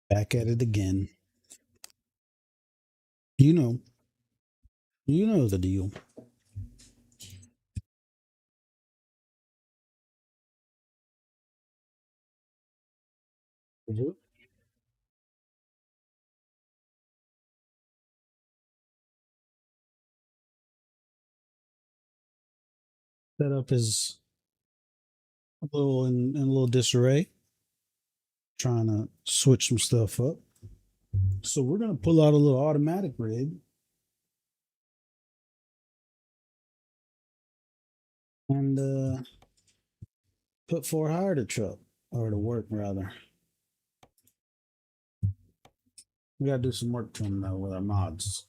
Back at it again. You know, you know the deal. Mhm. Setup is in a little disarray. Trying to switch some stuff up. So we're gonna pull out a little automatic rig and put for hire to truck or to work rather. We gotta do some work to them though with our mods.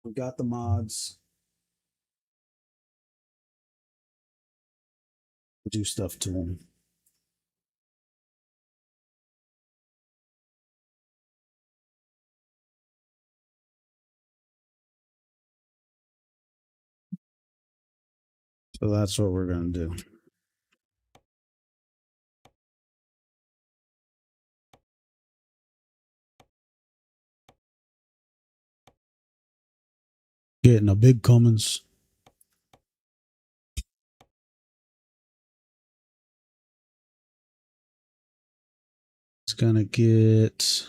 We got the mods. Do stuff to them. So that's what we're gonna do. Getting a big Cummins. It's gonna get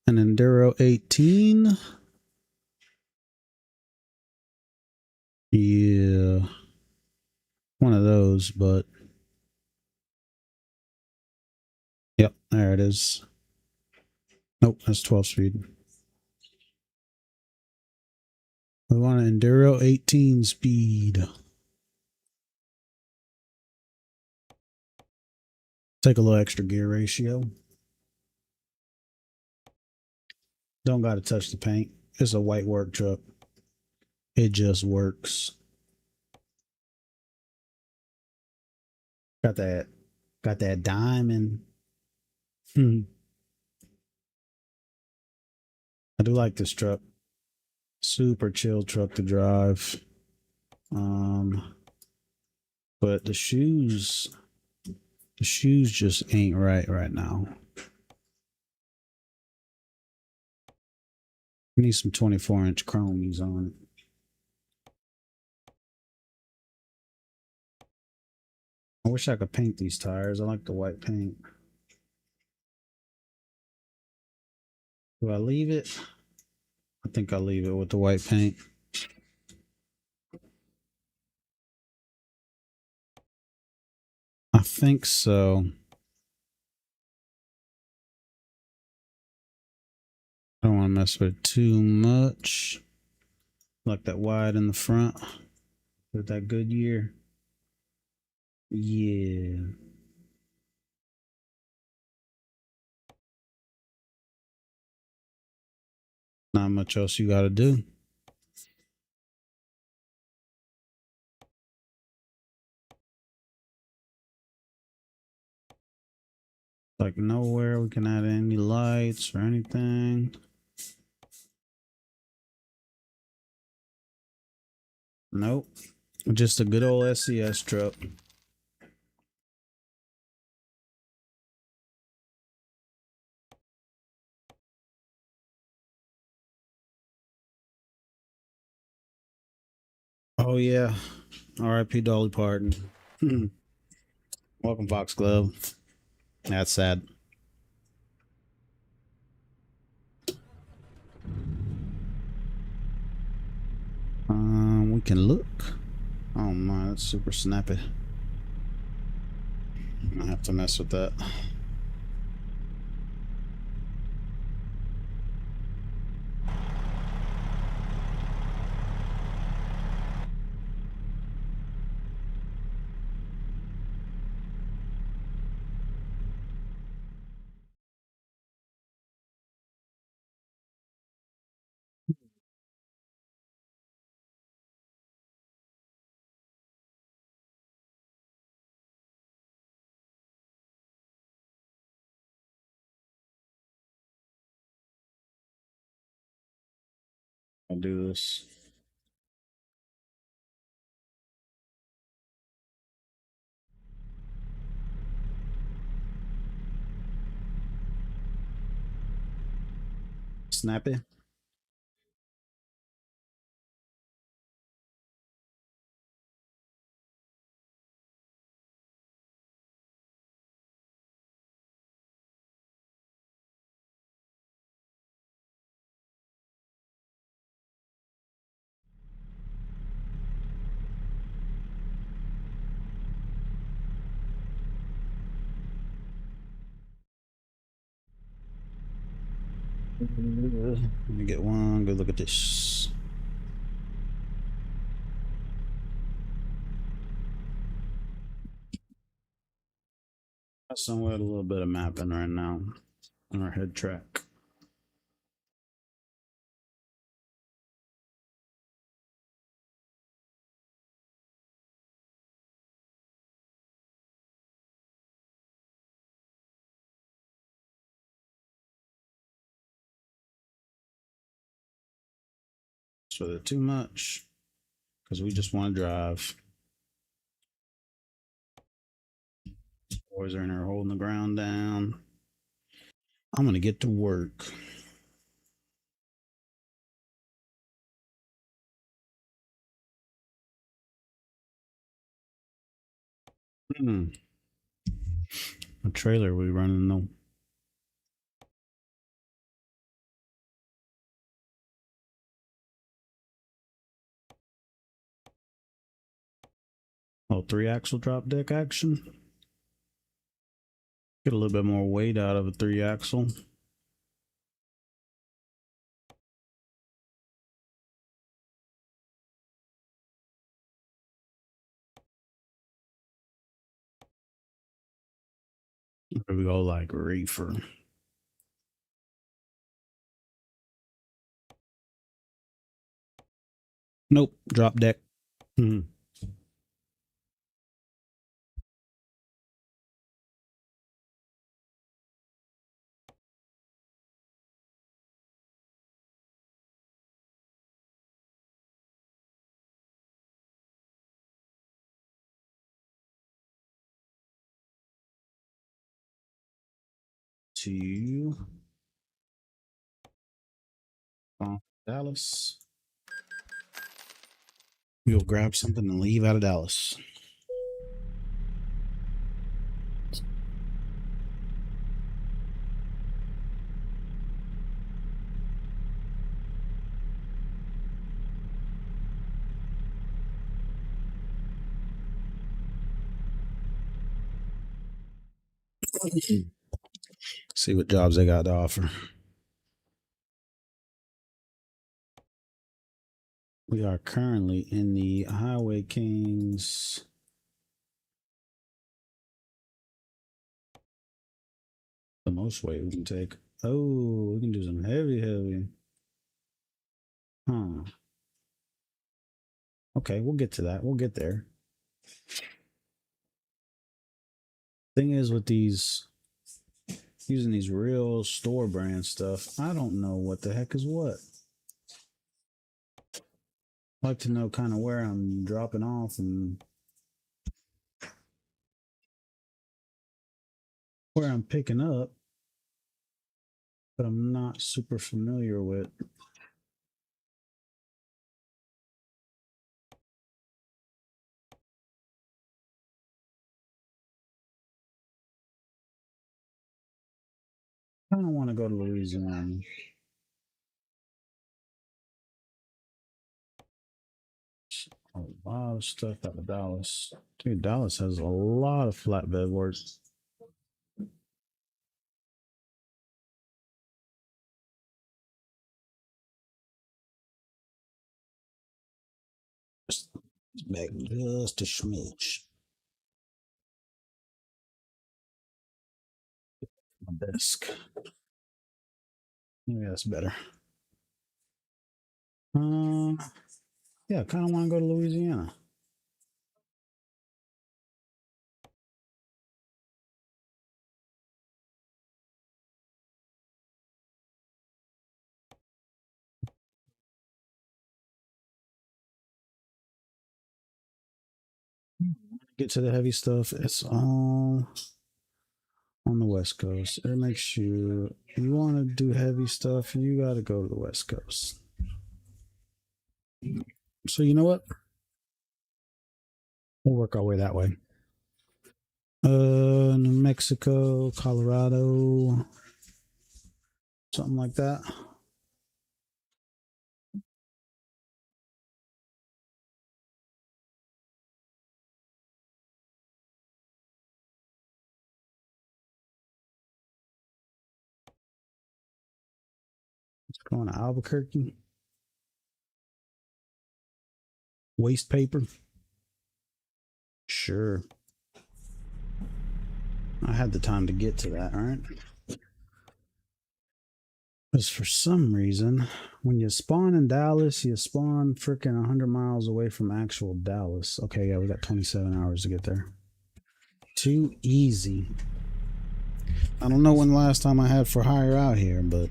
an Enduro 18. Yeah. One of those, but yep, there it is. Nope, that's 12 speed. We want an Enduro 18 speed. Take a little extra gear ratio. Don't got to touch the paint. It's a white work truck. It just works. Got that diamond. I do like this truck. Super chill truck to drive. But the shoes just ain't right now. Need some 24-inch chromies on it. I wish I could paint these tires. I like the white paint. Do I leave it? I think I'll leave it with the white paint. I think so. I don't want to mess with it too much. Like that wide in the front with that Goodyear. Yeah. Not much else you got to do. Like nowhere we can add any lights or anything. Nope. Just a good old SCS truck. Oh yeah. R.I.P. Dolly Parton. Welcome, Fox Club. That's sad. We can look. Oh my, that's super snappy. I have to mess with that. I'll do this. snappy. Let me get one good look at this. Got somewhere a little bit of mapping right now on our head track. So they're too much because we just want to drive. Boys are in there holding the ground down. I'm gonna get to work. What trailer are we running though? Oh, 3-axle drop deck action. Get a little bit more weight out of a 3-axle. Here we go, like reefer. Nope, drop deck. Hmm. To Dallas. We'll grab something and leave out of Dallas. See what jobs they got to offer. We are currently in the Highway Kings. The most weight we can take. Oh, we can do some heavy. Huh. Okay, we'll get to that. We'll get there. Thing is with these, using these real store brand stuff, I don't know what the heck is what. I like to know kind of where I'm dropping off and where I'm picking up, but I'm not super familiar with. I don't want to go to Louisiana. A lot of stuff out of Dallas. Dude, Dallas has a lot of flatbed work. Just back just a smidge. My desk. Yeah, that's better. Yeah, kind of want to go to Louisiana. Get to the heavy stuff. It's all on the West Coast. It makes you want to do heavy stuff, you got to go to the West Coast. So you know what? We'll work our way that way. New Mexico, Colorado, something like that. Let's go to Albuquerque. Waste paper. Sure. I had the time to get to that, all right? Because for some reason, when you spawn in Dallas, you spawn freaking 100 miles away from actual Dallas. Okay, yeah, we got 27 hours to get there. Too easy. I don't know when the last time I had for hire out here, but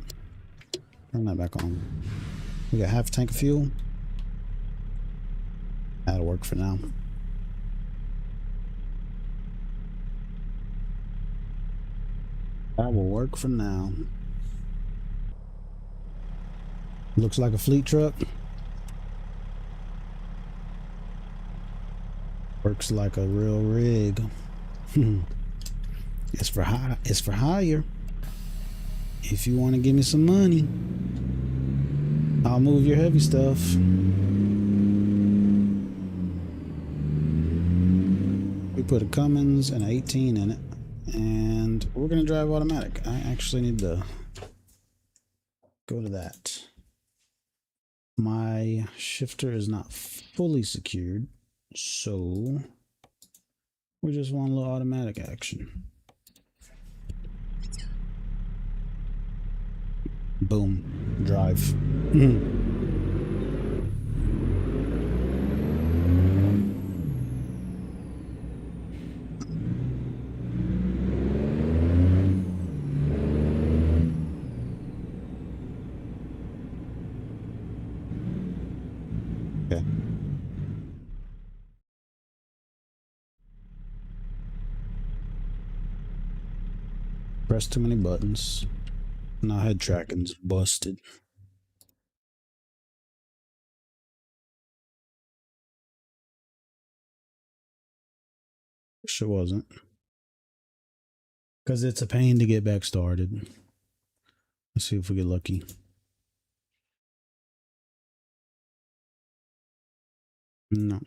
turn that back on. We got half a tank of fuel. That'll work for now. That will work for now. Looks like a fleet truck. Works like a real rig. It's for hire. It's for hire. If you want to give me some money, I'll move your heavy stuff. We put a Cummins and an 18 in it, and we're gonna drive automatic. I actually need to go to that. My shifter is not fully secured, so we just want a little automatic action. Boom, drive. Okay. Press too many buttons. Now head tracking's busted. Sure wasn't. Because it's a pain to get back started. Let's see if we get lucky. No.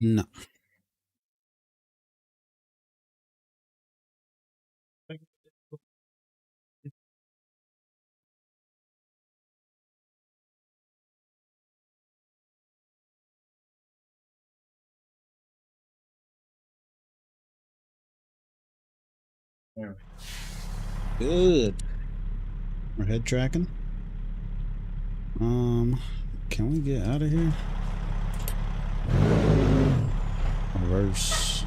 No. Good. We're head tracking. Can we get out of here? Reverse.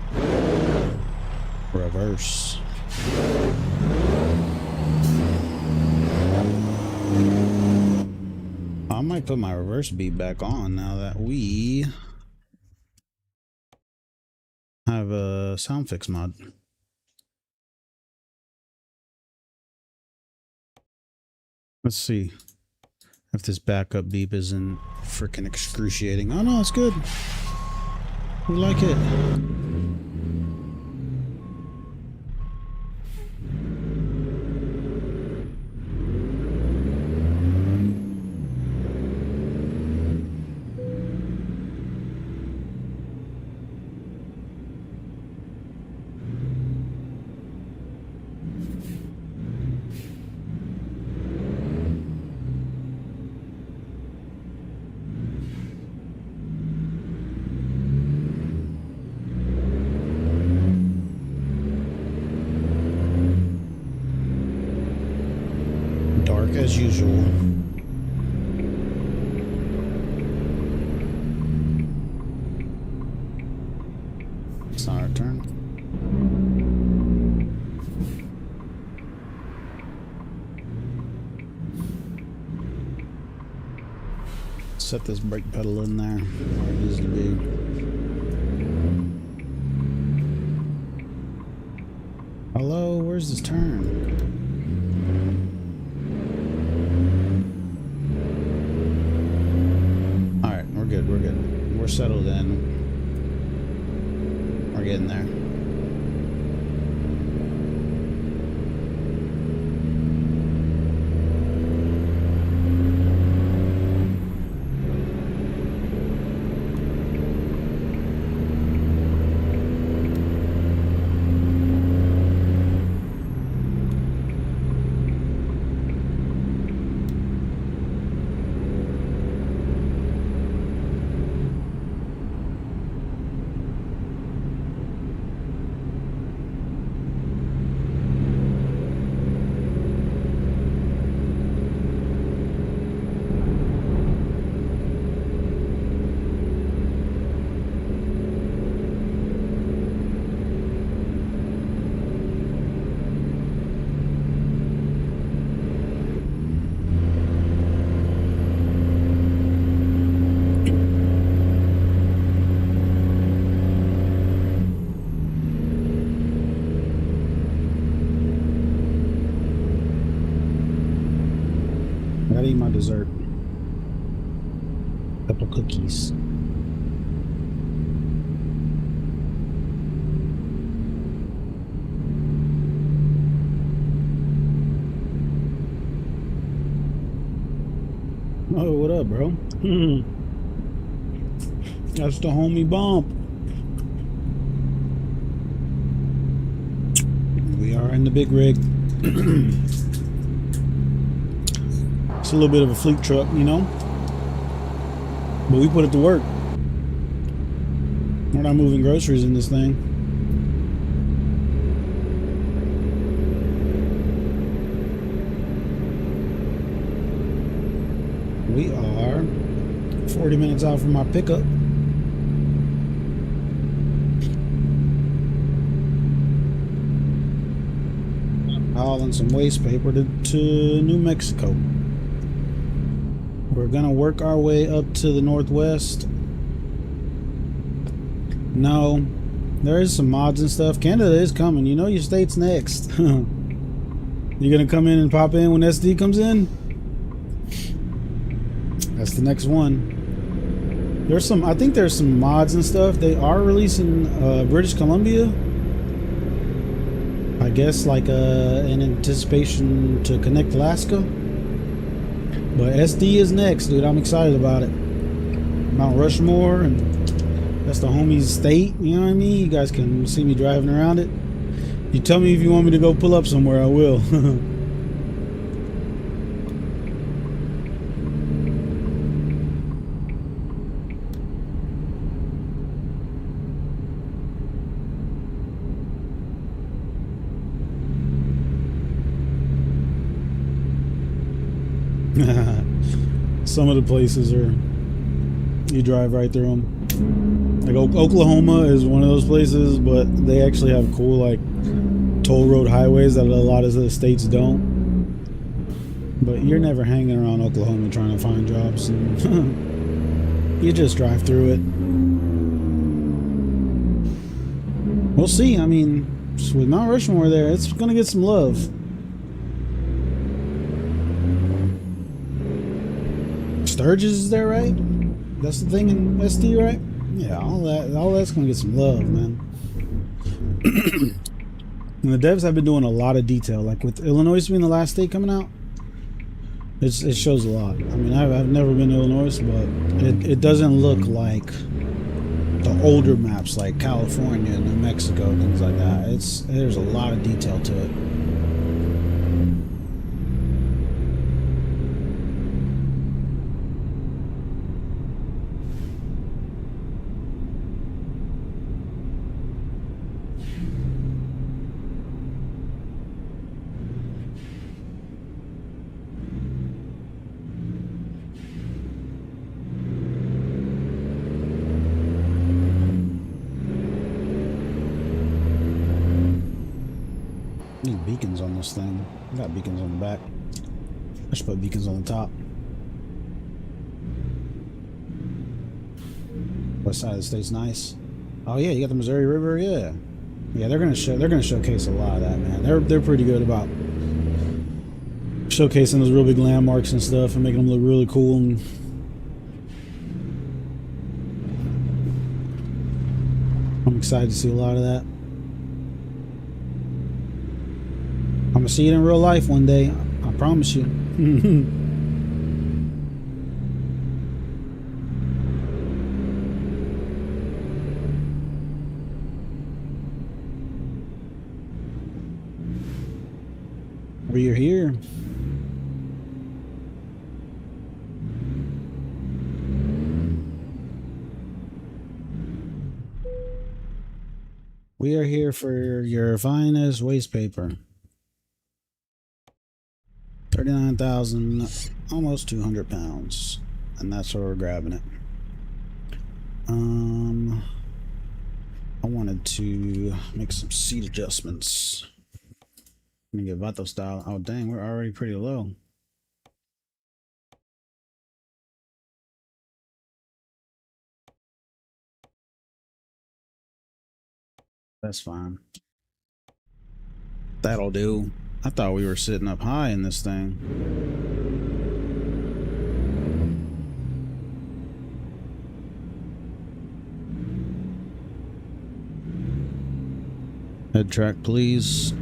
Reverse. I might put my reverse beat back on now that we have a sound fix mod. Let's see if this backup beep isn't freaking excruciating. Oh no, it's good. We like it. As usual. It's not our turn. Set this brake pedal in there where it needs to be. Hello, where's this turn? Alright, we're good, we're good. We're settled in. We're getting there. Gotta eat my dessert. Couple cookies. Oh, what up, bro? That's the homie bump. We are in the big rig. It's a little bit of a fleet truck, you know, but we put it to work. We're not moving groceries in this thing. We are 40 minutes out from our pickup. Hauling some waste paper to New Mexico. We're gonna work our way up to the northwest. No, there is some mods and stuff. Canada is coming. You know your state's next. You gonna come in and pop in when SD comes in? That's the next one. There's some, I think there's some mods and stuff. They are releasing British Columbia. I guess like in anticipation to connect Alaska. But SD is next, dude. I'm excited about it. Mount Rushmore, and that's the homie's state. You know what I mean? You guys can see me driving around it. You tell me if you want me to go pull up somewhere, I will. Some of the places are, you drive right through them. Like Oklahoma is one of those places, but they actually have cool like toll road highways that a lot of the states don't. But you're never hanging around Oklahoma trying to find jobs. And you just drive through it. We'll see. I mean, with Mount Rushmore there, it's gonna get some love. Sturgis is there, right? That's the thing in SD, right? Yeah, all that's gonna get some love, man. And the devs have been doing a lot of detail, like with Illinois being the last state coming out. It shows a lot. I mean, I've never been to Illinois, but it doesn't look like the older maps like California, New Mexico, things like that. There's a lot of detail to it. Need beacons on this thing. I got beacons on the back. I should put beacons on the top. west side of the state's nice. Oh yeah, you got the Missouri River. Yeah, yeah. They're gonna showcase a lot of that, man. They're pretty good about showcasing those real big landmarks and stuff and making them look really cool. And I'm excited to see a lot of that. I'm gonna see it in real life one day. I promise you. We are here. We are here for your finest waste paper. 39,000, almost 200 pounds. And that's where we're grabbing it. I wanted to make some seat adjustments. Let me get Vato style. Oh dang, we're already pretty low. That's fine. That'll do. I thought we were sitting up high in this thing. Head track, please.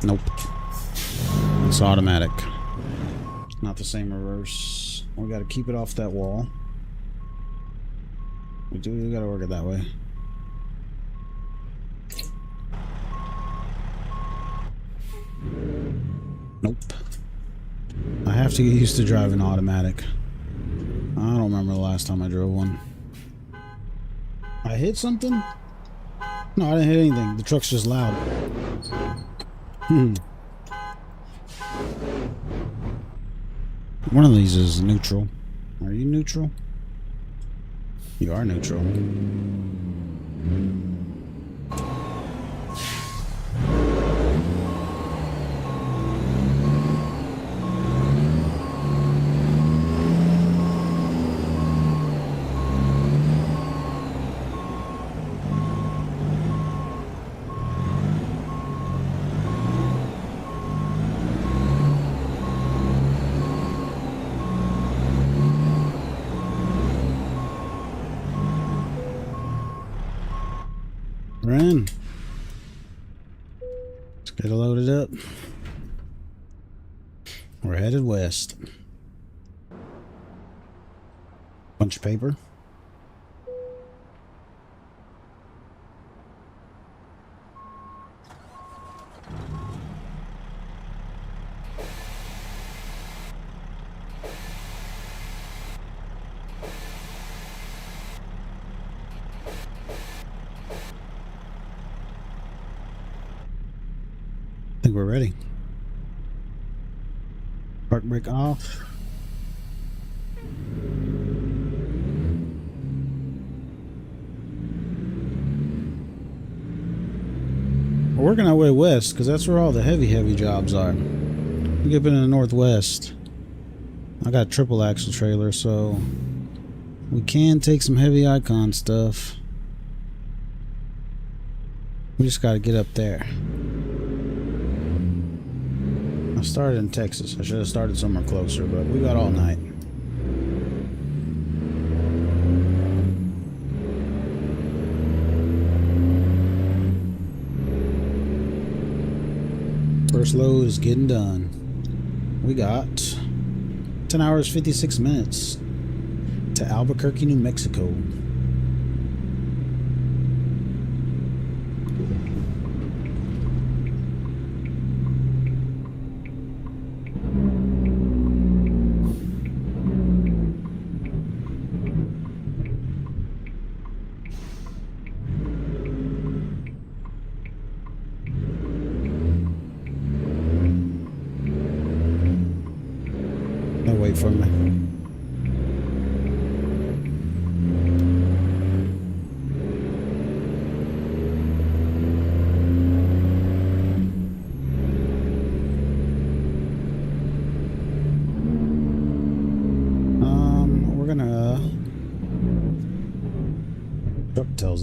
Nope. It's automatic. Not the same reverse. We got to keep it off that wall. We got to work it that way. Nope. I have to get used to driving automatic. I don't remember the last time I drove one. I hit something? No, I didn't hit anything. The truck's just loud. One of these is neutral. Are you neutral? You are neutral. We're in. Let's get it loaded up. We're headed west. Bunch of paper. I think we're ready. Park brake off. We're working our way west because that's where all the heavy jobs are. We get up in the northwest. I got a triple axle trailer, so we can take some heavy icon stuff. We just got to get up there. I started in Texas. I should have started somewhere closer, but we got all night. First load is getting done. We got 10 hours, 56 minutes to Albuquerque, New Mexico. Wait for me.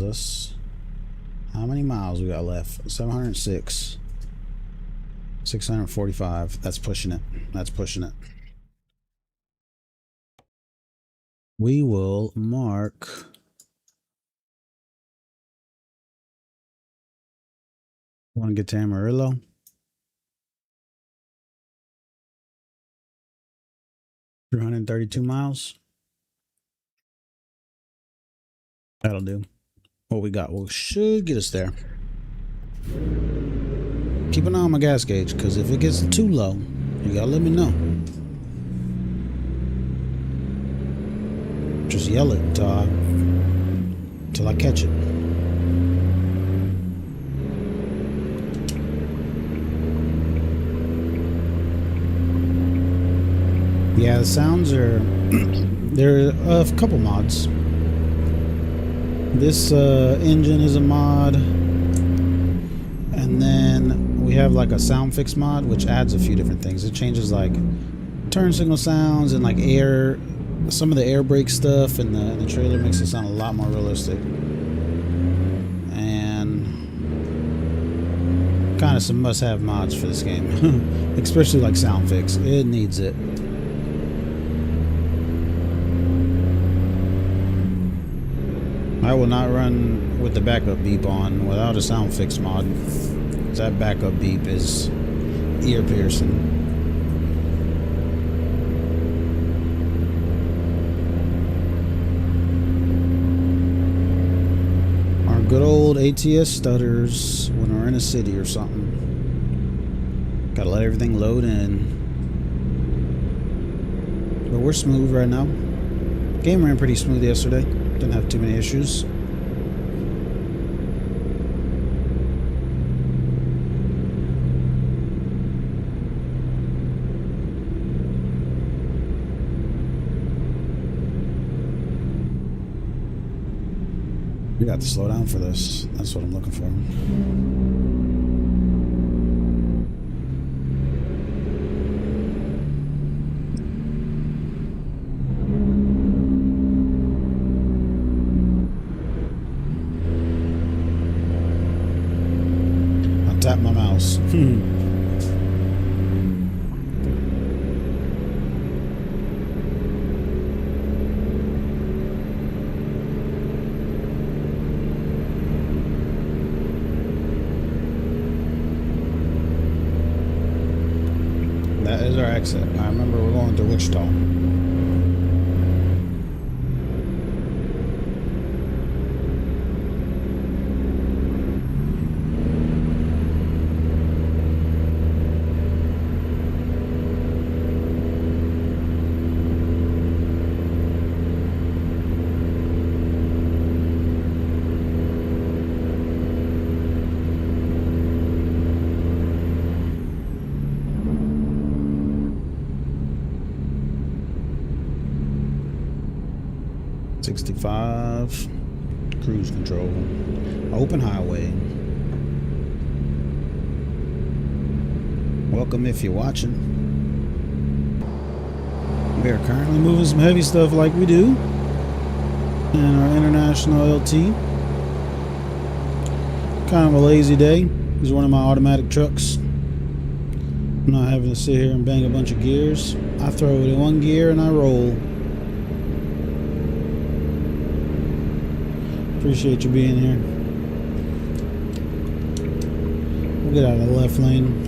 us how many miles we got left. 706. 645. That's pushing it. That's pushing it. We will mark want to get to Amarillo. $332 miles. That'll do. What we got? Well, should get us there. Keep an eye on my gas gauge, because if it gets too low, you gotta let me know. Just yell it until I catch it. Yeah, the sounds are there are a couple mods. This engine is a mod, and then we have like a sound fix mod, which adds a few different things. It changes like turn signal sounds and like air, some of the air brake stuff, and the trailer makes it sound a lot more realistic. And kind of some must-have mods for this game, especially like sound fix. It needs it. I will not run with the backup beep on without a sound fix mod. That backup beep is ear piercing. Our good old ATS stutters when we're in a city or something. Gotta let everything load in. But we're smooth right now. Game ran pretty smooth yesterday. Didn't have too many issues. We got to slow down for this. That's what I'm looking for. Tap my mouse. That is our exit. I remember we're going to Wichita. Cruise control. Open highway. Welcome if you're watching. We are currently moving some heavy stuff like we do in our international LT. Kind of a lazy day. This is one of my automatic trucks. I'm not having to sit here and bang a bunch of gears. I throw it in one gear and I roll. Appreciate you being here. We'll get out of the left lane.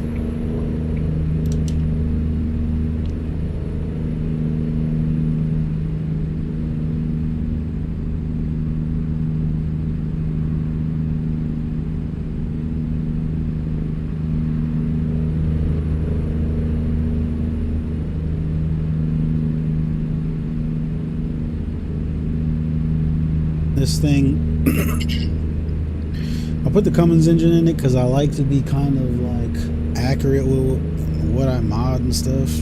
This thing, I put the Cummins engine in it because I like to be kind of like accurate with what I mod and stuff.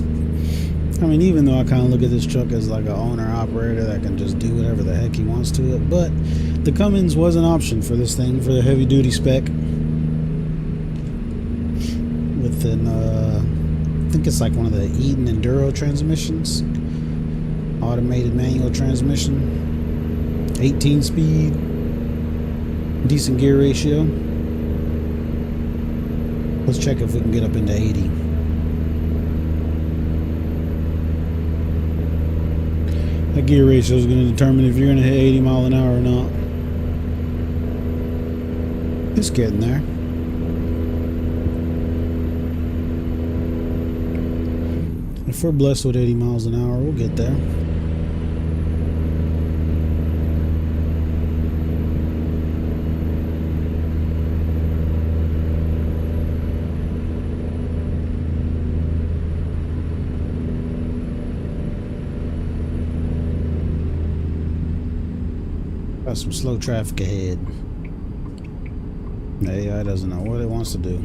I mean, even though I kind of look at this truck as like an owner operator that can just do whatever the heck he wants to it, but the Cummins was an option for this thing for the heavy duty spec. With an I think it's like one of the Eaton Enduro transmissions, automated manual transmission. 18 speed. Decent gear ratio. Let's check if we can get up into 80. That gear ratio is going to determine if you're going to hit 80 mile an hour or not. It's getting there. If we're blessed with 80 miles an hour, we'll get there. Got some slow traffic ahead. The AI doesn't know what it wants to do.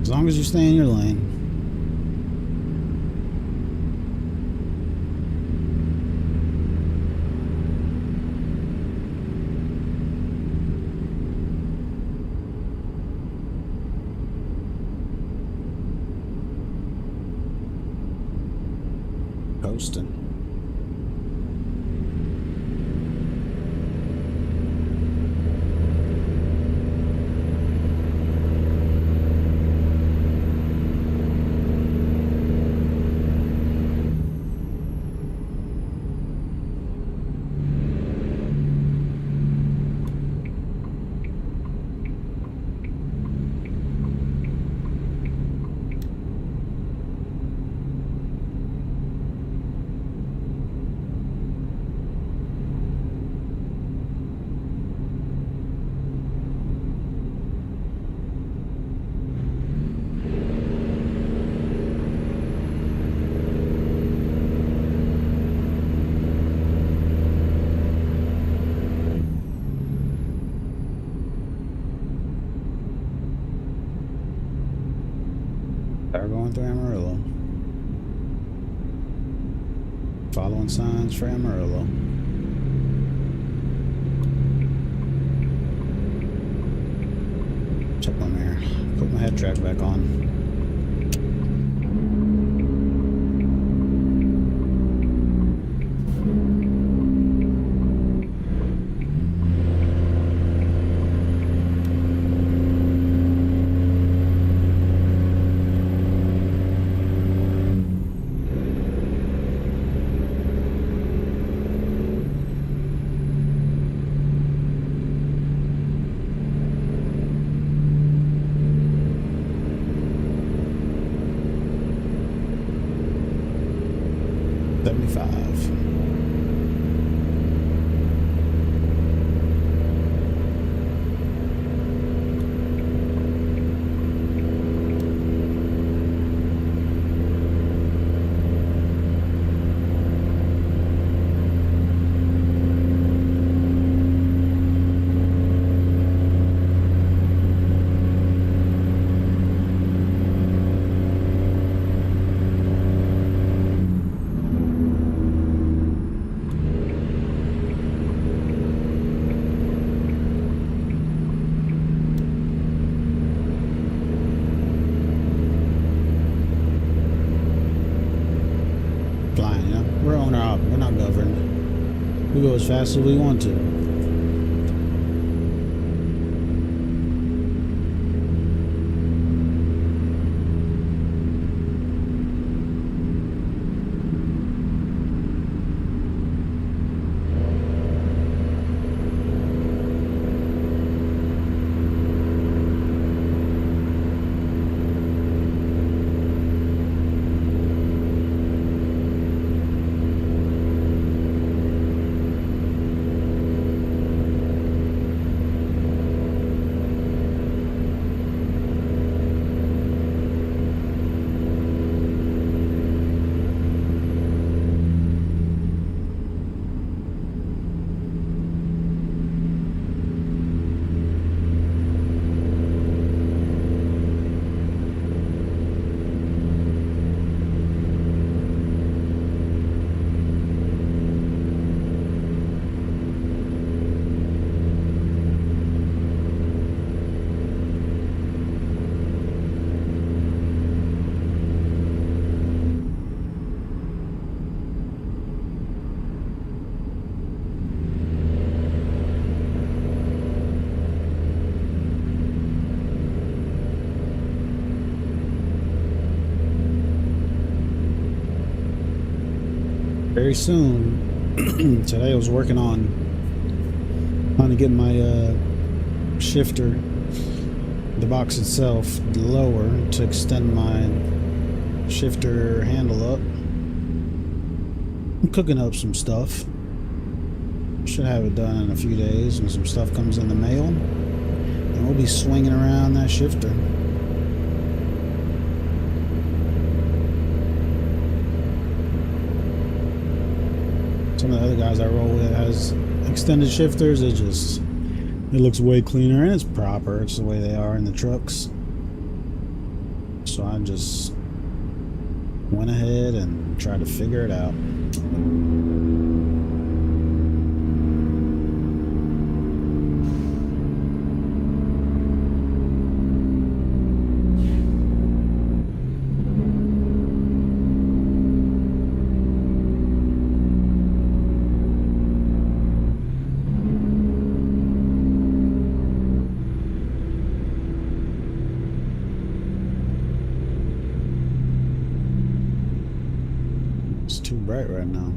As long as you stay in your lane. Coasting. They're going through Amarillo. Following signs for Amarillo. Check my mirror. Put my head track back on. We go as fast as we want to. very soon. Today I was working on trying to get my shifter, the box itself, lower to extend my shifter handle up. I'm cooking up some stuff. Should have it done in a few days when some stuff comes in the mail, and we'll be swinging around that shifter. Some of the other guys I roll with has extended shifters. It looks way cleaner, and it's proper. It's the way they are in the trucks. So I just went ahead and tried to figure it out. Too bright right now.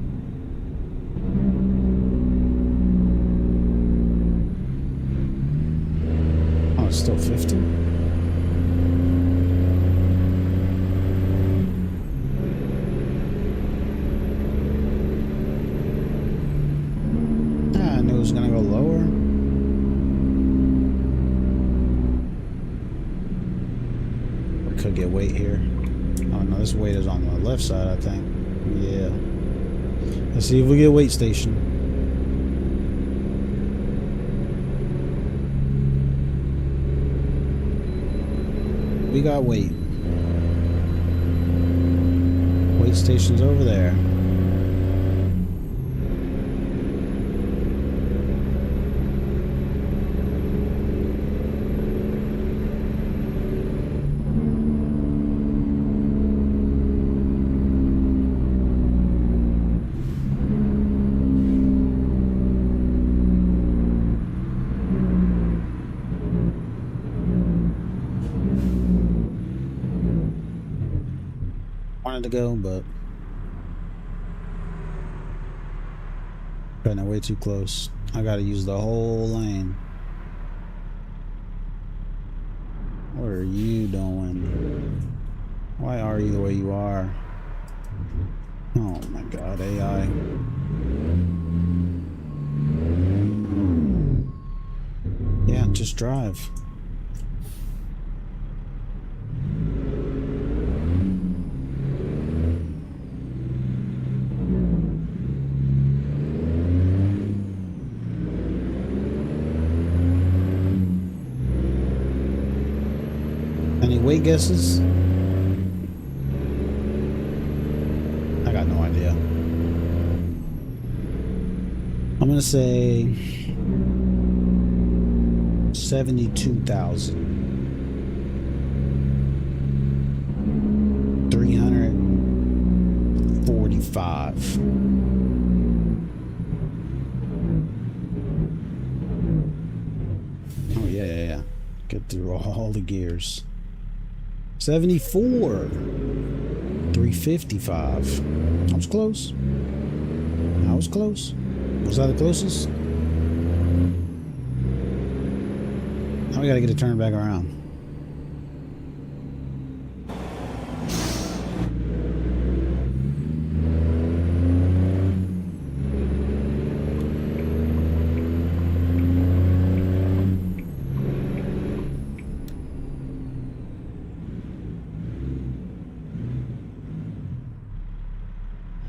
Oh, it's still 50. I knew it was gonna go lower. We could get weight here. Oh no, this weight is on the left side, I think. Yeah. Let's see if we get a weight station. We got weight. Weight station's over there. To go, but cutting it way too close. I gotta use the whole lane. What are you doing? Why are you the way you are? Oh my god, AI. Yeah, just drive. Any weight guesses? I got no idea. I'm gonna say 72,345. Oh yeah. Get through all the gears. 74,355. I was close. I was close. Was that the closest? Now we gotta get it turned back around.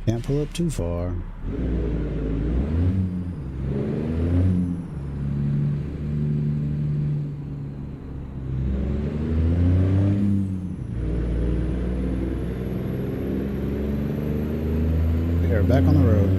Can't pull up too far. We are back on the road.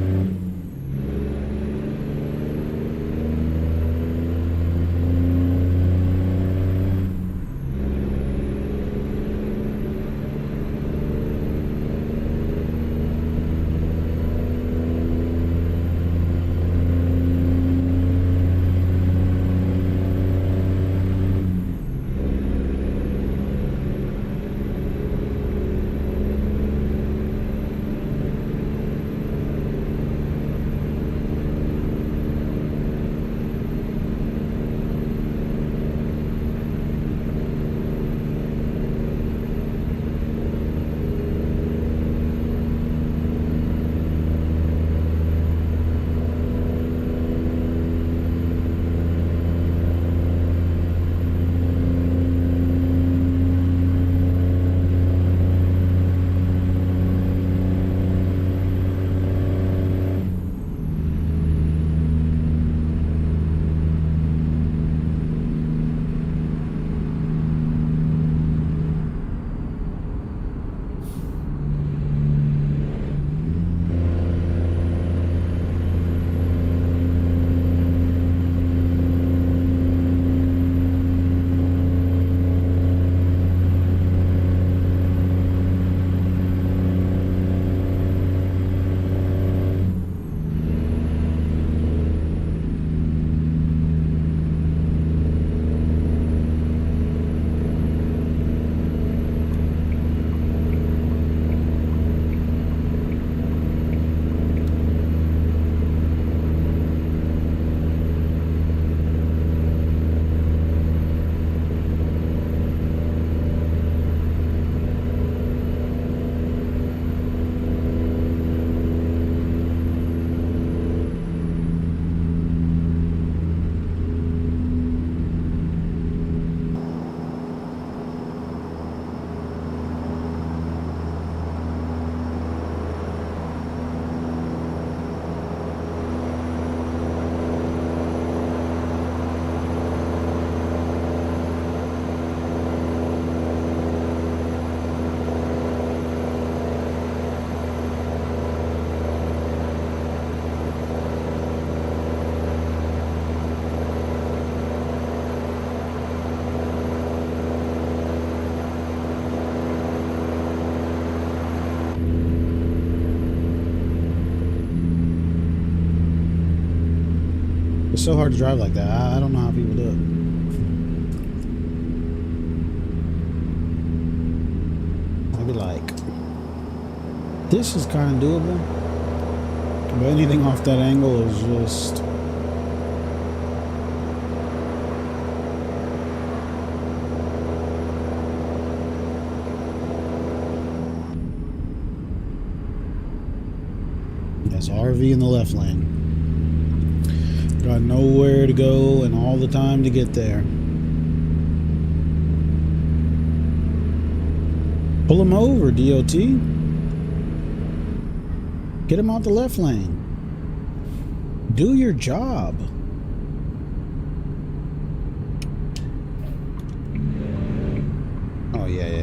It's so hard to drive like that. I don't know how people do it. Maybe like this is kind of doable, but anything off that angle is just that's RV in the left lane. Got nowhere to go and all the time to get there. Pull him over, DOT. Get him out the left lane. Do your job. Oh, yeah.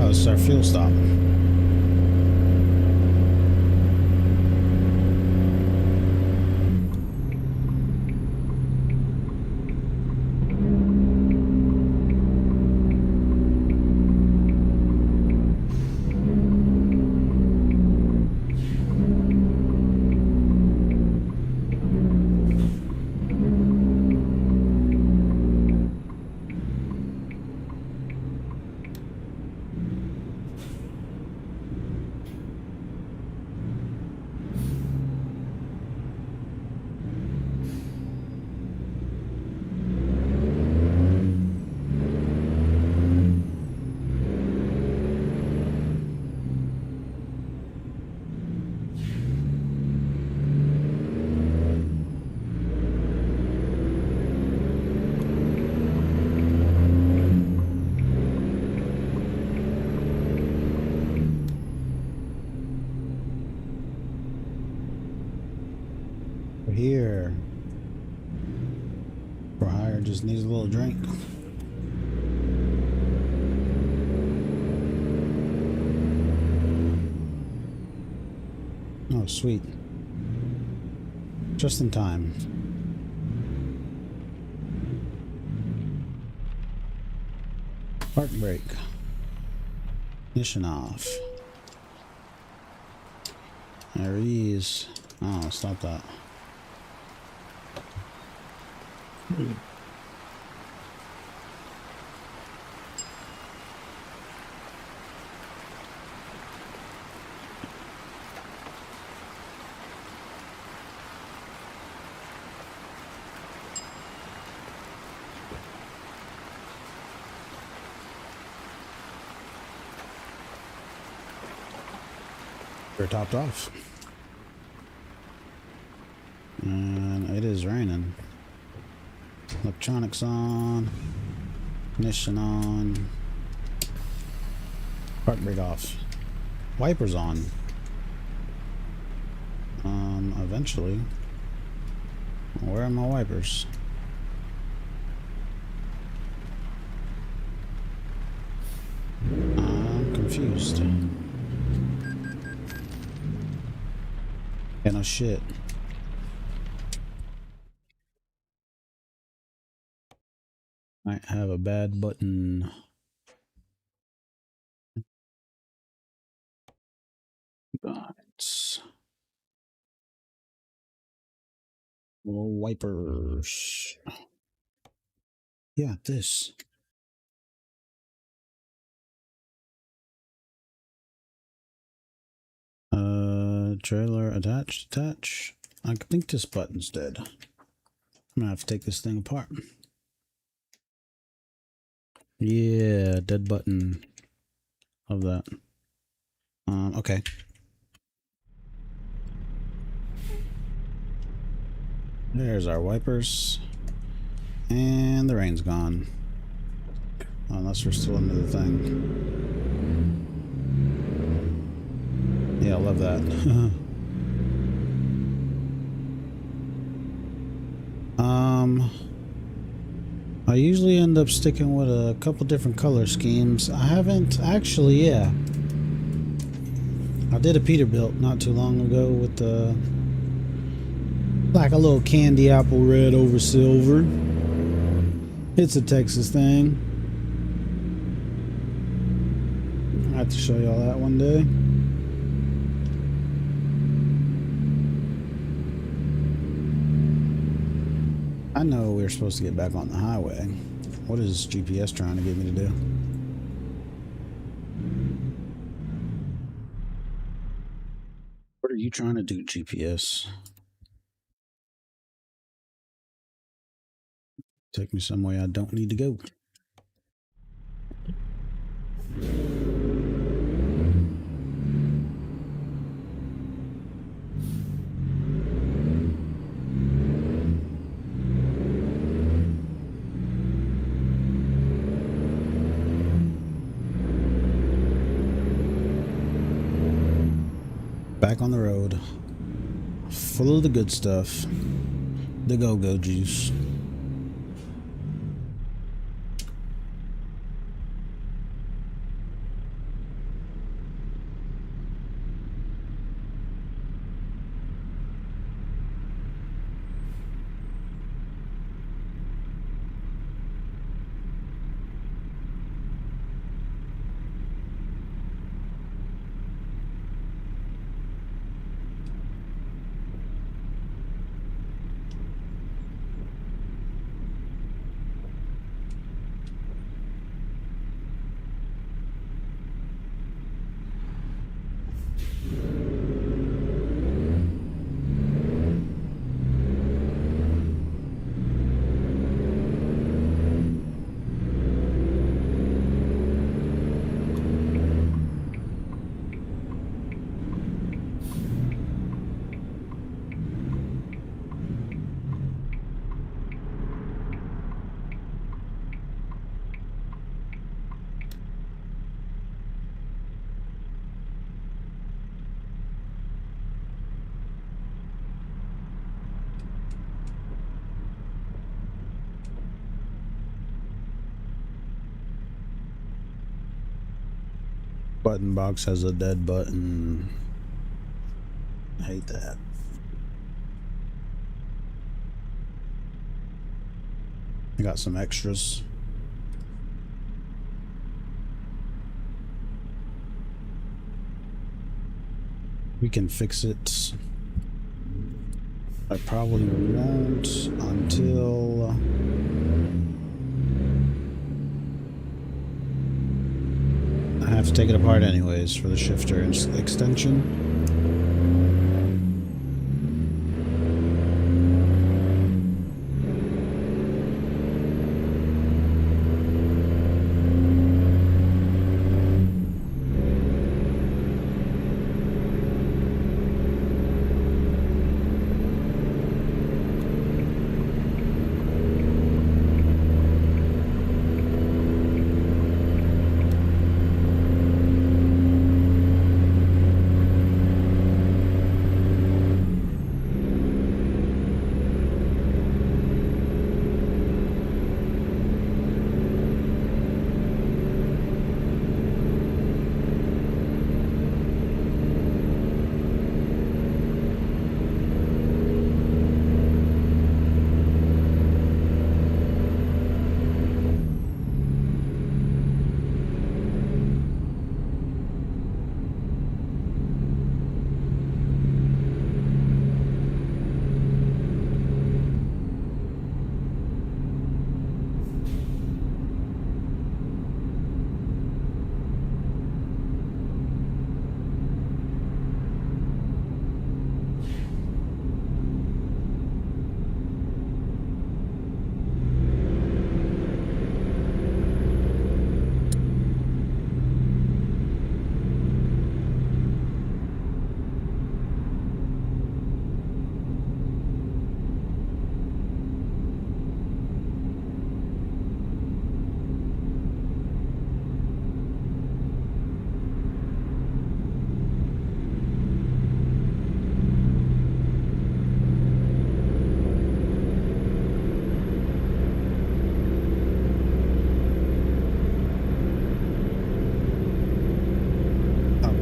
This is our fuel stop. Here for hire just needs a little drink. Oh, sweet. Just in time. Park brake. Ignition off. There he is. Oh, stop that. We're topped off. And it is raining. Electronics on. Ignition on. Park brake off. Wipers on. Eventually. Where are my wipers? I'm confused. Yeah, no shit. Might have a bad button. But little wipers. Yeah, this. Trailer attach. I think this button's dead. I'm gonna have to take this thing apart. Yeah, dead button. Love that. Okay. There's our wipers. And the rain's gone. Unless we're still into the thing. Yeah, I love that. I usually end up sticking with a couple different color schemes. I haven't actually, yeah. I did a Peterbilt not too long ago with the like a little candy apple red over silver. It's a Texas thing. I'll have to show y'all that one day. I know we're supposed to get back on the highway. What is GPS trying to get me to do? What are you trying to do, GPS? Take me somewhere I don't need to go. Back on the road, full of the good stuff, the go-go juice. Button box has a dead button. Hate that. I got some extras. We can fix it. I probably won't until I have to take it apart anyways for the shifter extension.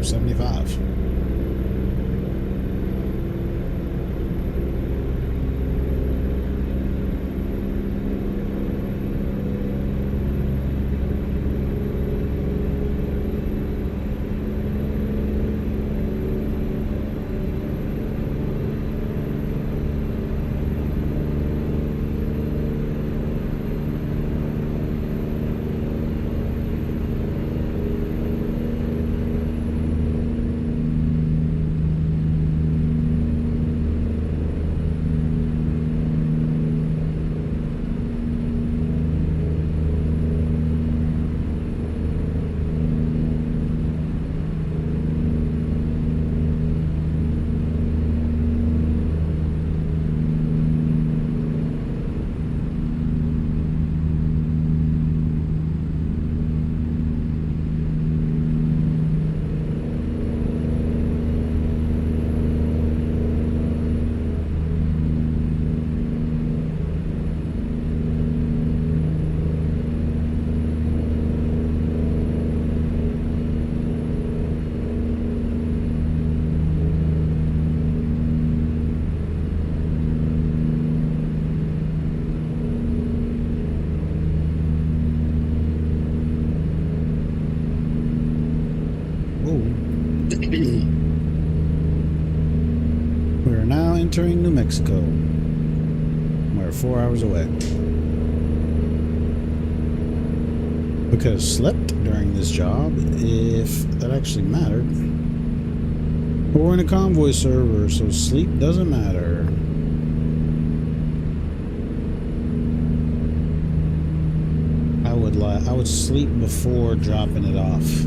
75. We are now entering New Mexico. We're 4 hours away. We could have slept during this job if that actually mattered. But we're in a convoy server, so sleep doesn't matter. I would sleep before dropping it off.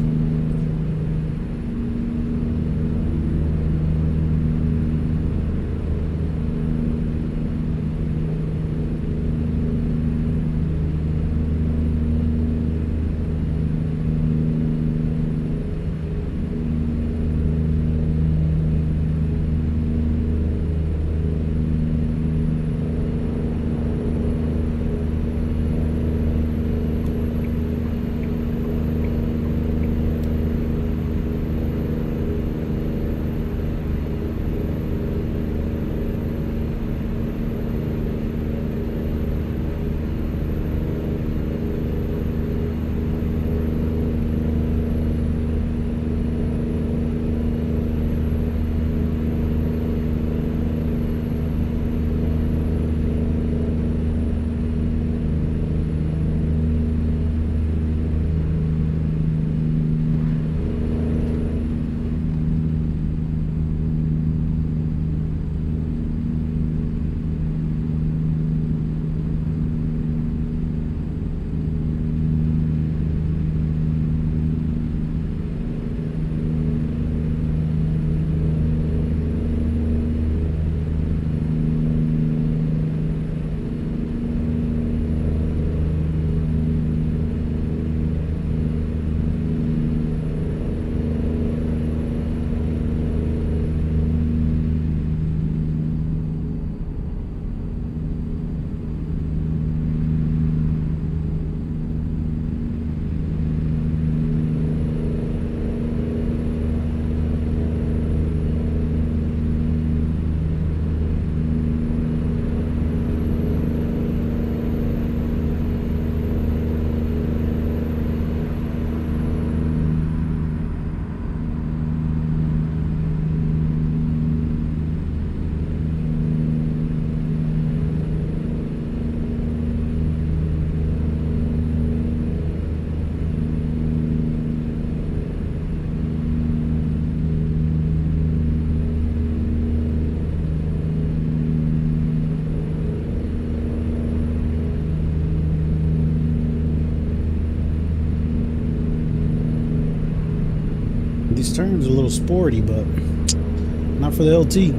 These turns are a little sporty, but not for the LT.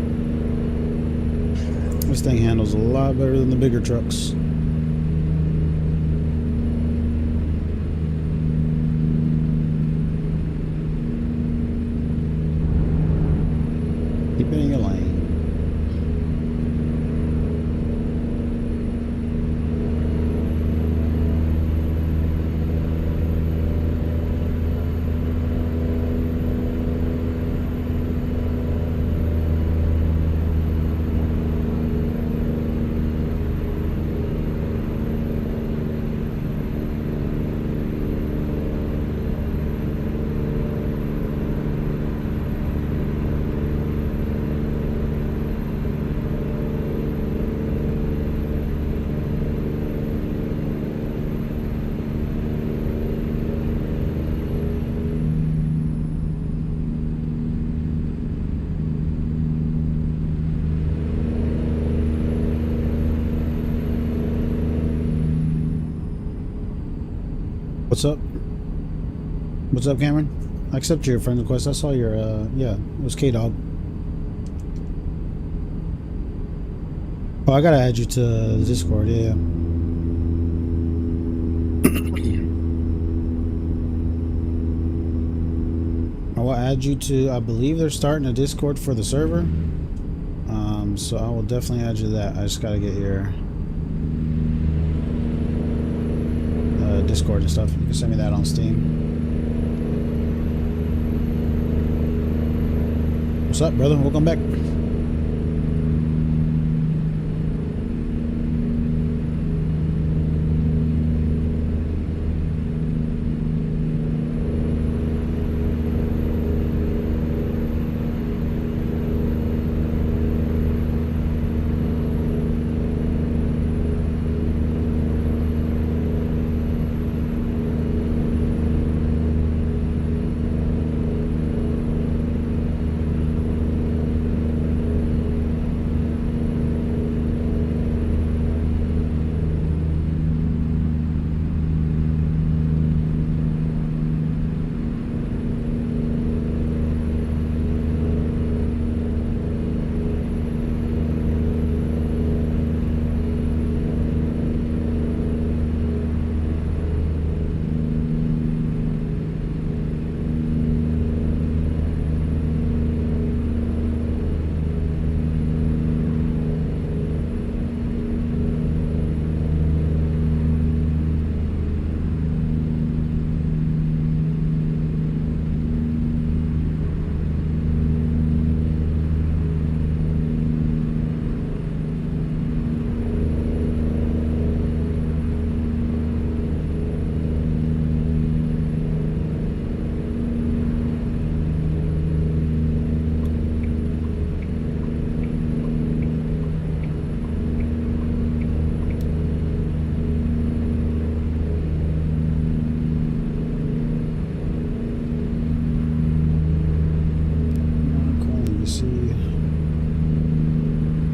This thing handles a lot better than the bigger trucks. Keep it in your lane. what's up? What's up, Cameron? I accept your friend request. I saw your, yeah, it was K-Dog. Oh, I gotta add you to the Discord, yeah. I will add you to, I believe they're starting a Discord for the server. So I will definitely add you to that. I just gotta get your Discord and stuff. You can send me that on Steam. What's up, brother? Welcome back.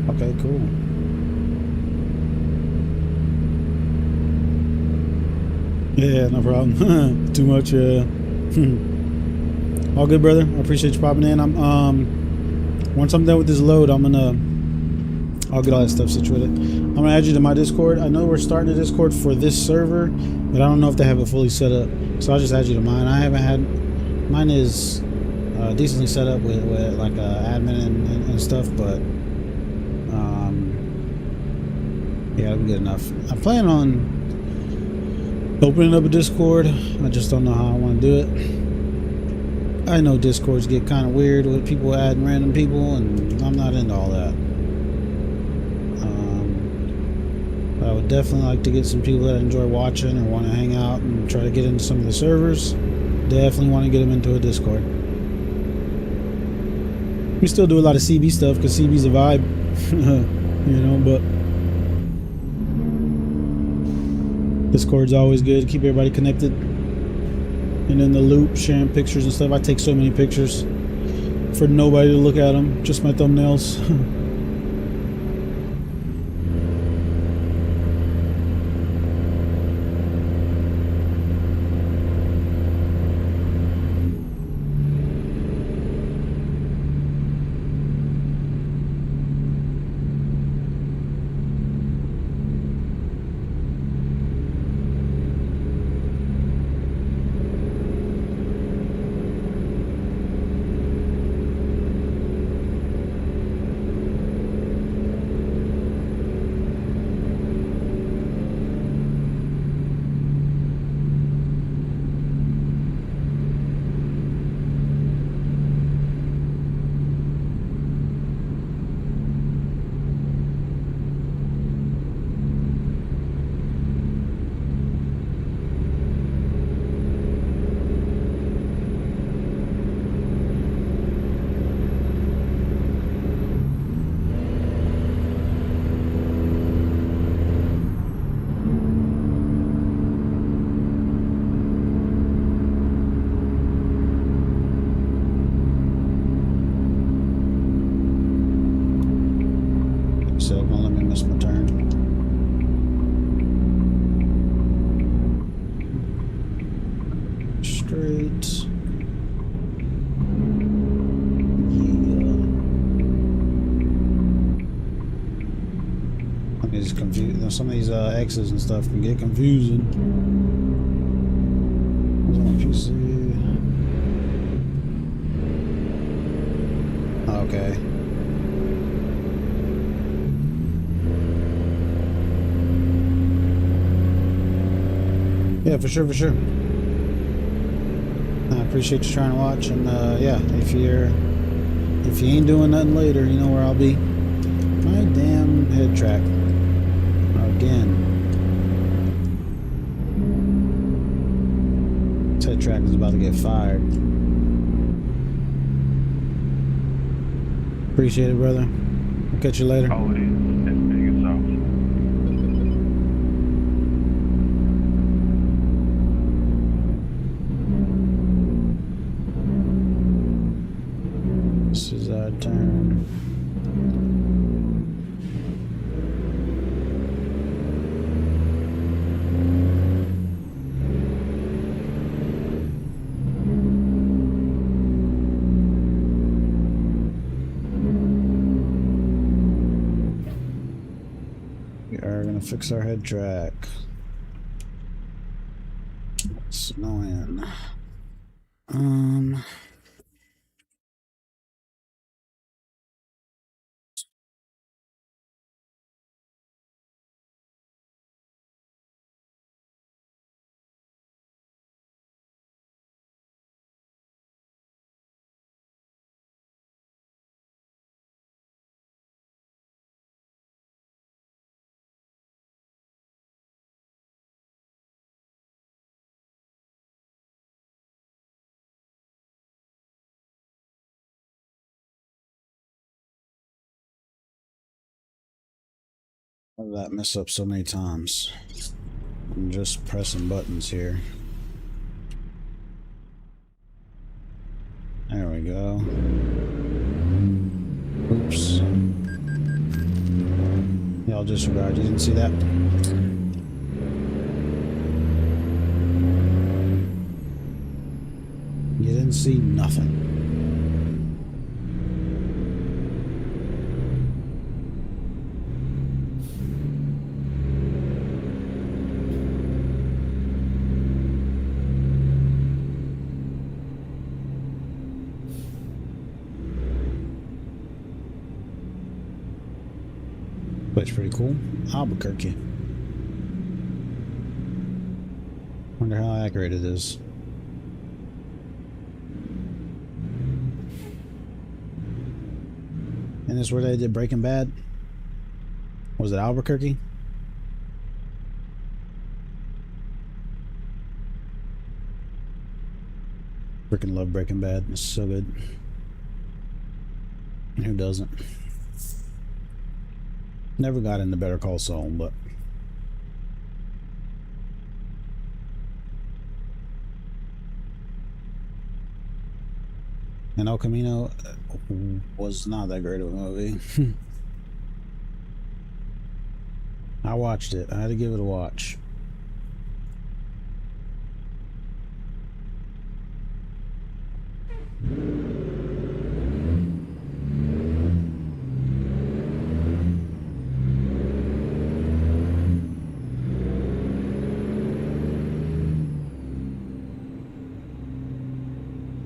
Okay, cool. Yeah, no problem. Too much. All good, brother. I appreciate you popping in. I'm once I'm done with this load, I'll get all that stuff situated. I'm gonna add you to my Discord. I know we're starting a Discord for this server, but I don't know if they have it fully set up. So I'll just add you to mine. I haven't had mine is decently set up with like admin and stuff, but yeah, it'll be good enough. I plan on opening up a Discord. I just don't know how I want to do it. I know Discords get kind of weird with people adding random people, and I'm not into all that. But I would definitely like to get some people that enjoy watching or want to hang out and try to get into some of the servers. Definitely want to get them into a Discord. We still do a lot of CB stuff because CB's a vibe, you know, but Discord's always good to keep everybody connected and in the loop, sharing pictures and stuff. I take so many pictures for nobody to look at them, just my thumbnails. straight. Some of these X's and stuff can get confusing. What's on PC? Okay. Yeah, for sure, for sure. I appreciate you trying to watch, and yeah, if you ain't doing nothing later, you know where I'll be. My damn head track. Again. This head track is about to get fired. Appreciate it, brother. I'll catch you later. This is our turn. Fix our head track. It's annoying. How did that mess up so many times? I'm just pressing buttons here. There we go. Oops. Yeah, I'll disregard. You didn't see that? You didn't see nothing. That's pretty cool. Albuquerque. Wonder how accurate it is. And this is where they did Breaking Bad? Was it Albuquerque? Freaking love Breaking Bad. It's so good. And who doesn't? Never got into Better Call Saul, but and El Camino was not that great of a movie. I watched it. I had to give it a watch.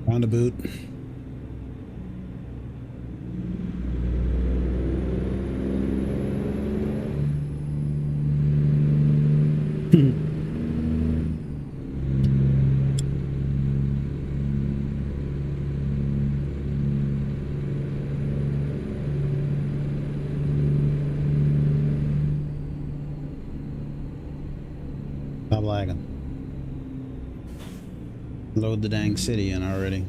Round a boot. Stop lagging. Load the dang city in already.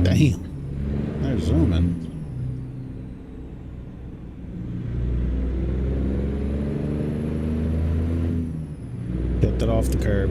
Damn, they're zooming. Kept it off the curb.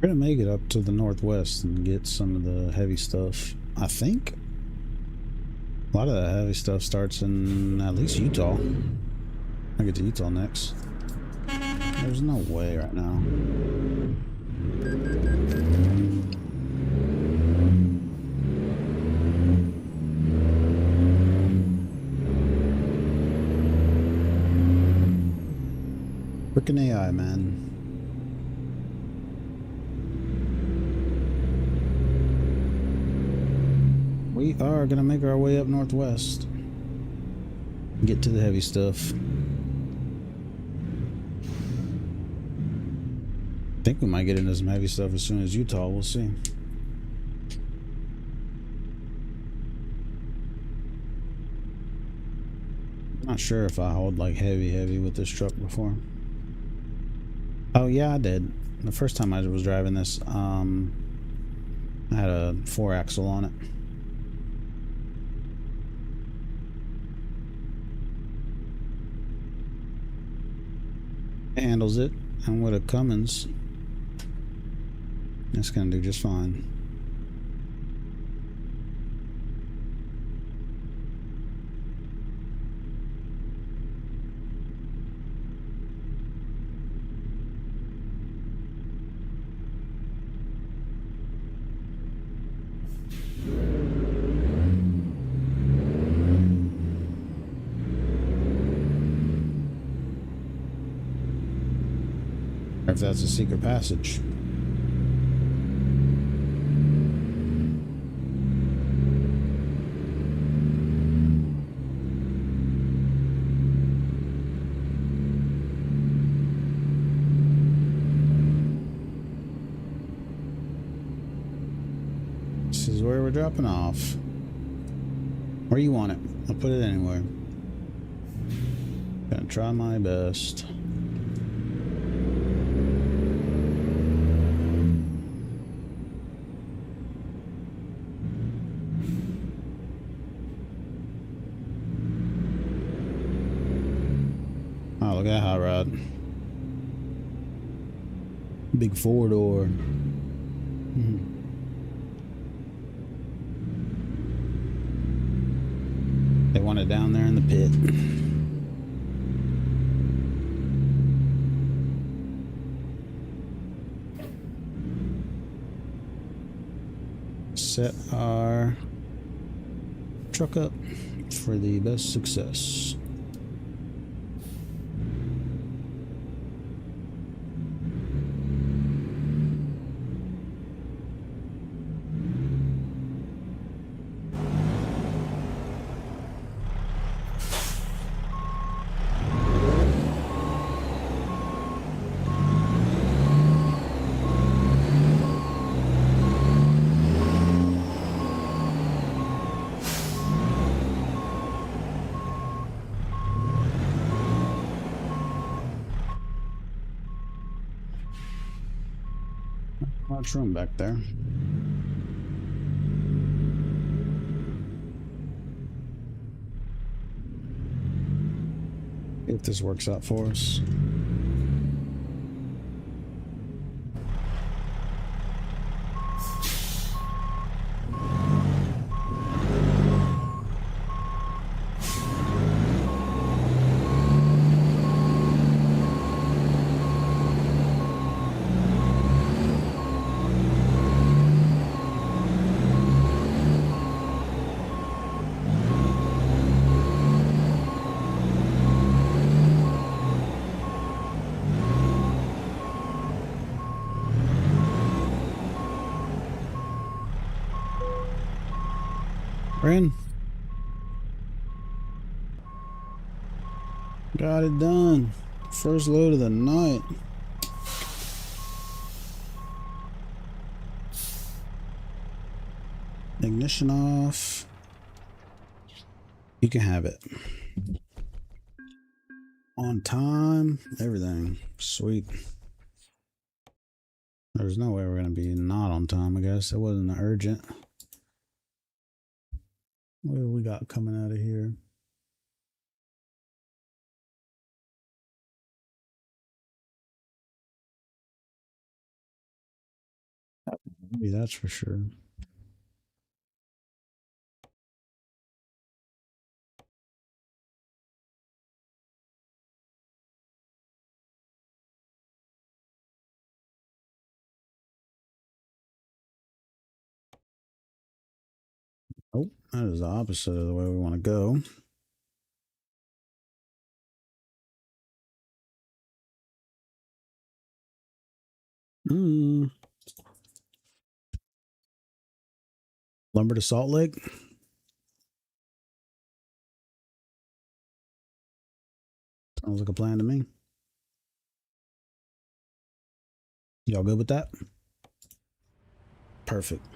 We're gonna make it up to the northwest and get some of the heavy stuff. I think a lot of that heavy stuff starts in at least Utah. I get to Utah next. There's no way right now. Freaking AI, man. We are gonna make our way up northwest. Get to the heavy stuff. I think we might get into some heavy stuff as soon as Utah. We'll see. Not sure if I hauled like heavy with this truck before. Oh yeah, I did. The first time I was driving this, I had a 4-axle on it. Handles it, and with a Cummins, it's gonna do just fine. If that's a secret passage. This is where we're dropping off. Where you want it? I'll put it anywhere. Gonna try my best. Oh, look at that hot rod. Big 4-door. They want it down there in the pit. Set our truck up for the best success. Much room back there. If this works out for us. We're in. Got it done. First load of the night. Ignition off. You can have it. On time. Everything. Sweet. There's no way we're going to be not on time, I guess. It wasn't urgent. What do we got coming out of here? Maybe that's for sure. Oh, that is the opposite of the way we want to go. Lumber to Salt Lake. Sounds like a plan to me. Y'all good with that? Perfect.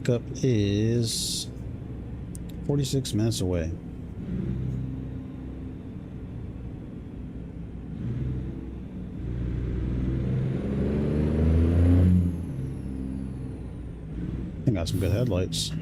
Pickup is 46 minutes away. I got some good headlights.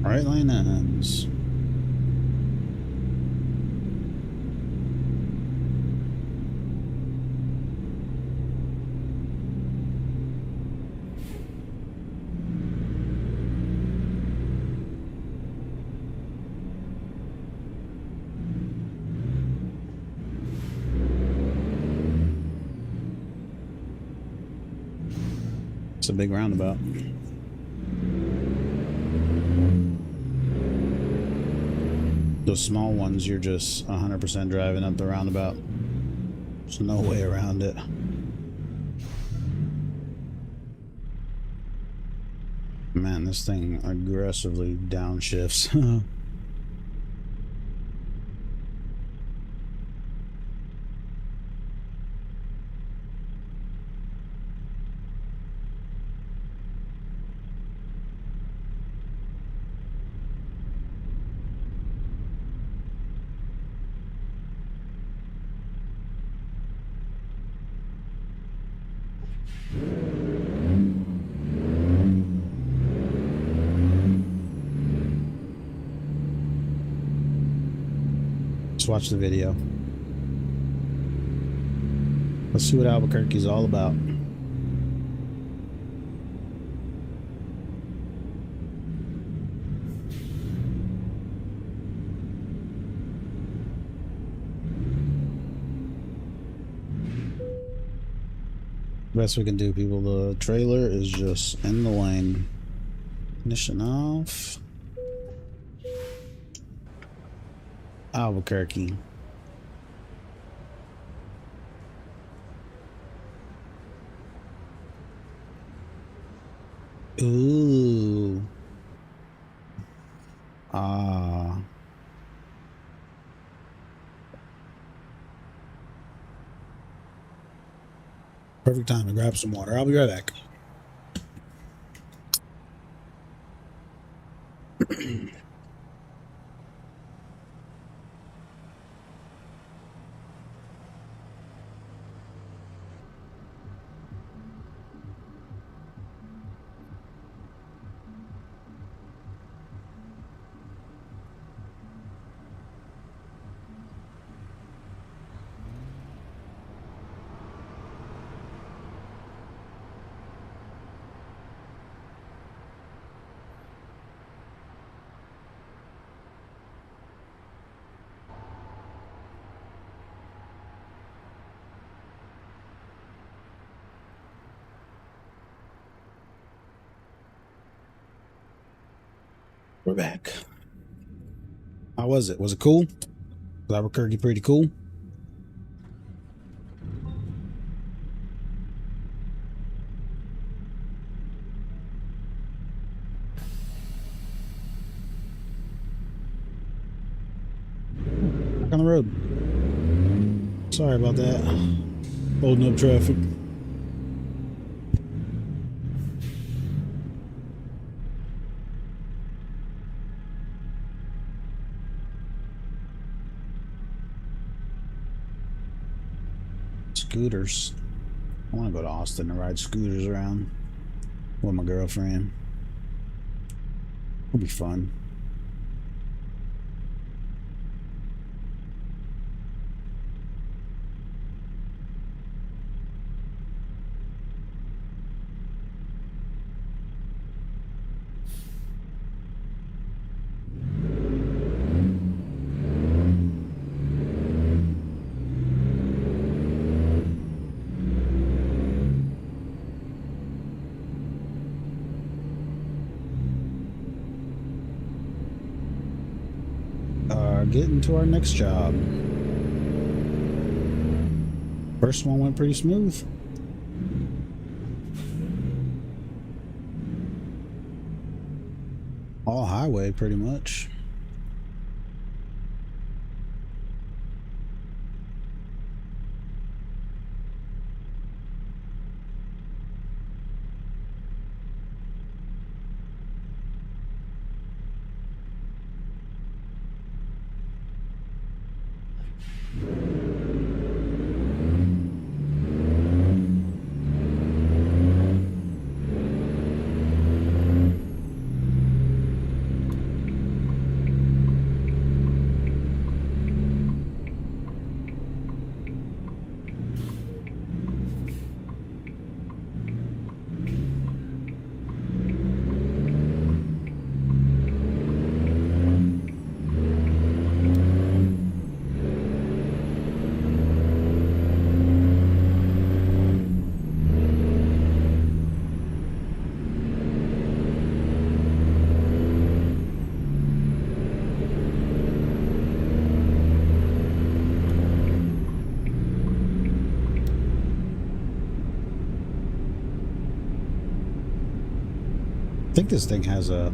Right lane ends. It's a big roundabout. Those small ones, you're just 100% driving up the roundabout. There's no way around it. Man, this thing aggressively downshifts. Watch the video. Let's see what Albuquerque's all about. Best we can do, people. The trailer is just in the lane. Ignition off. Albuquerque. Ooh. Ah. Perfect time to grab some water. I'll be right back. We're back. How was it? Was it cool? Was Albuquerque pretty cool? Back on the road. Sorry about that. Holding up traffic. Scooters. I want to go to Austin and ride scooters around with my girlfriend. It'll be fun. Getting to our next job. First one went pretty smooth. All highway pretty much. I think this thing has a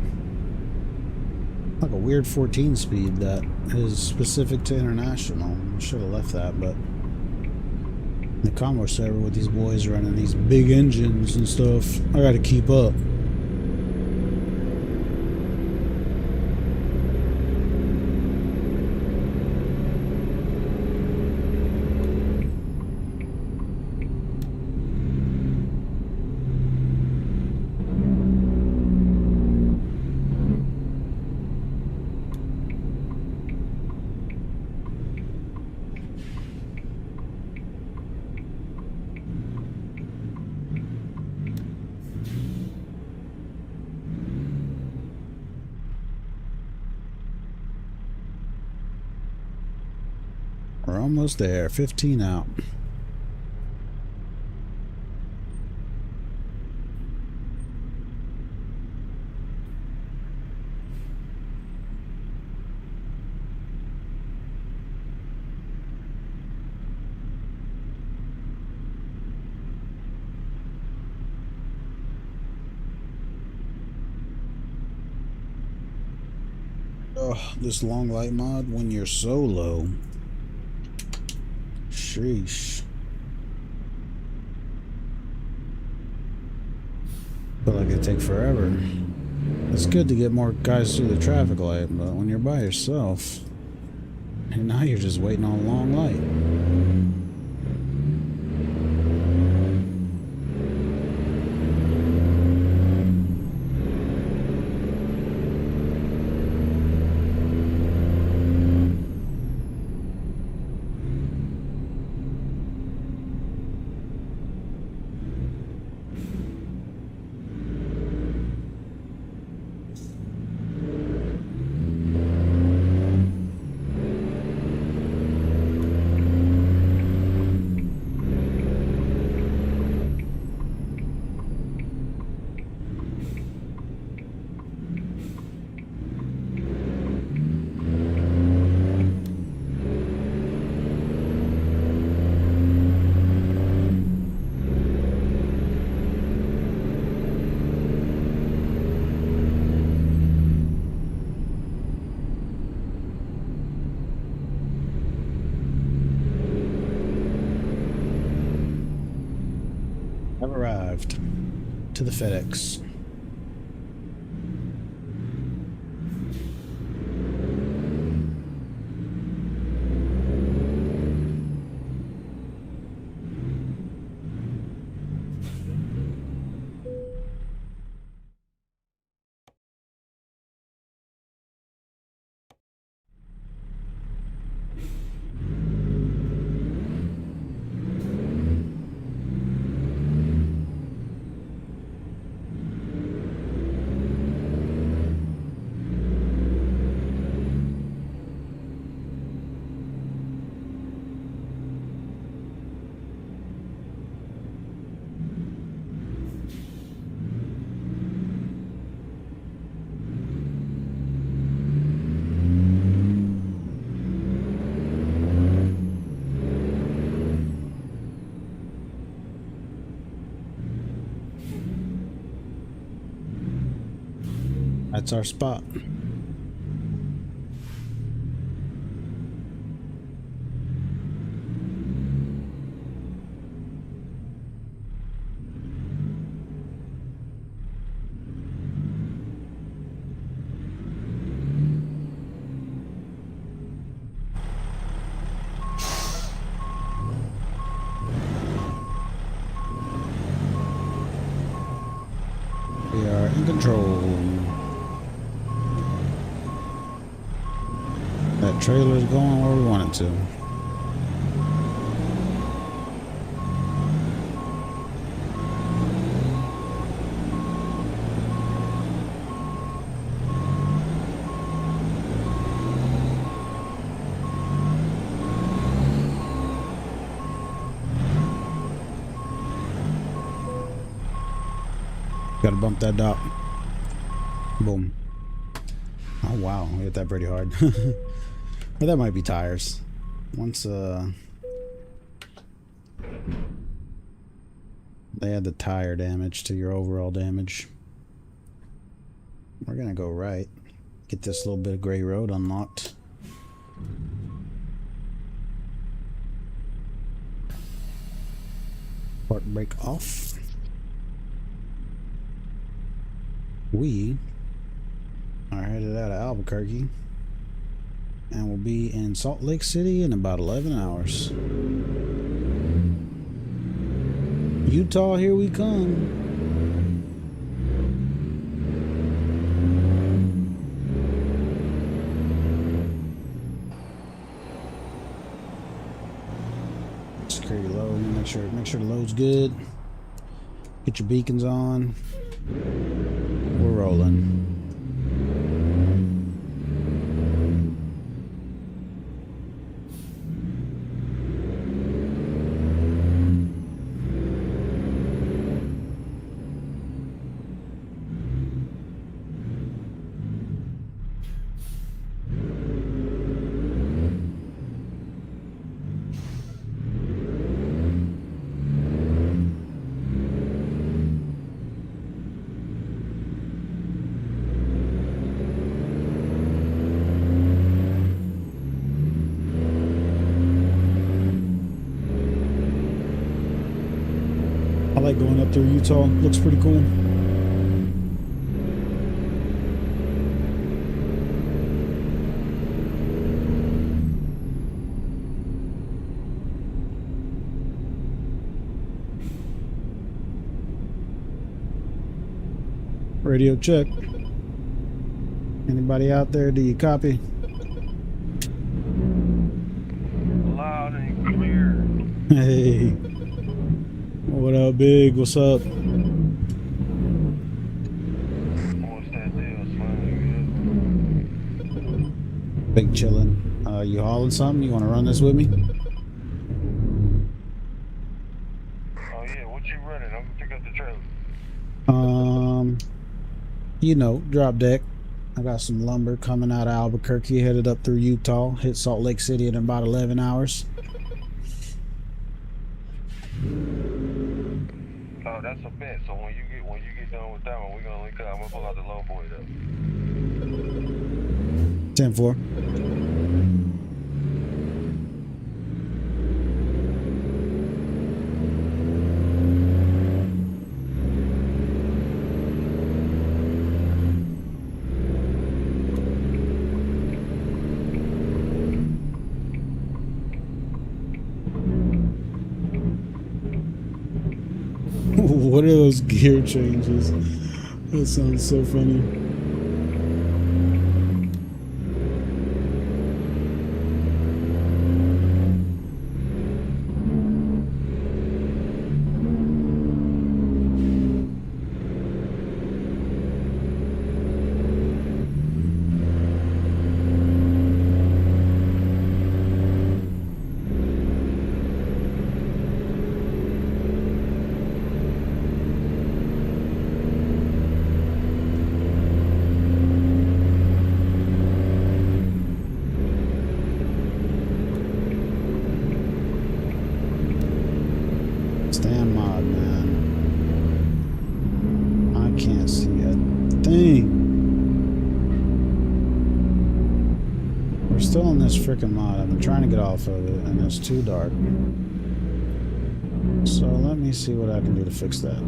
like a weird 14 speed that is specific to international. I should have left that, but the Convoy Server with these boys running these big engines and stuff, I gotta keep up. almost there. 15 out. Oh, this long light mod when you're solo. Sheesh. Feel like it take forever. It's good to get more guys through the traffic light, but when you're by yourself, and now you're just waiting on a long light. I've arrived to the FedEx. That's our spot. We are in control. That trailer is going where we want it to. Gotta bump that dock. Boom. Oh wow, I hit that pretty hard. But that might be tires. Once they add the tire damage to your overall damage. We're gonna go right. Get this little bit of gray road unlocked. Park brake off. We are headed out of Albuquerque. And we'll be in Salt Lake City in about 11 hours. Utah, here we come. Security low. Make sure the load's good. Get your beacons on. We're rolling. I like going up through Utah. Looks pretty cool. Radio check. Anybody out there? Do you copy? Loud and clear. Hey. What up, Big? What's up? What's that deal, Slim? Big chillin'. You hauling something? You want to run this with me? Oh yeah, what you running? I'm gonna pick up the trailer. You know, drop deck. I got some lumber coming out of Albuquerque, headed up through Utah, hit Salt Lake City in about 11 hours. Oh, that's a bet. So when you get done with that one, we're gonna link up. I'm gonna pull out the low boy though. 10-4. What are those gear changes? That sounds so funny. Stand mod, man. I can't see a thing. We're still in this freaking mod. I've been trying to get off of it, and it's too dark. So let me see what I can do to fix that.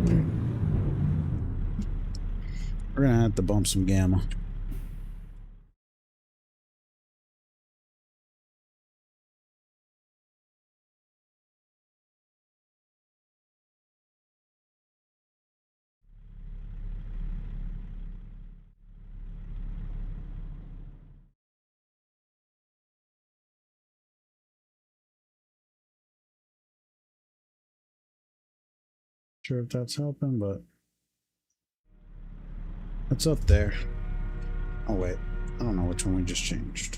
We're gonna have to bump some gamma. Sure if that's helping, but it's up there. Oh wait, I don't know which one we just changed.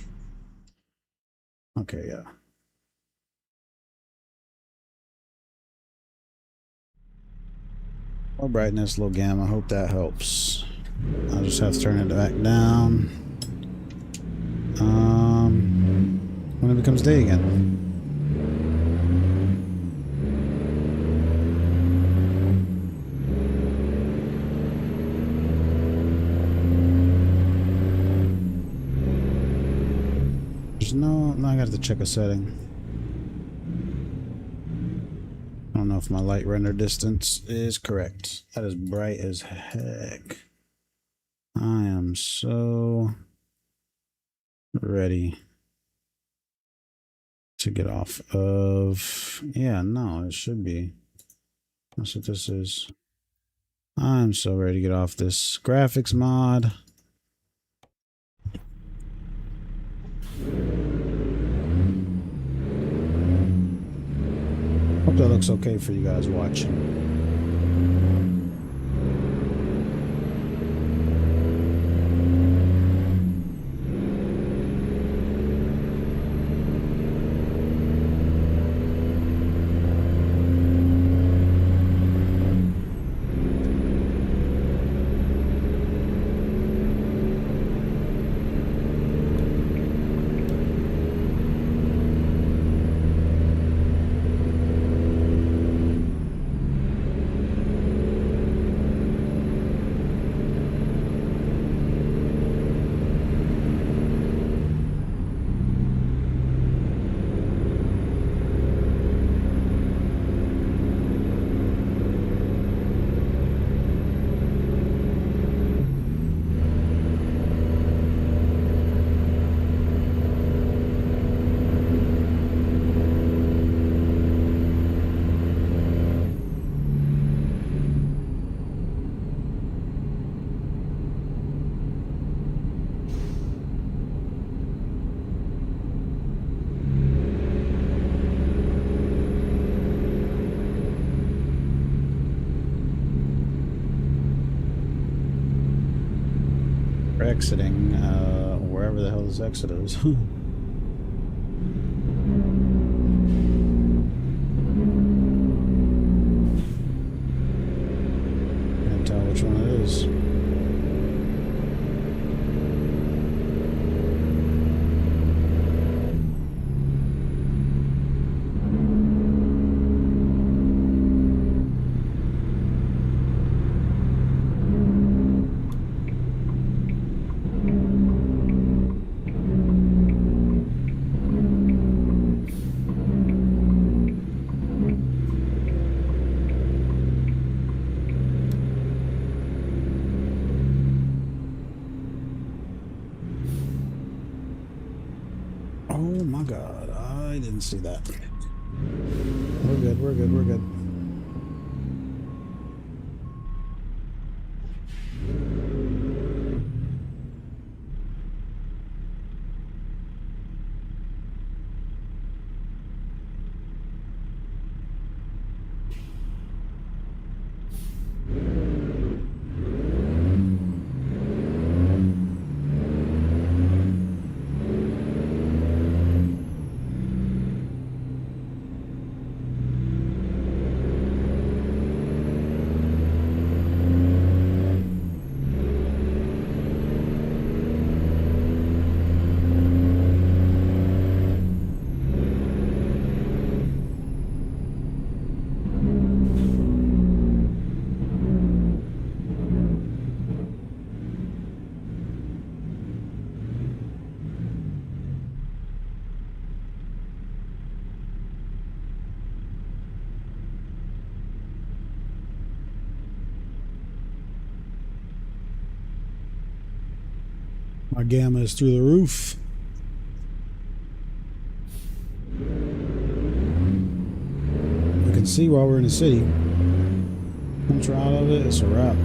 Okay, yeah. Low brightness, low gamma. Hope that helps. I'll just have to turn it back down. When it becomes day again. No, I got to check a setting. I don't know if my light render distance is correct. That is bright as heck. I am so ready to get off of... Yeah, no, it should be. That's what this is. I'm so ready to get off this graphics mod. Hope that looks okay for you guys watching. exiting wherever the hell this exit is. Can't tell which one it is. Oh my god, I didn't see that. We're good, we're good, we're good. My gamma is through the roof. We can see while we're in the city. Once we're out of it, it's a wrap.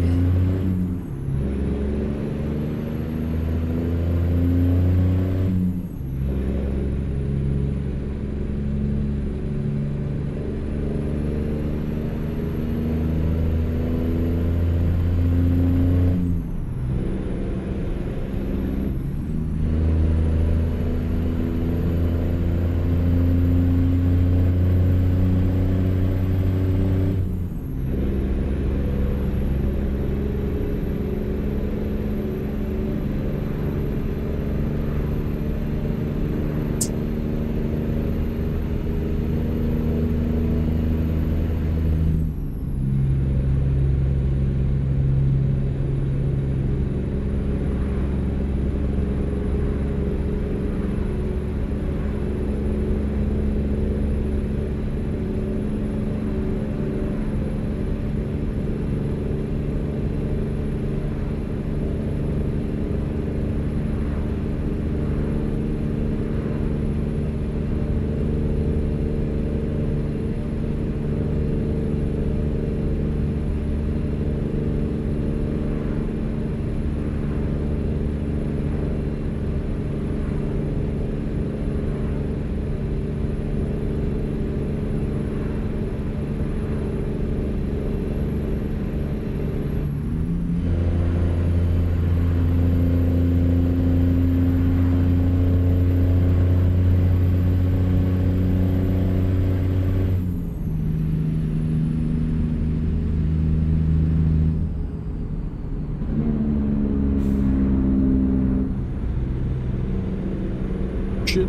Shit.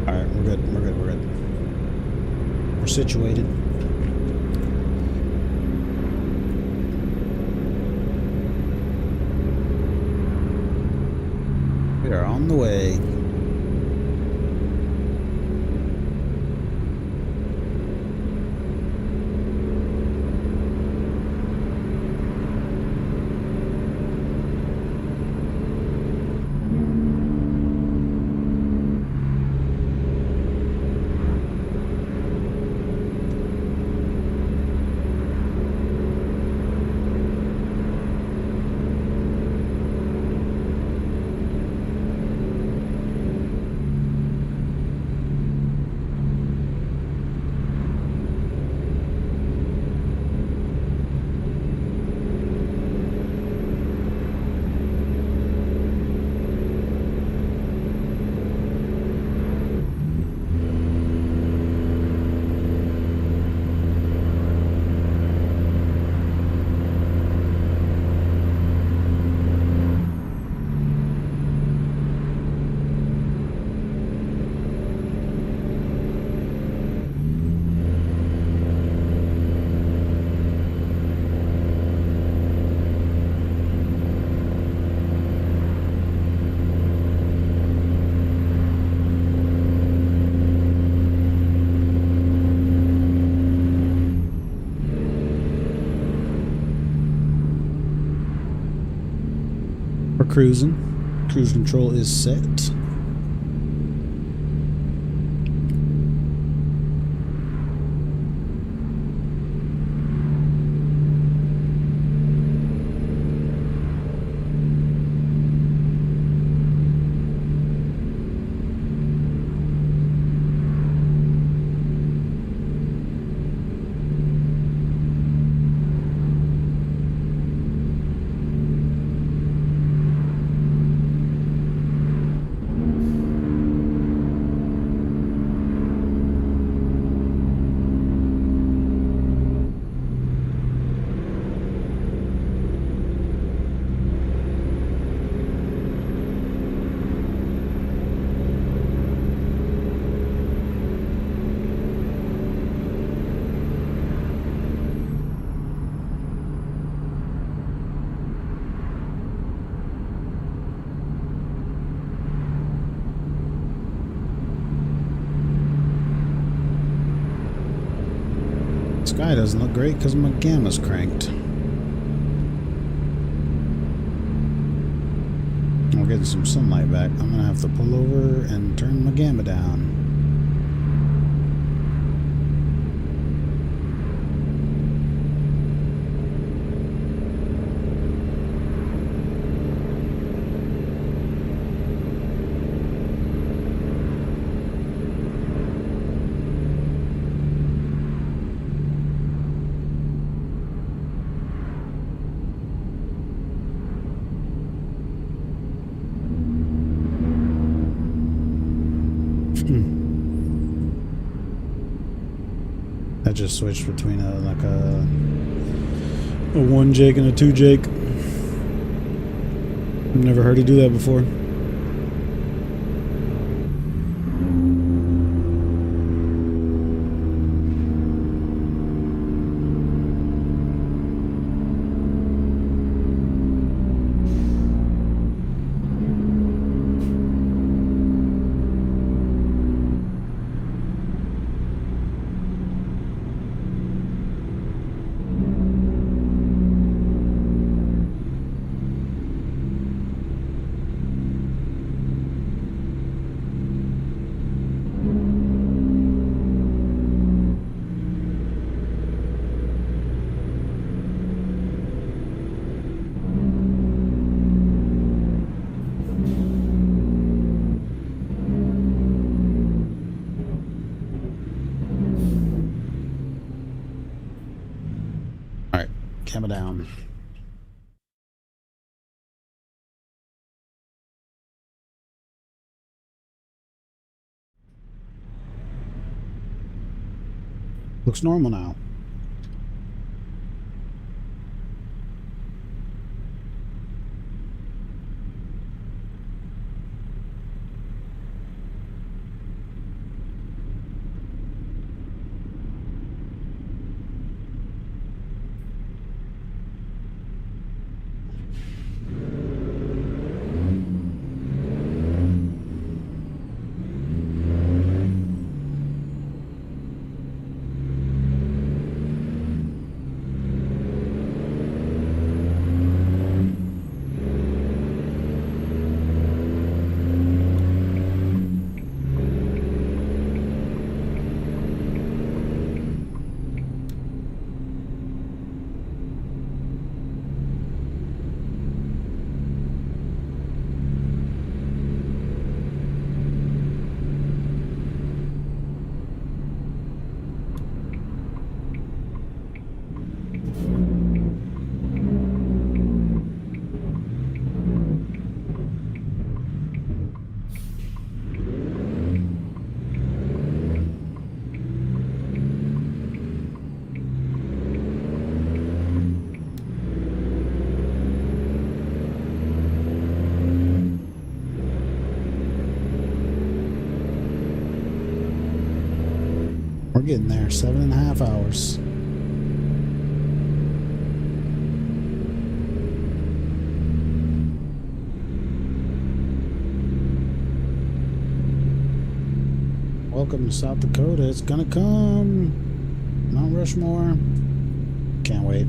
Alright, we're good, we're good, we're good. We're situated. We are on the way. cruising. Cruise control is set. Sky doesn't look great because my gamma's cranked. We're getting some sunlight back. I'm gonna have to pull over and turn my gamma down. I just switched between a 1 Jake and a 2 Jake. I've never heard you do that before. Camera down. Looks normal now. We're getting there. 7.5 hours. Welcome to South Dakota. It's gonna come. Mount Rushmore. Can't wait.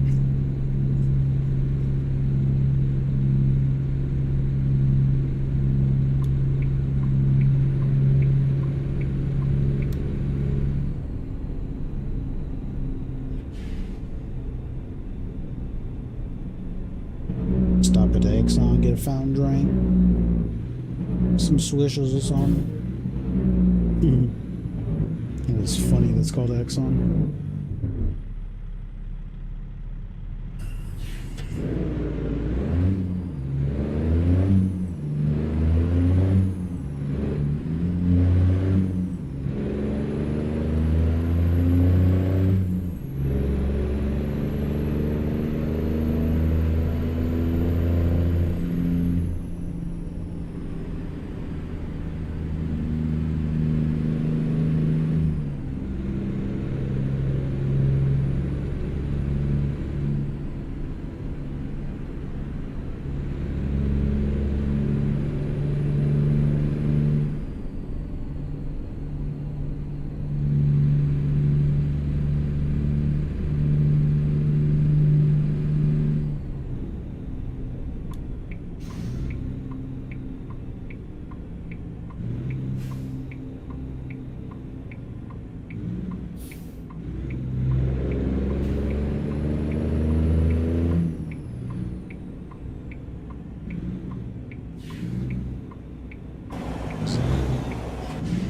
regular fountain drink, some swishers or something. And it's funny that's called Exxon.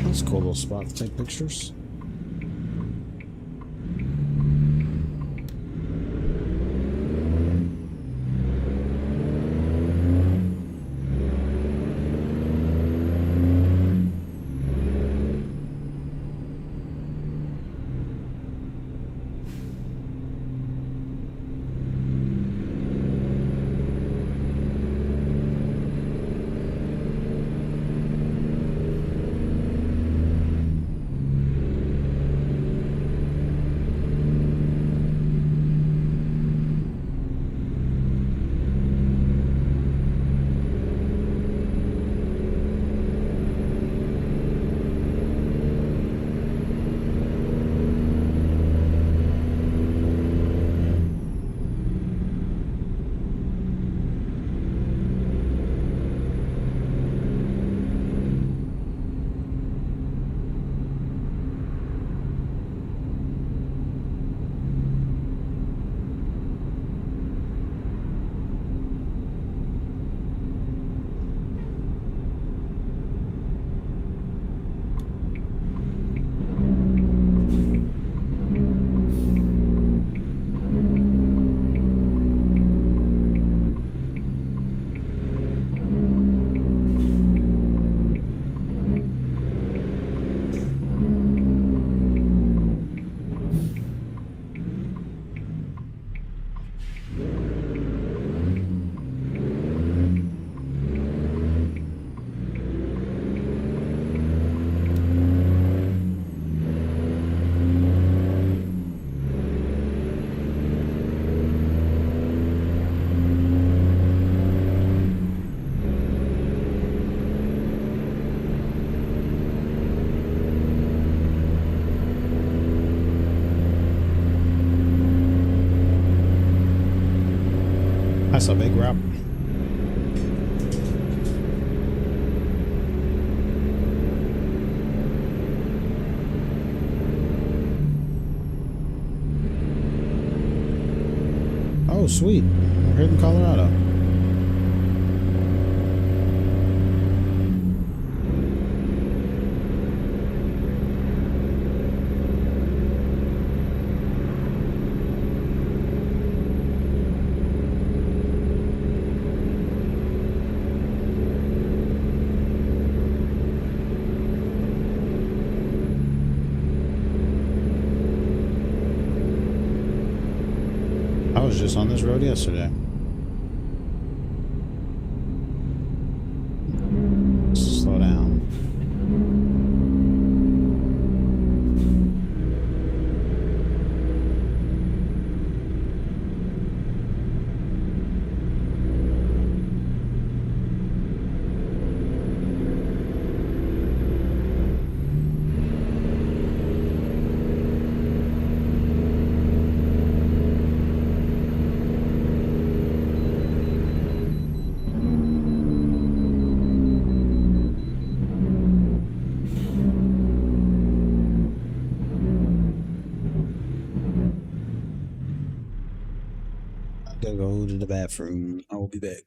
That's a cool little spot to take pictures. That's a big wrap. Oh, sweet. We're here in Colorado. I was just on this road yesterday. Slow down. Gotta go to the bathroom. I will be back.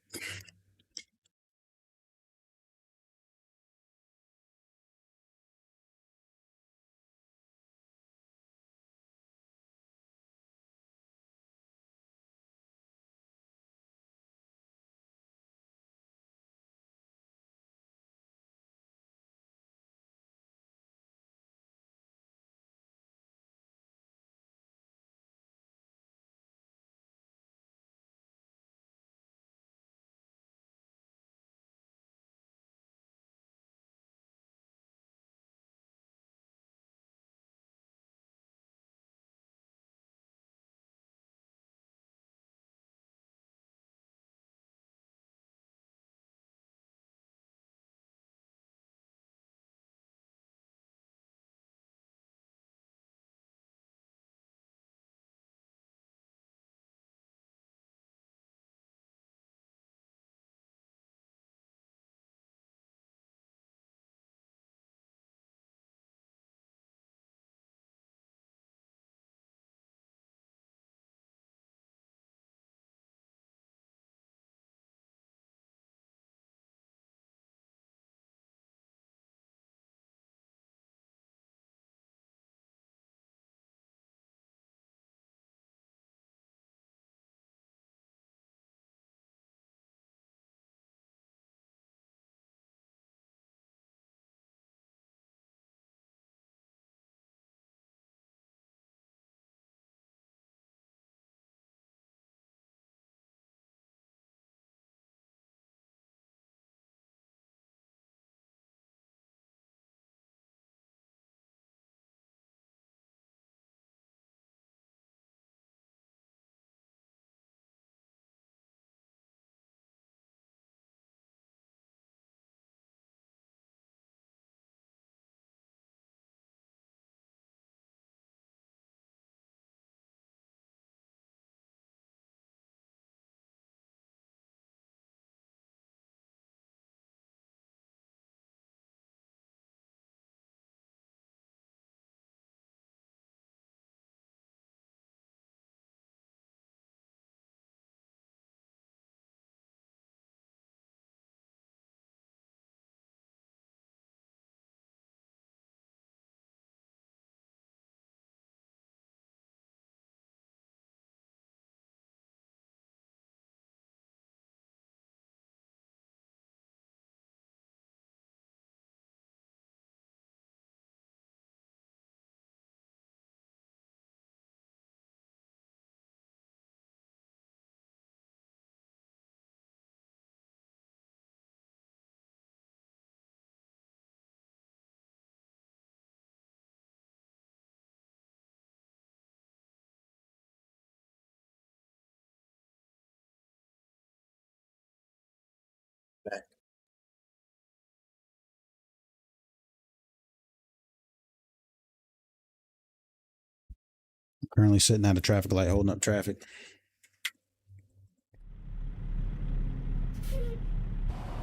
Currently sitting at a traffic light holding up traffic.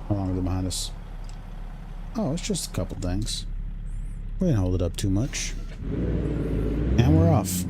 How long is it behind us? Oh, it's just a couple things. We didn't hold it up too much. And we're off.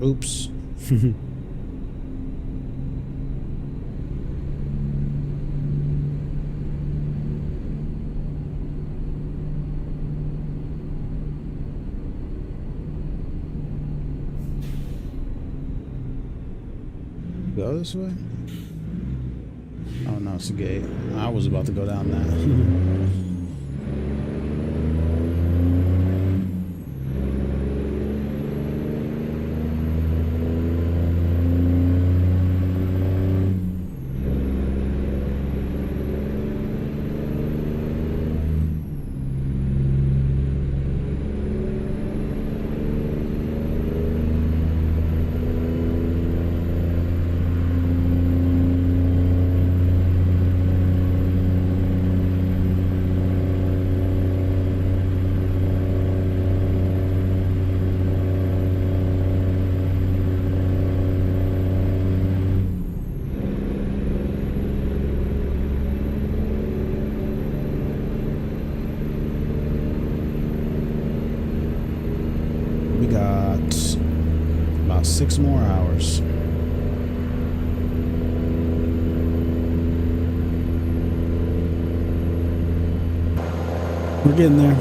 Oops. Go this way? Oh no, it's a gate. I was about to go down that. About 6 more hours. We're getting there.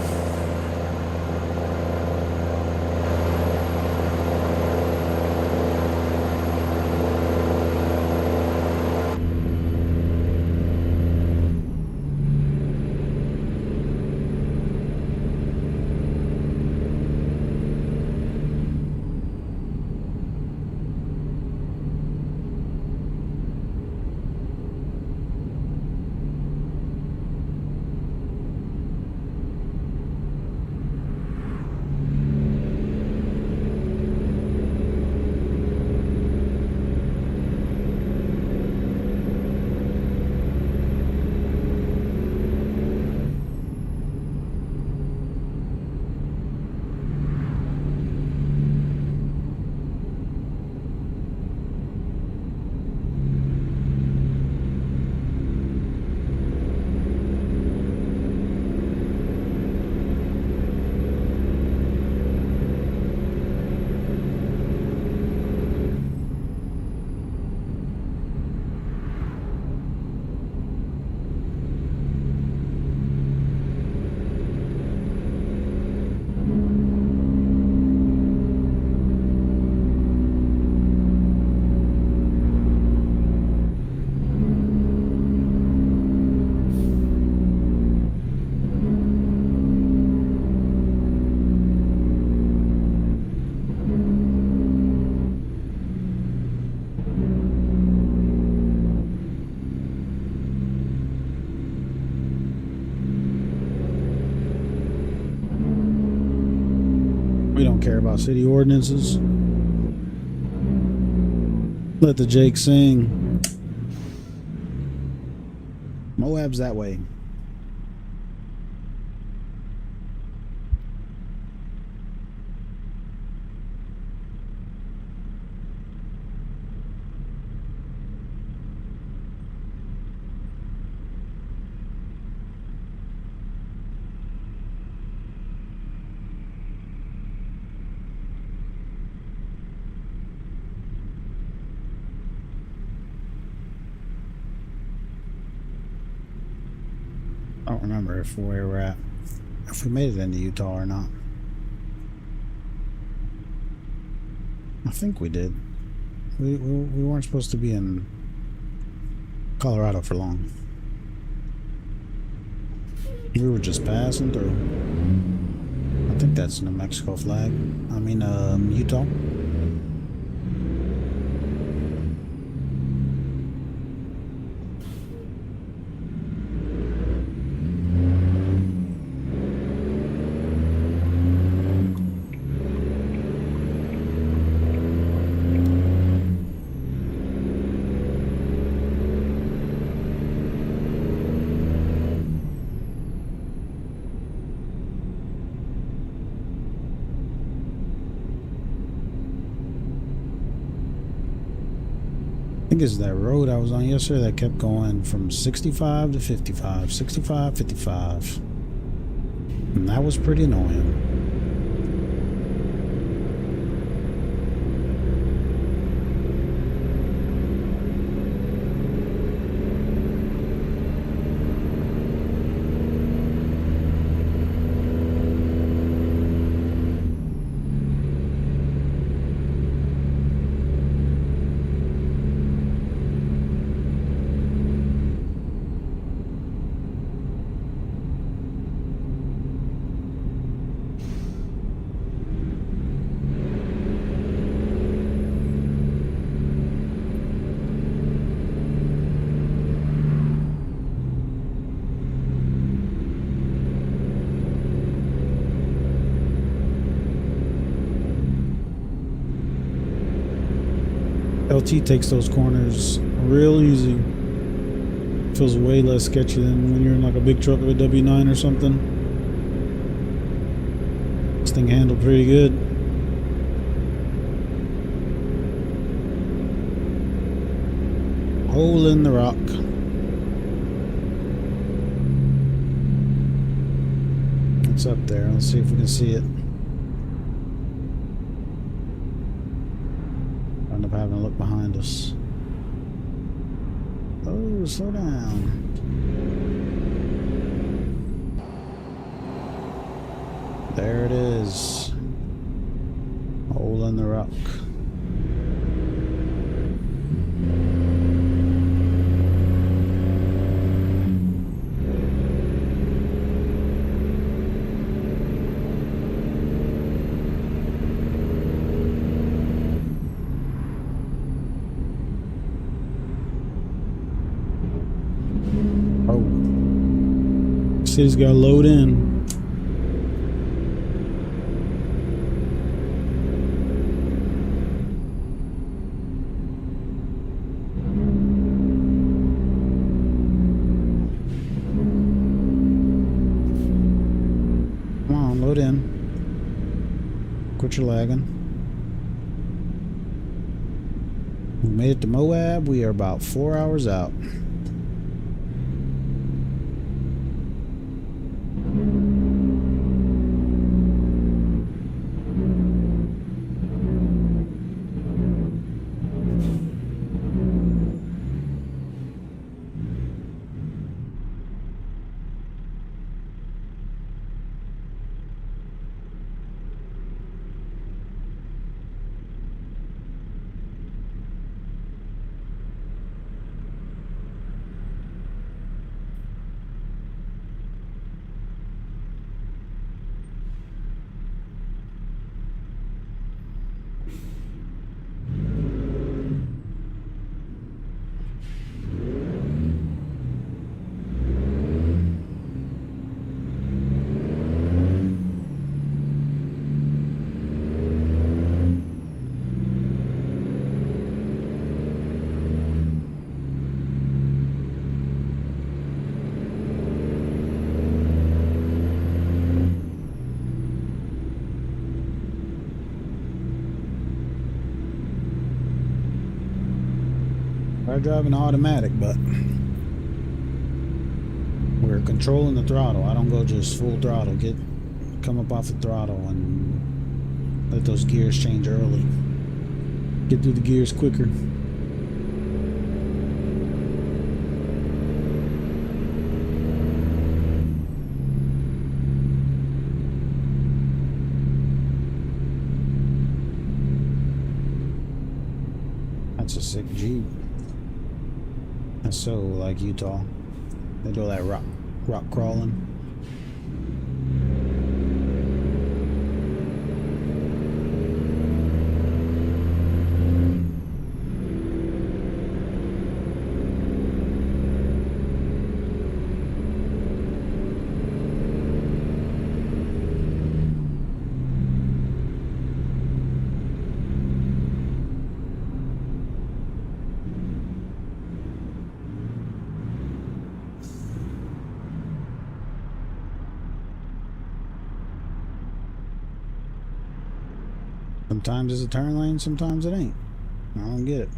We don't care about city ordinances. Let the Jake sing. Moab's that way. don't remember if where we're at, if we made it into Utah or not. I think we did. We weren't supposed to be in Colorado for long. We were just passing through. I think that's New Mexico flag. I mean, Utah. I think it's that road I was on yesterday that kept going from 65 to 55, 65, 55. And that was pretty annoying. LT takes those corners real easy. Feels way less sketchy than when you're in like a big truck with a W9 or something. This thing handled pretty good. Hole in the rock. It's up there. Let's see if we can see it. End up having to look behind us. Oh, slow down. There it is. Hole in the rock. City's got to load in. Come on, load in. Quit your lagging. We made it to Moab. We are about 4 hours out. I drive an automatic, but we're controlling the throttle. I don't go just full throttle. Come up off the throttle and let those gears change early. Get through the gears quicker. That's a sick Jeep. That's so like Utah. They do all that rock crawling. Sometimes it's a turn lane, sometimes it ain't. I don't get it.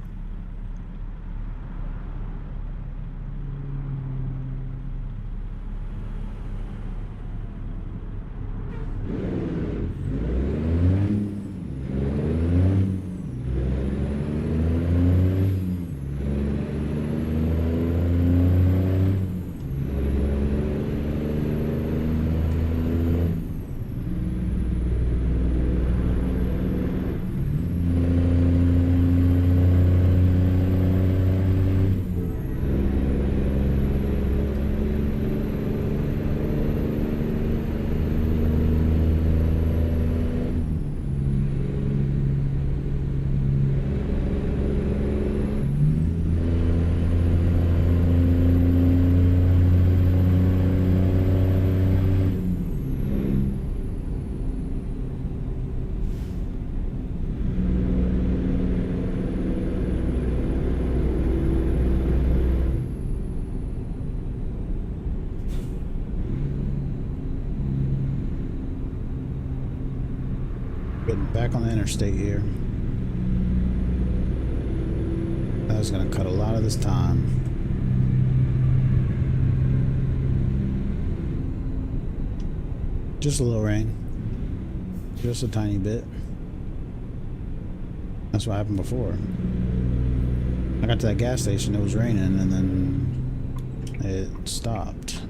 Getting back on the interstate here. That's gonna cut a lot of this time. Just a little rain. Just a tiny bit. That's what happened before. I got to that gas station, it was raining, and then it stopped.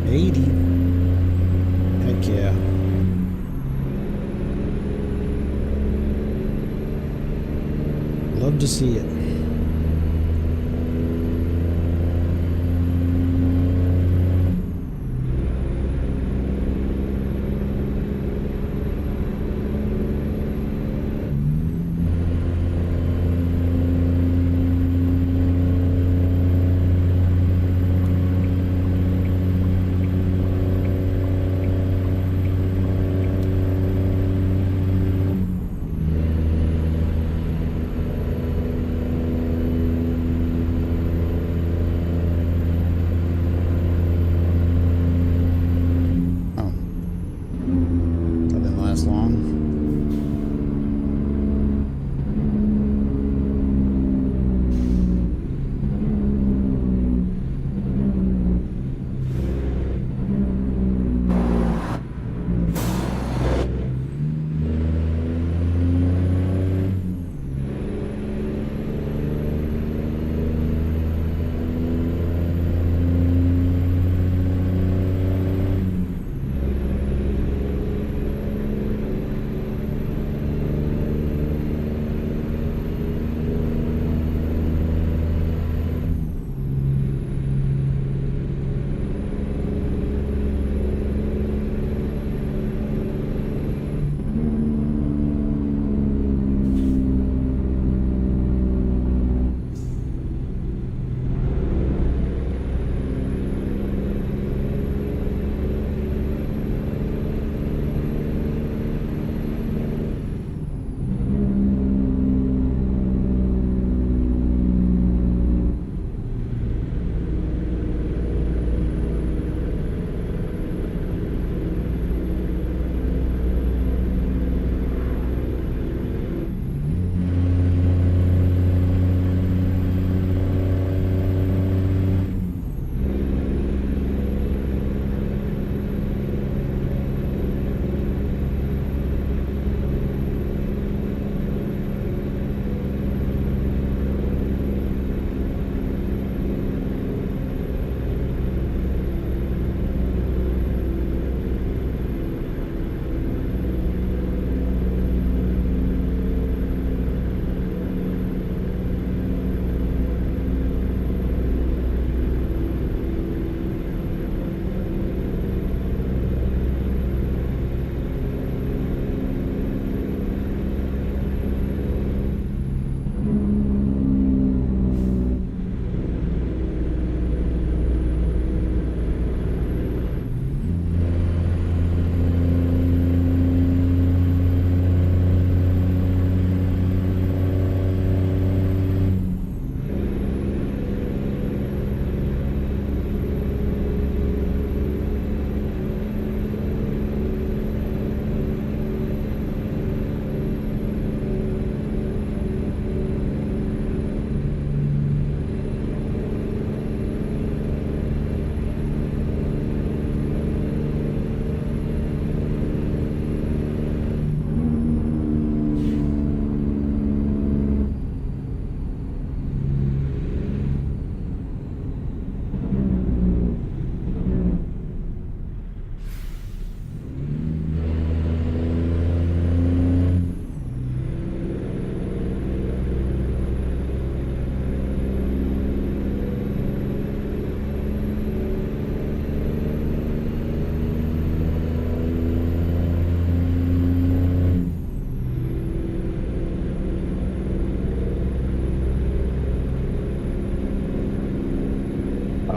Heck yeah. Love to see it.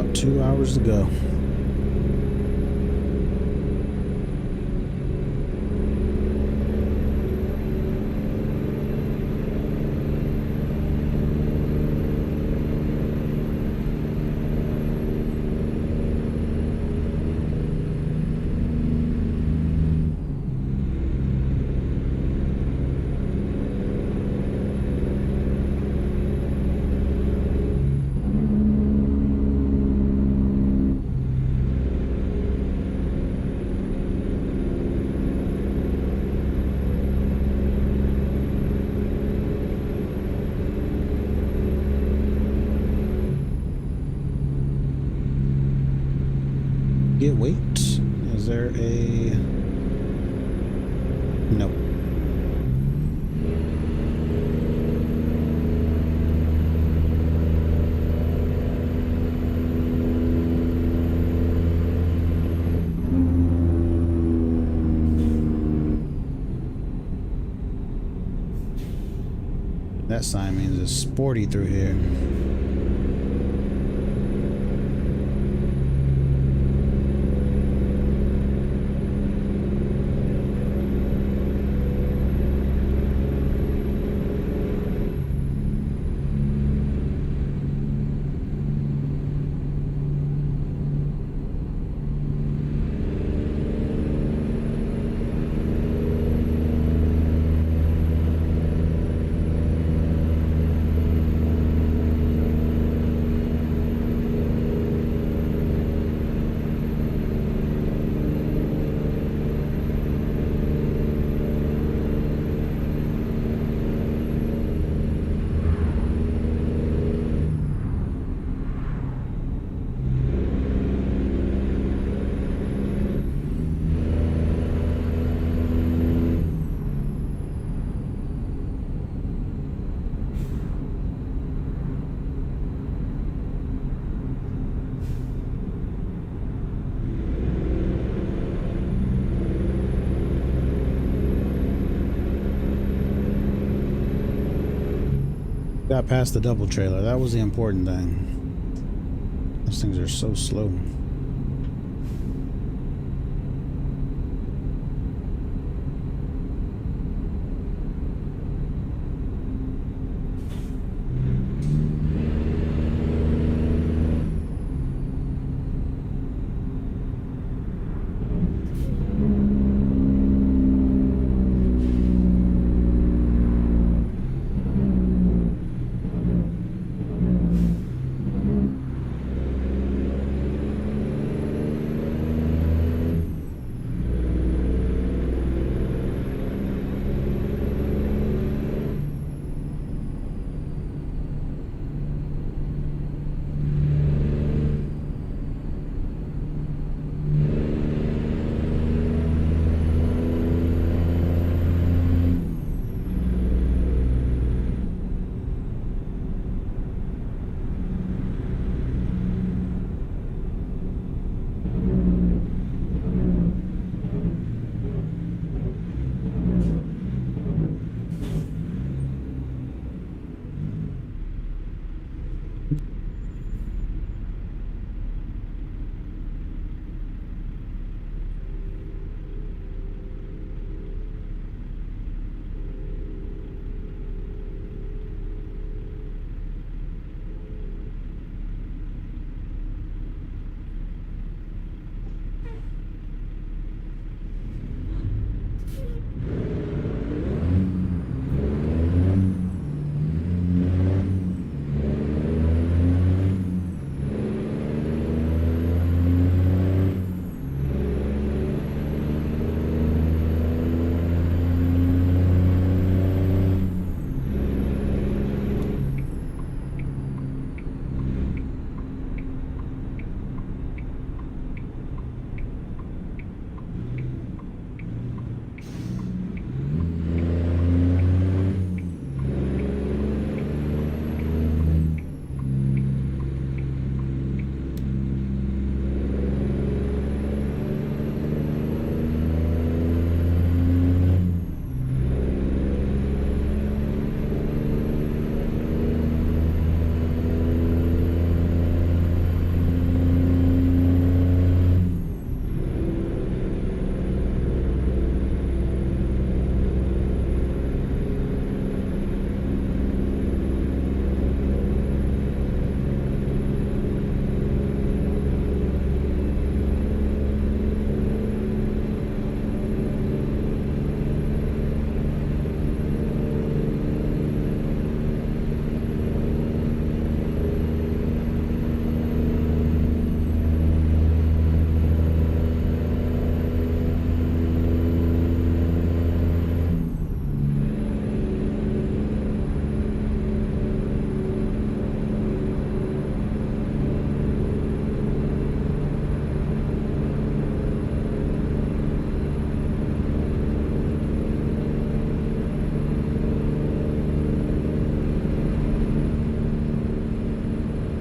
About 2 hours to go. Get weight. Is there a no? That sign means it's sporty through here. Got past the double trailer. That was the important thing. Those things are so slow.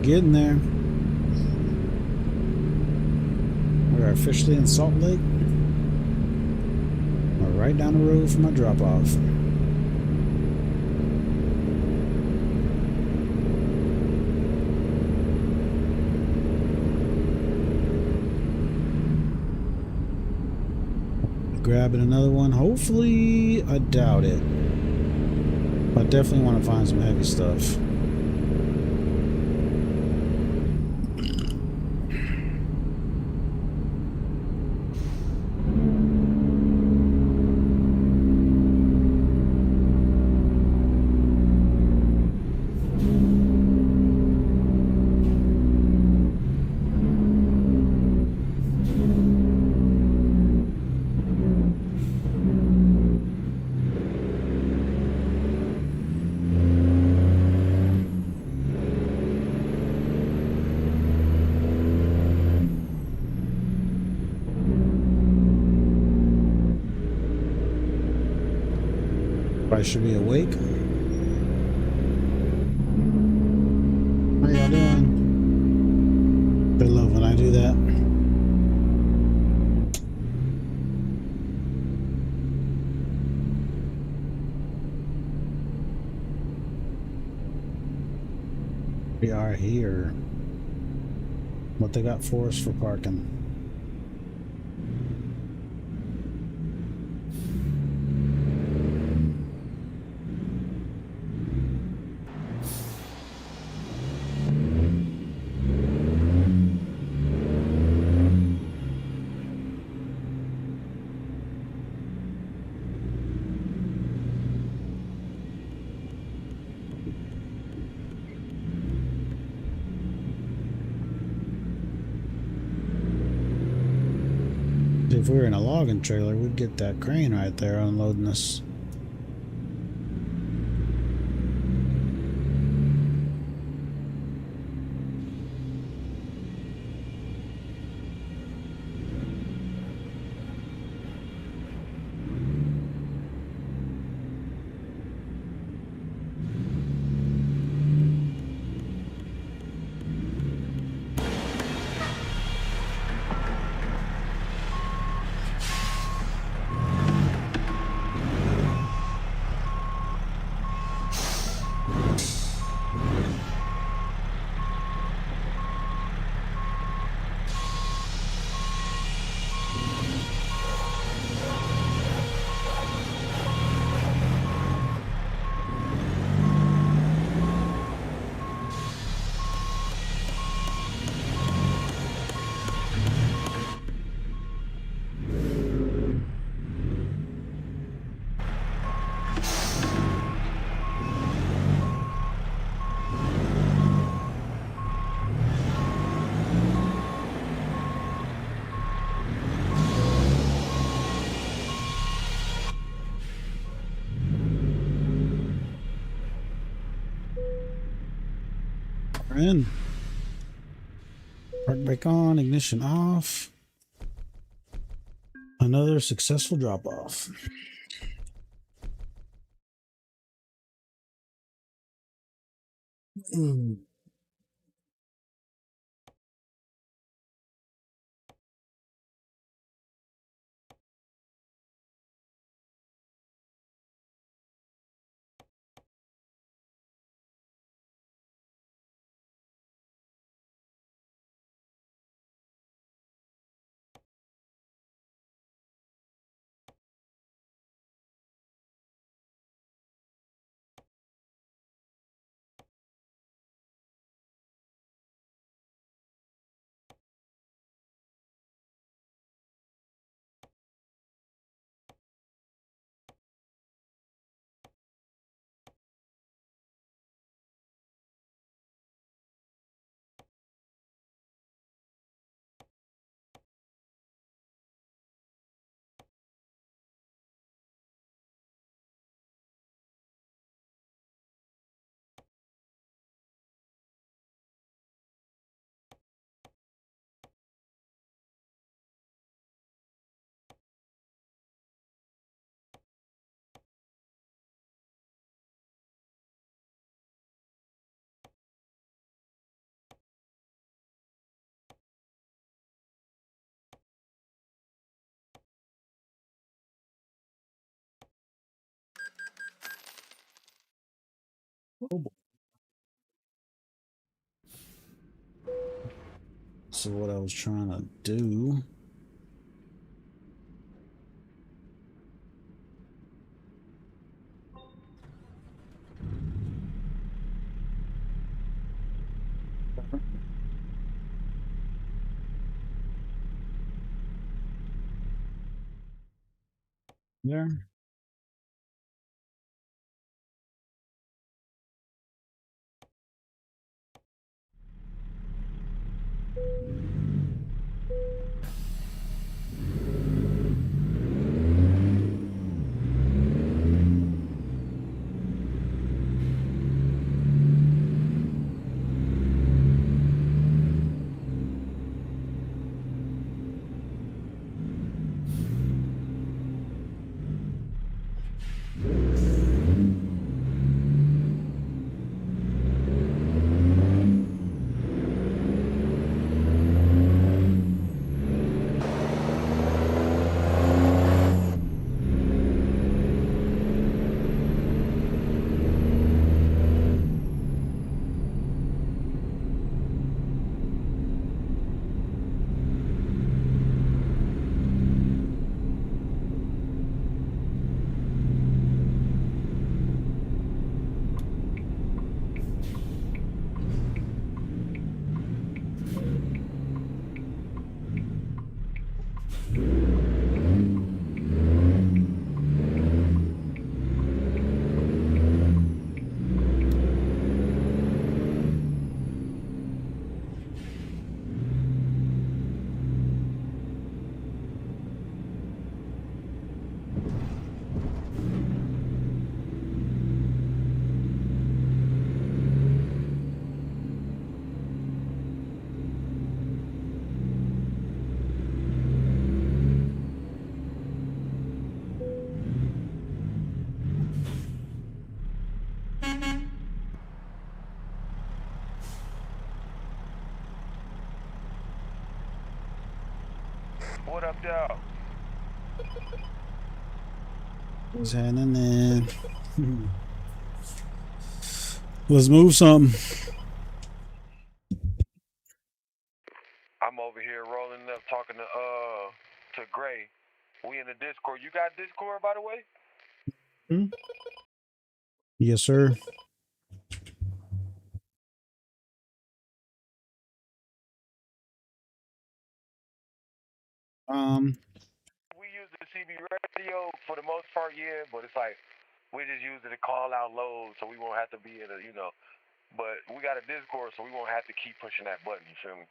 Getting there. We're officially in Salt Lake. We're right down the road from my drop off. Grabbing another one. Hopefully, I doubt it. I definitely want to find some heavy stuff. I should be awake. How y'all doing? They love when I do that. We are here. What they got for us for parking? If we were in a logging trailer, we'd get that crane right there unloading us. We're in. Park brake on, ignition off. Another successful drop off. Oh boy. So what I was trying to do. There. What up, y'all? What's happening? Let's move something. I'm over here rolling up, talking to Gray. We in the Discord. You got Discord, by the way? Yes, sir. We use the CB radio for the most part, yeah, but it's like we just use it to call out loads, so we won't have to be in a, you know. But we got a Discord, so we won't have to keep pushing that button. You feel me?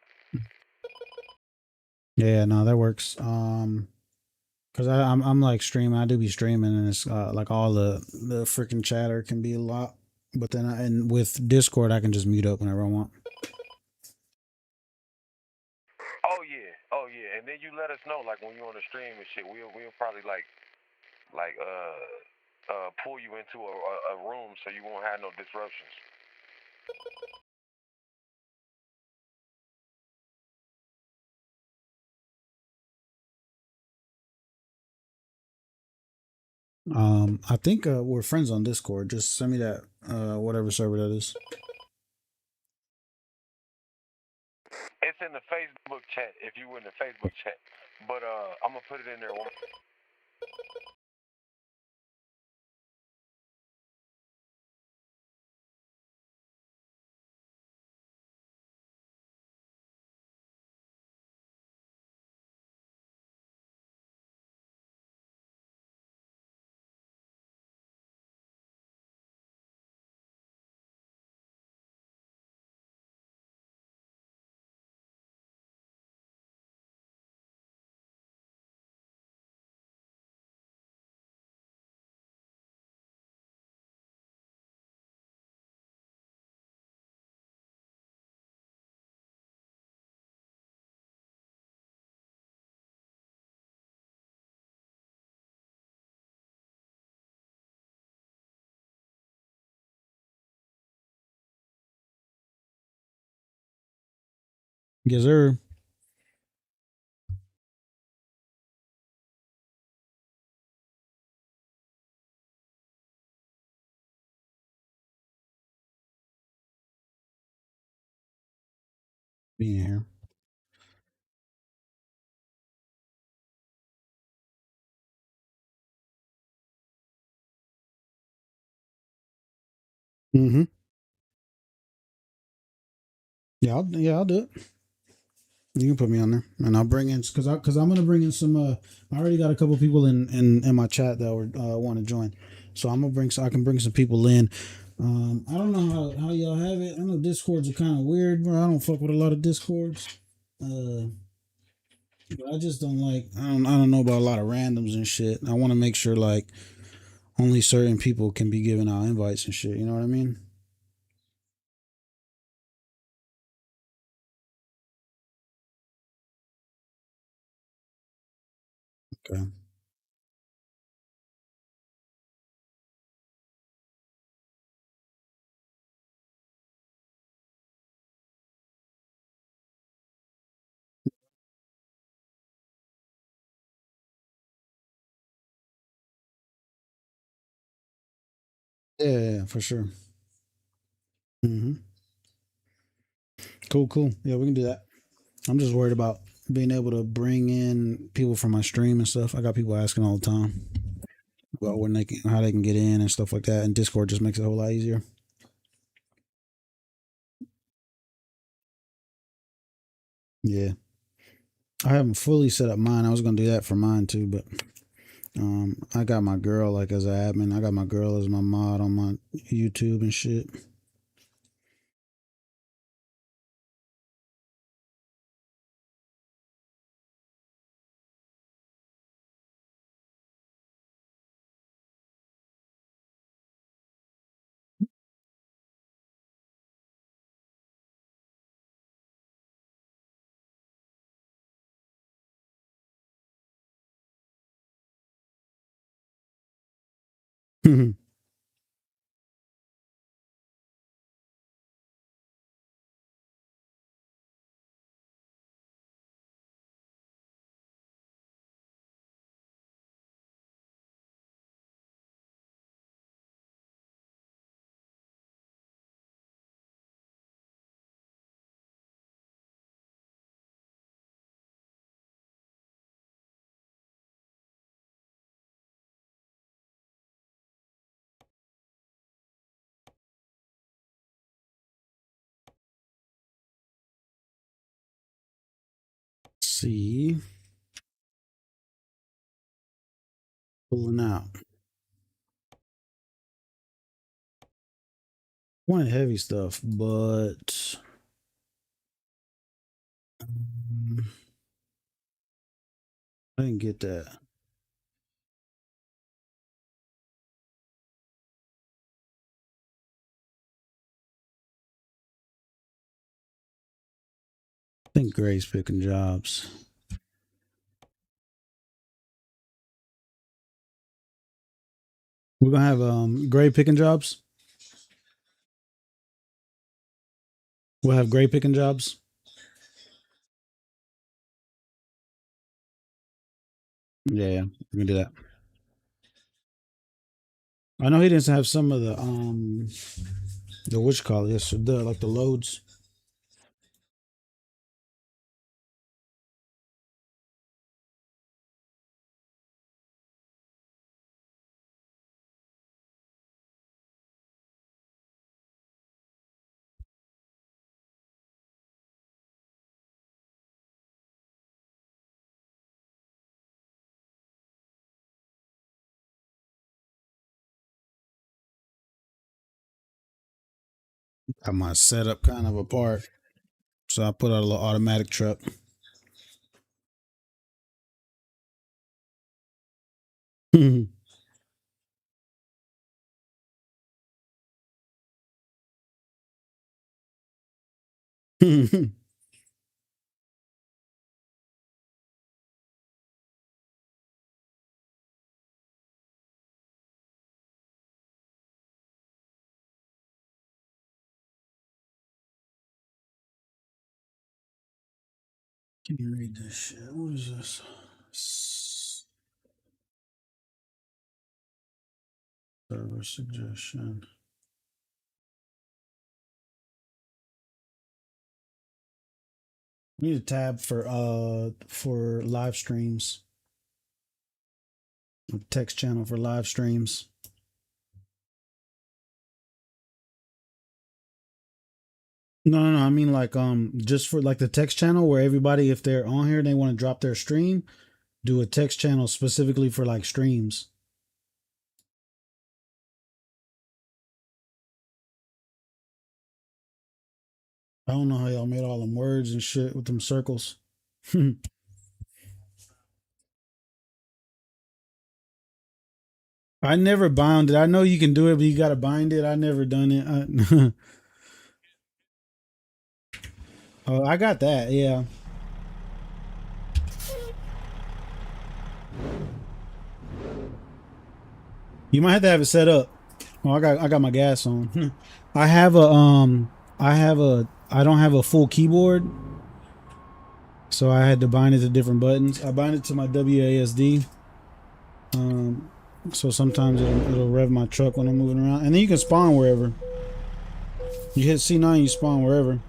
Yeah, no, that works. Cause I'm like streaming. I do be streaming, and it's like all the freaking chatter can be a lot. But then and with Discord, I can just mute up whenever I want. Oh yeah, and then you let us know like when you're on the stream and shit. We'll probably like pull you into a room so you won't have no disruptions. I think we're friends on Discord. Just send me that whatever server that is. It's in the Facebook chat if you in the Facebook chat. But I'm gonna put it in there. Yes, sir. being here. Mm-hmm. Yeah, I'll do it. You can put me on there, and I'll bring in because I'm gonna bring in some. I already got a couple people in my chat that were want to join, so I'm gonna bring so I can bring some people in. I don't know how y'all have it. I know Discords are kind of weird, bro. I don't fuck with a lot of Discords. But I just don't like. I don't know about a lot of randoms and shit. I want to make sure like only certain people can be given out invites and shit. You know what I mean? Okay. Yeah, for sure. Hmm. Cool. Yeah, we can do that. I'm just worried about being able to bring in people from my stream and stuff. I got people asking all the time about when how they can get in and stuff like that. And Discord just makes it a whole lot easier. Yeah, I haven't fully set up mine. I was gonna do that for mine too, but I got my girl like as an admin. I got my girl as my mod on my YouTube and shit. See, pulling out. Wanted heavy stuff, but I didn't get that. I think Gray's picking jobs. We're gonna have Gray picking jobs. We'll have Gray picking jobs. Yeah, we're gonna do that. I know he didn't have some of the what you call this, the like the loads. Got my setup kind of apart, so I put out a little automatic truck. Getting read this shit. What is this? Server suggestion. We need a tab for live streams. A text channel for live streams. No. I mean like just for like the text channel where everybody, if they're on here and they want to drop their stream, do a text channel specifically for like streams. I don't know how y'all made all them words and shit with them circles. I never bound it. I know you can do it, but you gotta bind it. I never done it. Oh, I got that. Yeah. You might have to have it set up. Oh, I got my gas on. I have a I don't have a full keyboard, so I had to bind it to different buttons. I bind it to my WASD. Um, so sometimes it'll rev my truck when I'm moving around, and then you can spawn wherever. You hit C9, you spawn wherever.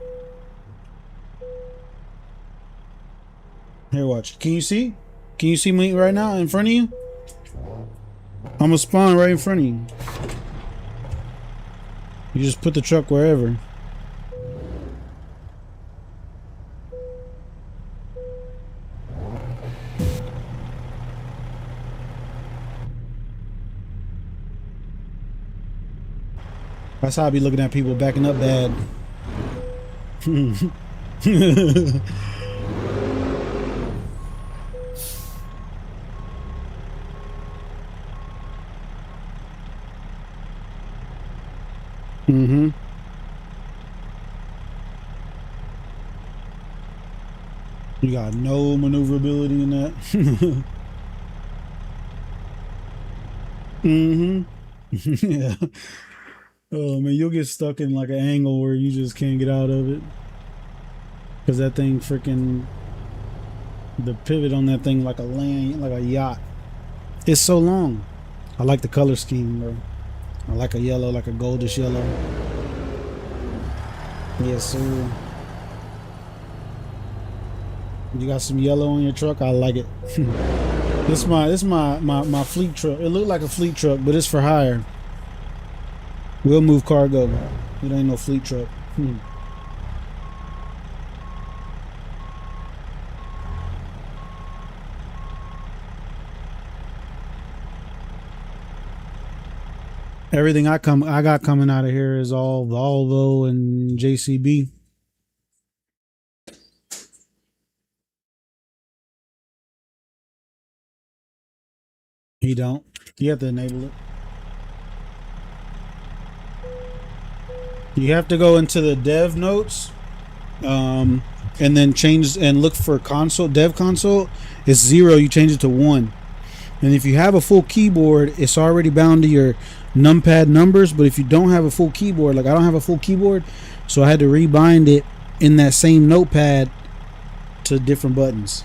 Here, watch. Can you see? Can you see me right now in front of you? I'm gonna spawn right in front of you. You just put the truck wherever. That's how I be looking at people backing up bad. Mm-hmm. You got no maneuverability in that. Mm-hmm. Yeah. Oh man, you'll get stuck in like an angle where you just can't get out of it. Cause that thing freaking, the pivot on that thing like a land, like a yacht. It's so long. I like the color scheme, bro. I like a yellow, like a goldish yellow. Yes, sir. You got some yellow on your truck? I like it. This my fleet truck. It looked like a fleet truck, but it's for hire. We'll move cargo. It ain't no fleet truck. Everything I got coming out of here is all Volvo and JCB. He don't. You have to enable it. You have to go into the dev notes, and then change and look for console. Dev console. It's 0. You change it to 1. And if you have a full keyboard, it's already bound to your numpad numbers. But if you don't have a full keyboard, like I don't have a full keyboard, so I had to rebind it in that same notepad to different buttons.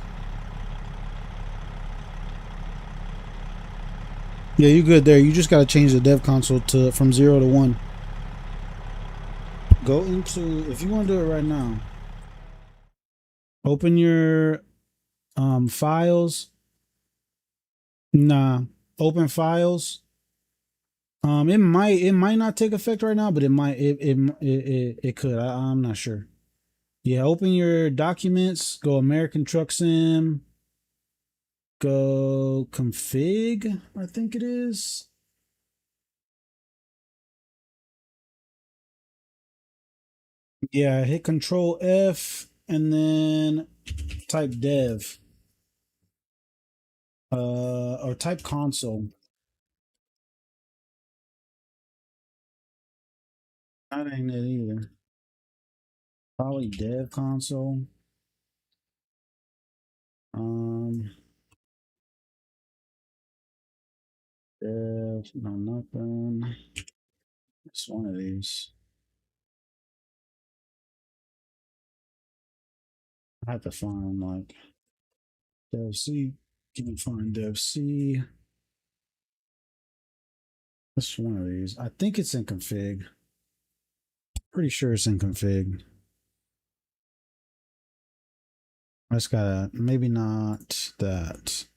Yeah, you're good there. You just got to change the dev console to from 0 to 1. Go into, if you want to do it right now, open your files. Nah, open files. It might not take effect right now, but it might. It could. I'm not sure. Yeah, open your documents. Go American Truck Sim. Go config. I think it is. Yeah, hit Control F and then type dev. Or type console. That ain't it either. Probably dev console. Um, dev, no, nothing. It's one of these. I have to find like dev C. Can you find dev C? It's one of these. I think it's in config. Pretty sure it's in config. That's gotta, maybe not that.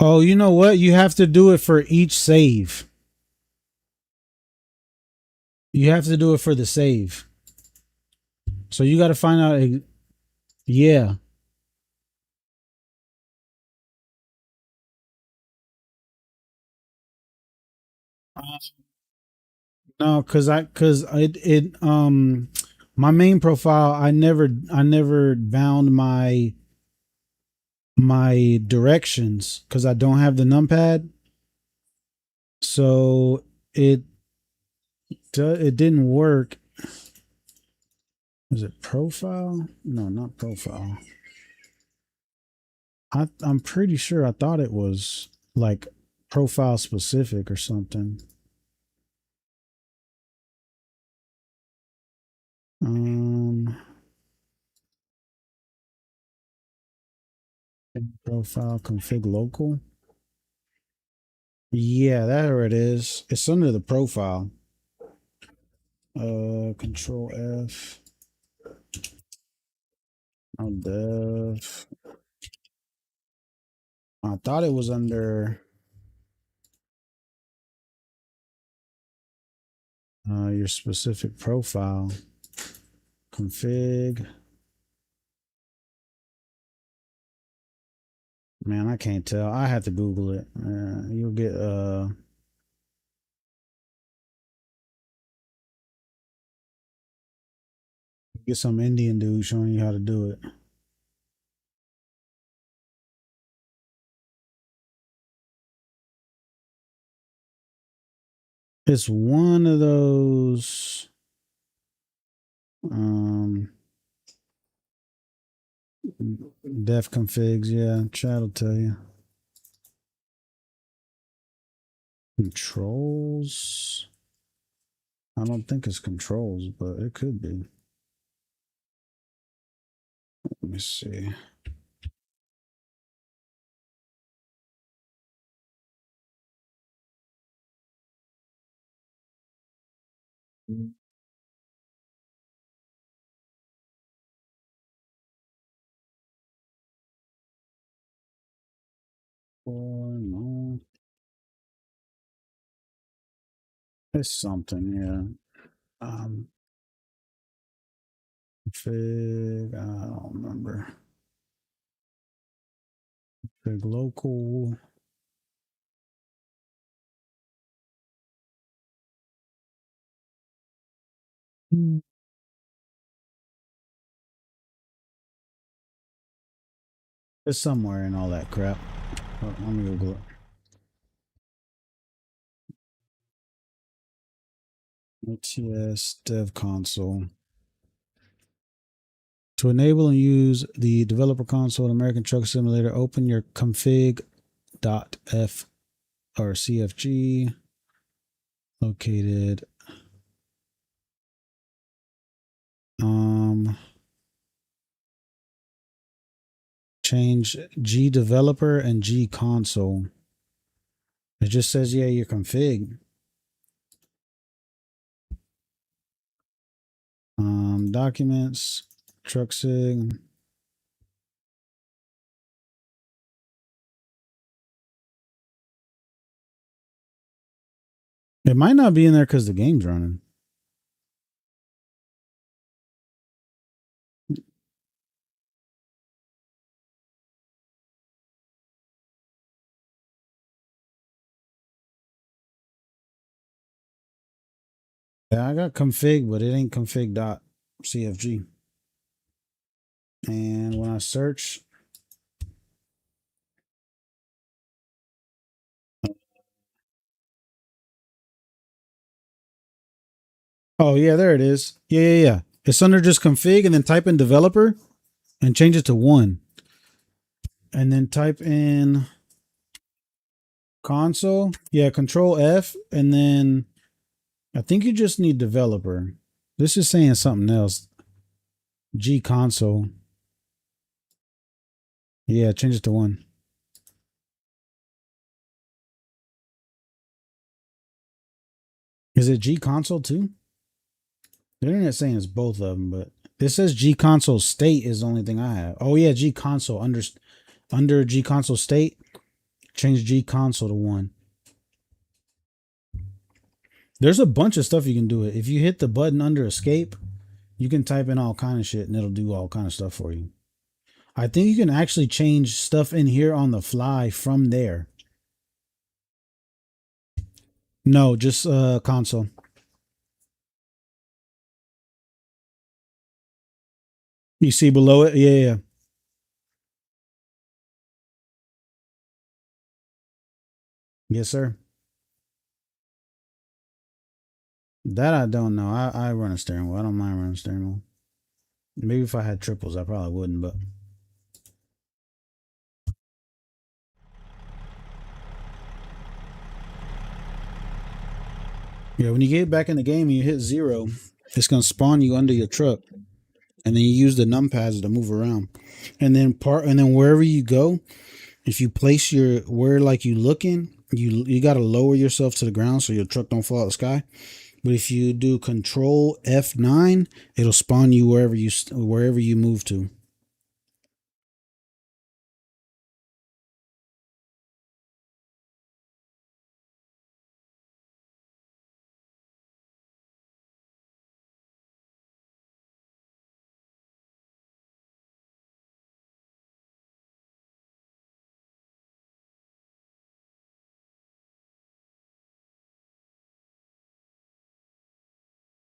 Oh, you know what? You have to do it for each save. You have to do it for the save. So you got to find out. Yeah. No, cause my main profile, I never bound my directions because I don't have the numpad. So it it didn't work. Was it profile? No, not profile. I'm pretty sure I thought it was like profile specific or something. Profile config local. Yeah, there it is. It's under the profile. Control F. Oh, dev. I thought it was under your specific profile. Config. Man, I can't tell. I have to Google it. You'll get some Indian dude showing you how to do it. It's one of those def configs. Yeah, chat will tell you. Controls. I don't think it's controls, but it could be. Let me see. No. It's something, yeah. Config, I don't remember. Config local. It's somewhere in all that crap. Oh, let me Google it. ATS Dev Console. To enable and use the developer console in American Truck Simulator, open your config.f or CFG located. Change G developer and G console. It just says, yeah, your config. Documents, truck sig. It might not be in there because the game's running. Yeah, I got config, but it ain't config.cfg. And when I search, oh yeah, there it is. Yeah. It's under just config, and then type in developer and change it to 1. And then type in console. Yeah, control F, and then I think you just need developer. This is saying something else. G console. Yeah, change it to 1. Is it G console too? The internet's saying it's both of them, but this says G console state is the only thing I have. Oh yeah, G console under G console state, change G console to 1. There's a bunch of stuff you can do it. If you hit the button under escape, you can type in all kind of shit and it'll do all kind of stuff for you. I think you can actually change stuff in here on the fly from there. No, just console. You see below it? Yeah. Yes, sir. That I don't know. I run a steering wheel. I don't mind running a steering wheel. Maybe if I had triples, I probably wouldn't, but yeah, when you get back in the game and you hit 0, it's gonna spawn you under your truck, and then you use the numpads to move around, and then wherever you go, if you place where like you looking, you got to lower yourself to the ground so your truck don't fall out of the sky. But if you do Control F9, it'll spawn you wherever you move to.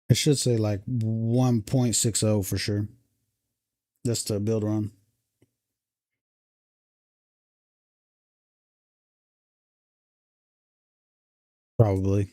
It should say like 1.60 for sure. That's the build run. Probably.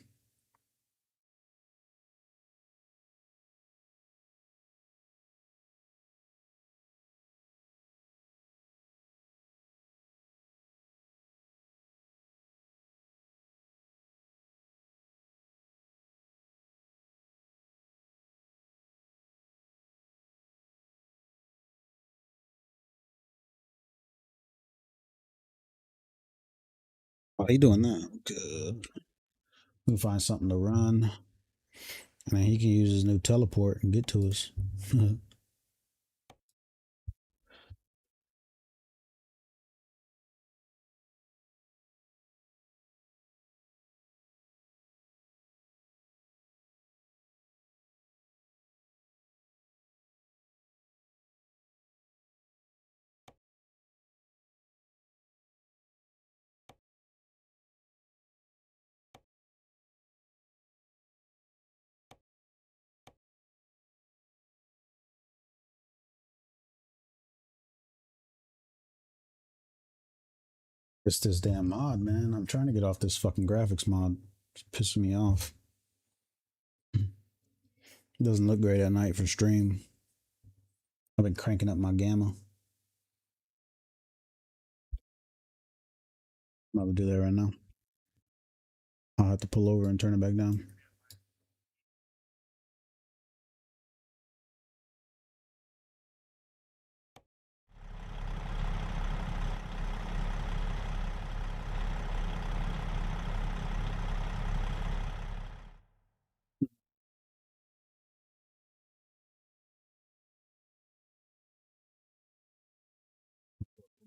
Why are you doing that? Good. We find something to run. And then he can use his new teleport and get to us. It's this damn mod, man. I'm trying to get off this fucking graphics mod. It's pissing me off. It doesn't look great at night for stream. I've been cranking up my gamma. I'm about to do that right now. I'll have to pull over and turn it back down.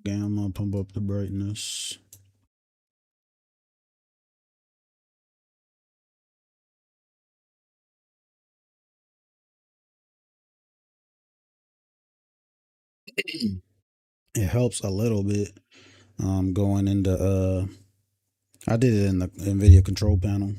Gamma, pump up the brightness. It helps a little bit. Going into I did it in the NVIDIA control panel.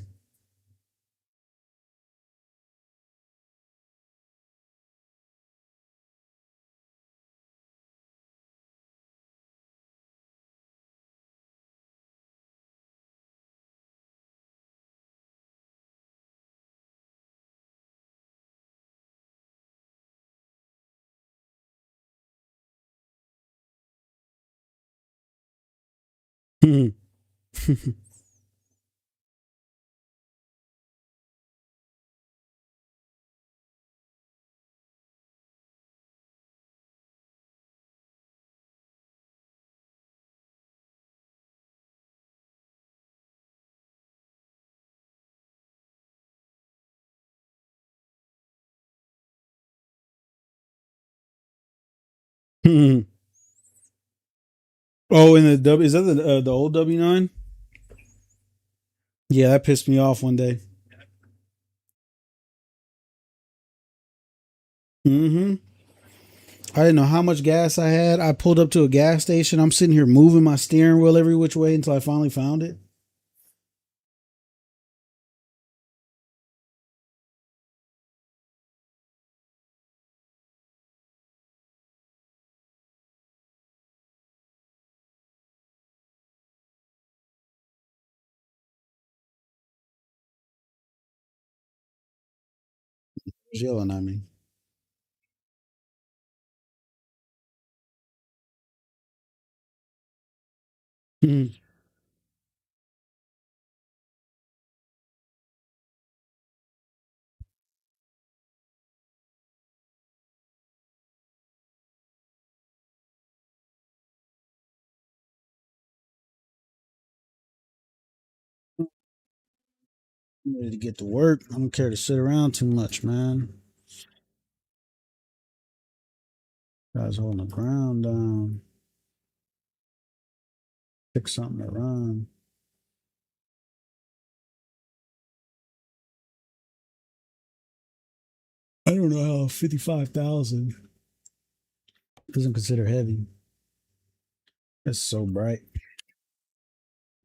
Oh, and the W, is that the old W9? Yeah, that pissed me off one day. Mm-hmm. I didn't know how much gas I had. I pulled up to a gas station. I'm sitting here moving my steering wheel every which way until I finally found it. It was yelling at me. Mhm. I'm ready to get to work. I don't care to sit around too much, man. Guys holding the ground down. Pick something to run. I don't know how 55,000 doesn't consider heavy. It's so bright.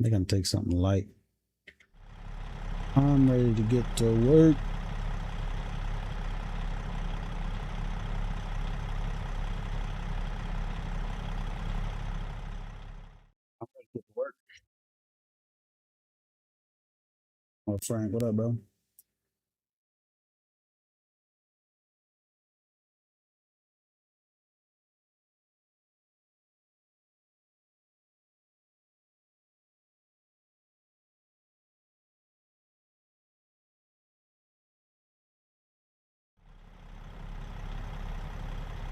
They're gonna take something light. I'm ready to get to work. I'm ready to get to work. Oh, Frank, what up, bro?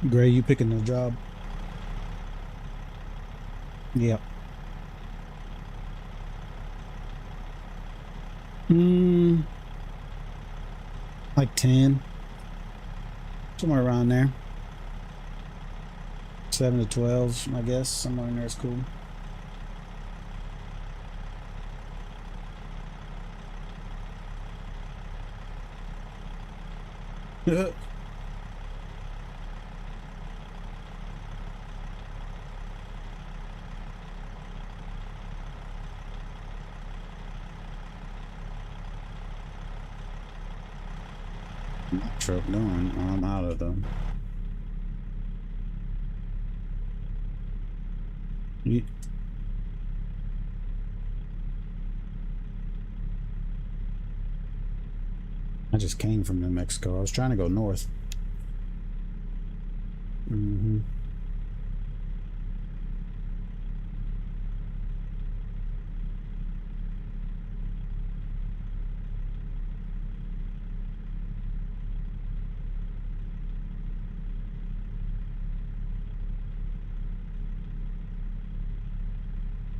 Gray, you picking the job? Yeah. Hmm. Like 10. Somewhere around there. 7 to 12, I guess. Somewhere in there is cool. My truck doing. I'm out of them. You, I just came from New Mexico. I was trying to go north. Mm-hmm.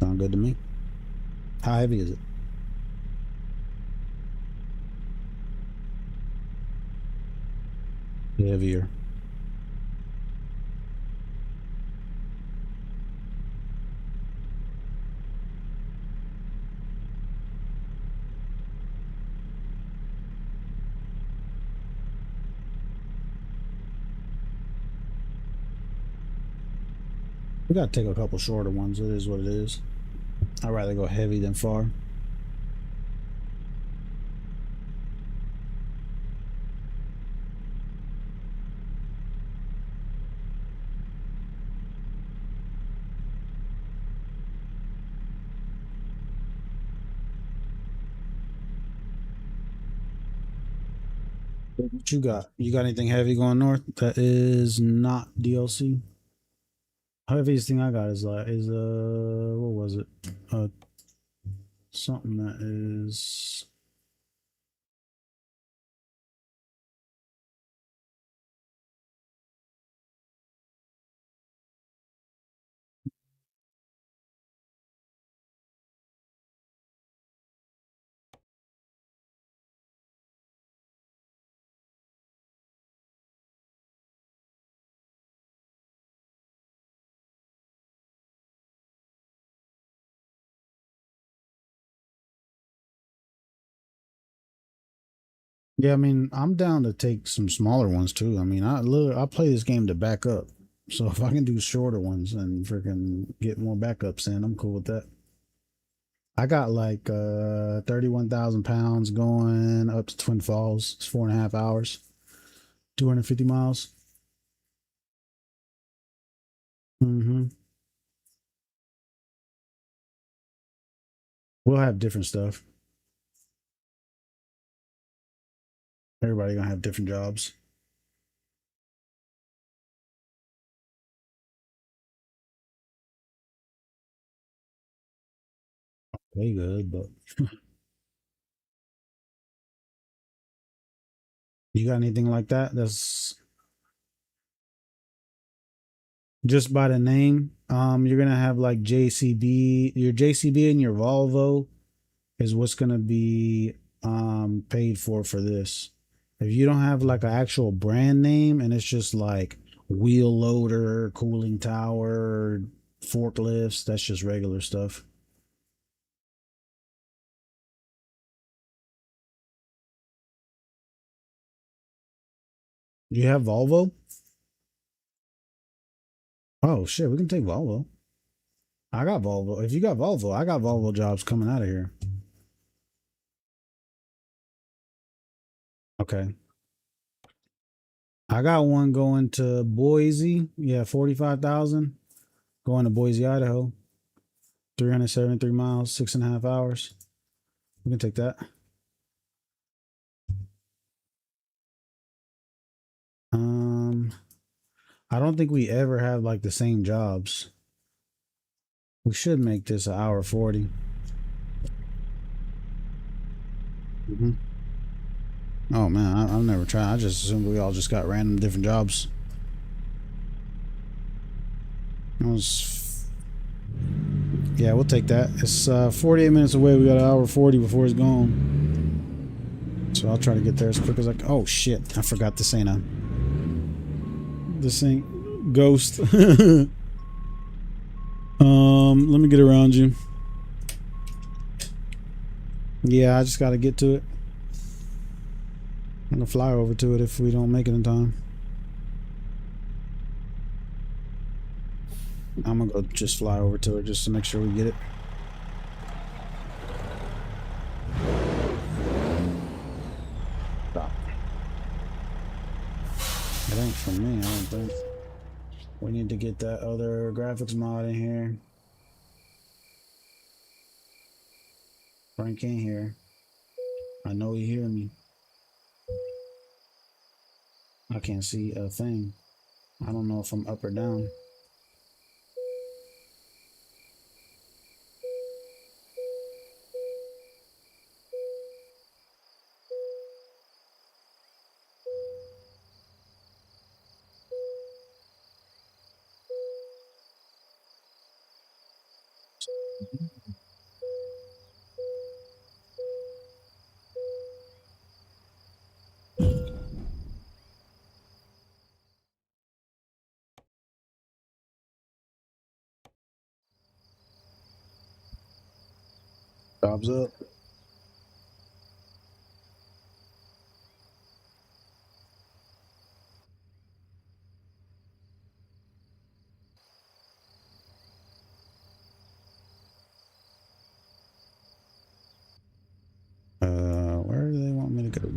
Sound good to me. How heavy is it? Heavier. We gotta take a couple shorter ones. It is what it is. I'd rather go heavy than far. What you got? You got anything heavy going north that is not DLC? Heaviest thing I got is what was it? Something that is Yeah, I mean, I'm down to take some smaller ones too. I mean, I play this game to back up. So if I can do shorter ones and freaking get more backups in, I'm cool with that. I got like 31,000 pounds going up to Twin Falls. It's 4.5 hours, 250 miles. Mm-hmm. We'll have different stuff. Everybody gonna have different jobs. They good, but you got anything like that? That's just by the name. You're gonna have like JCB. Your JCB and your Volvo is what's gonna be paid for this. If you don't have like an actual brand name and it's just like wheel loader, cooling tower, forklifts, that's just regular stuff. You have Volvo? Oh shit, we can take Volvo. I got Volvo. If you got Volvo, I got Volvo jobs coming out of here. Okay. I got one going to Boise. Yeah, 45,000. Going to Boise, Idaho. 373 miles, 6.5 hours. We can take that. Um, I don't think we ever have like the same jobs. We should make this an hour 40. Mm-hmm. Oh man, I've never tried. I just assumed we all just got random different jobs. It was, yeah, we'll take that. It's 48 minutes away. We got an hour 40 before it's gone. So I'll try to get there as quick as I can. Oh shit, I forgot this ain't Ghost. Let me get around you. Yeah, I just gotta get to it. I'm gonna fly over to it if we don't make it in time. I'm gonna go just fly over to it just to make sure we get it. Stop. It ain't for me, I don't think. We need to get that other graphics mod in here. Frank ain't here. I know he hear me. I can't see a thing. I don't know if I'm up or down. Jobs up. Where do they want me to go?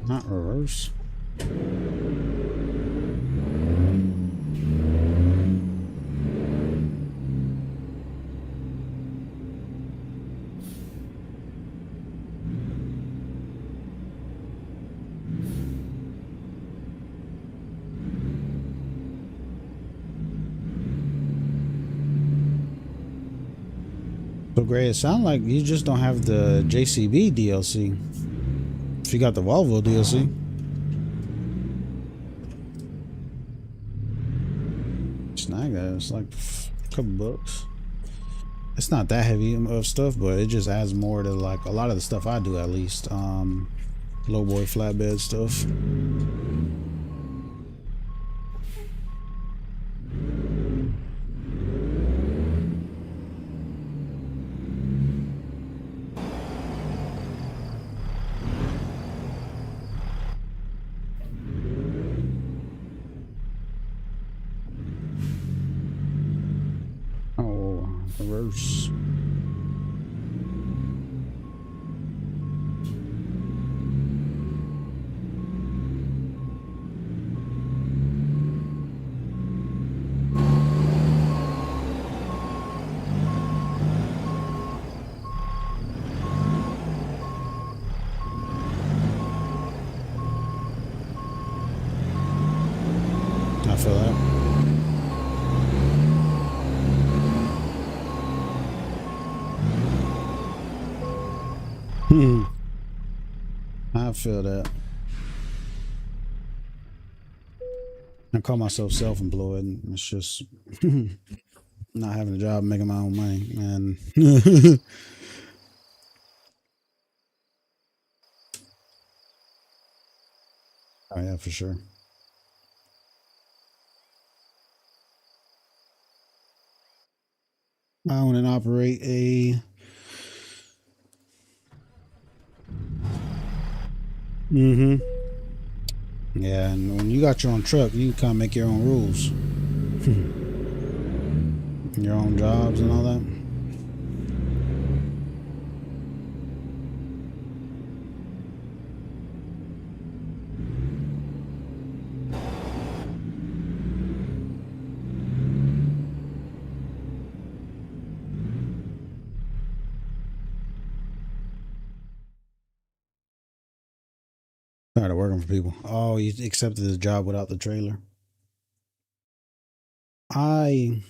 Not reverse. So Gray, it sounds like you just don't have the JCB DLC. If you got the Volvo DLC. Snag that. It's like a couple bucks. It's not that heavy of stuff, but it just adds more to like a lot of the stuff I do, at least. Low boy flatbed stuff. course. I feel that. I feel that. I call myself self-employed, and it's just not having a job, making my own money, and oh yeah, for sure. I own and operate a yeah, and when you got your own truck, you can kind of make your own rules, your own jobs and all that. Started working for people. Oh, you accepted the job without the trailer. I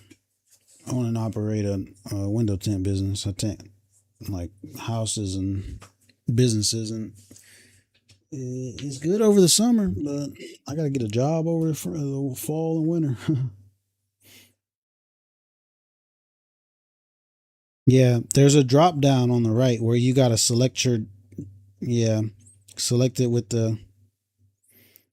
own and operate a window tint business. I tint like houses and businesses, and it's good over the summer, but I got to get a job over the fall and winter. Yeah, there's a drop down on the right where you got to select your, yeah, select it with the,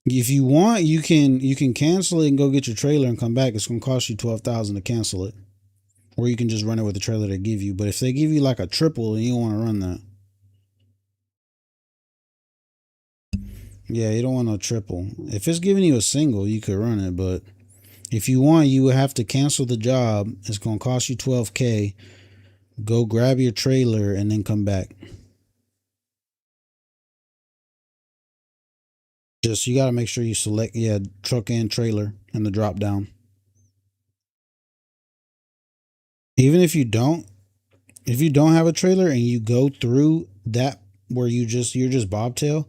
if you want, you can cancel it and go get your trailer and come back. It's going to cost you 12,000 to cancel it. Or you can just run it with the trailer they give you. But if they give you like a triple and you don't want to run that. Yeah, you don't want no triple. If it's giving you a single, you could run it, but if you want, you would have to cancel the job. It's going to cost you 12K. Go grab your trailer and then come back. Just you got to make sure you select truck and trailer in the drop down. Even if you don't have a trailer and you go through that where you're just bobtail,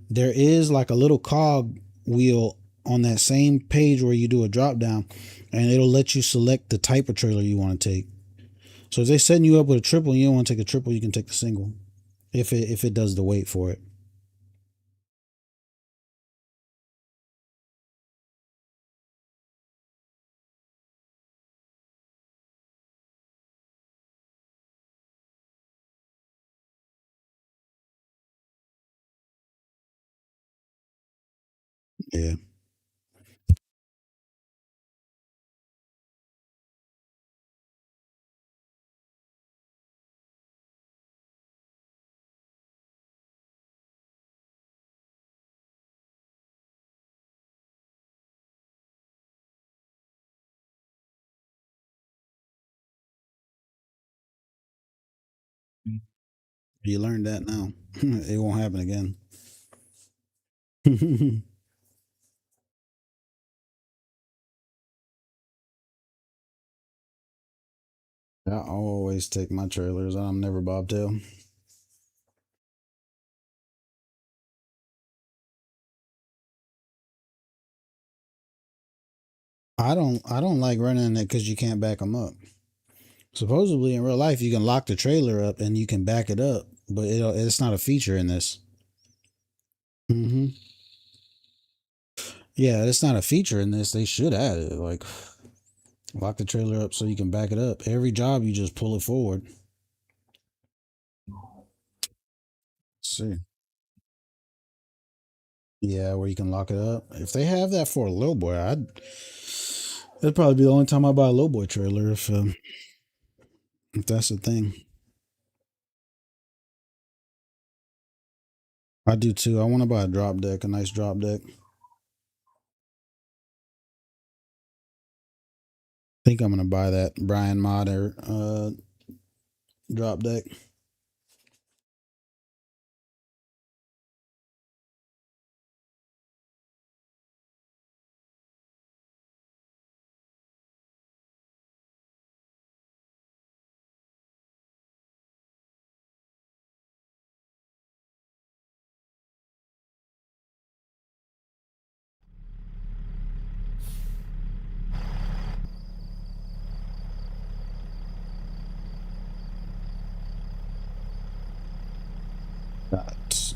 there is like a little cog wheel on that same page where you do a drop down, and it'll let you select the type of trailer you want to take. So if they're setting you up with a triple and you don't want to take a triple, you can take the single if it does the weight for it. Yeah. You learned that now. It won't happen again. I always take my trailers. I'm never bobtail. I don't like running it because you can't back them up. Supposedly in real life you can lock the trailer up and you can back it up, but it's not a feature in this. Yeah, it's not a feature in this. They should add it. Like lock the trailer up so you can back it up. Every job you just pull it forward. Let's see. Yeah, where you can lock it up. If they have that for a low boy, that'd probably be the only time I buy a low boy trailer if that's the thing. I do too. I want to buy a drop deck, a nice drop deck. I think I'm gonna buy that Brian Modder drop deck. Got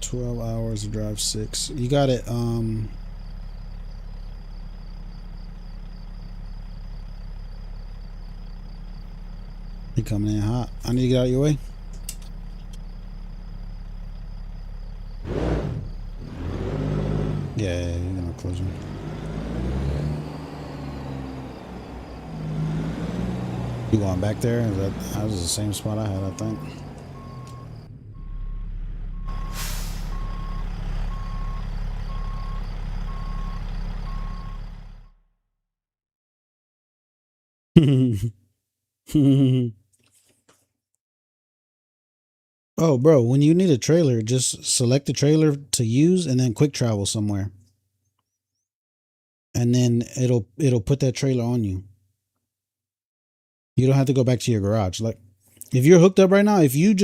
12 hours to drive 6. You got it. You coming in hot. I need to get out of your way. Yeah, you're gonna close me. You going back there? That was the same spot I had, I think. Oh, bro, when you need a trailer, just select the trailer to use and then quick travel somewhere. And then it'll put that trailer on you. You don't have to go back to your garage. Like if you're hooked up right now, if you're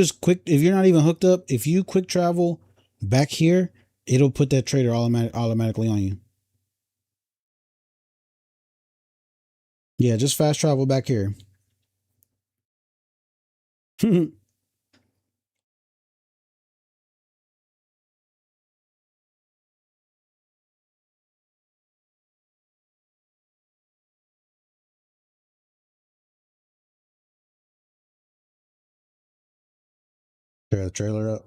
not even hooked up, if you quick travel back here, it'll put that trailer automatically on you. Yeah, just fast travel back here. Tear the trailer up.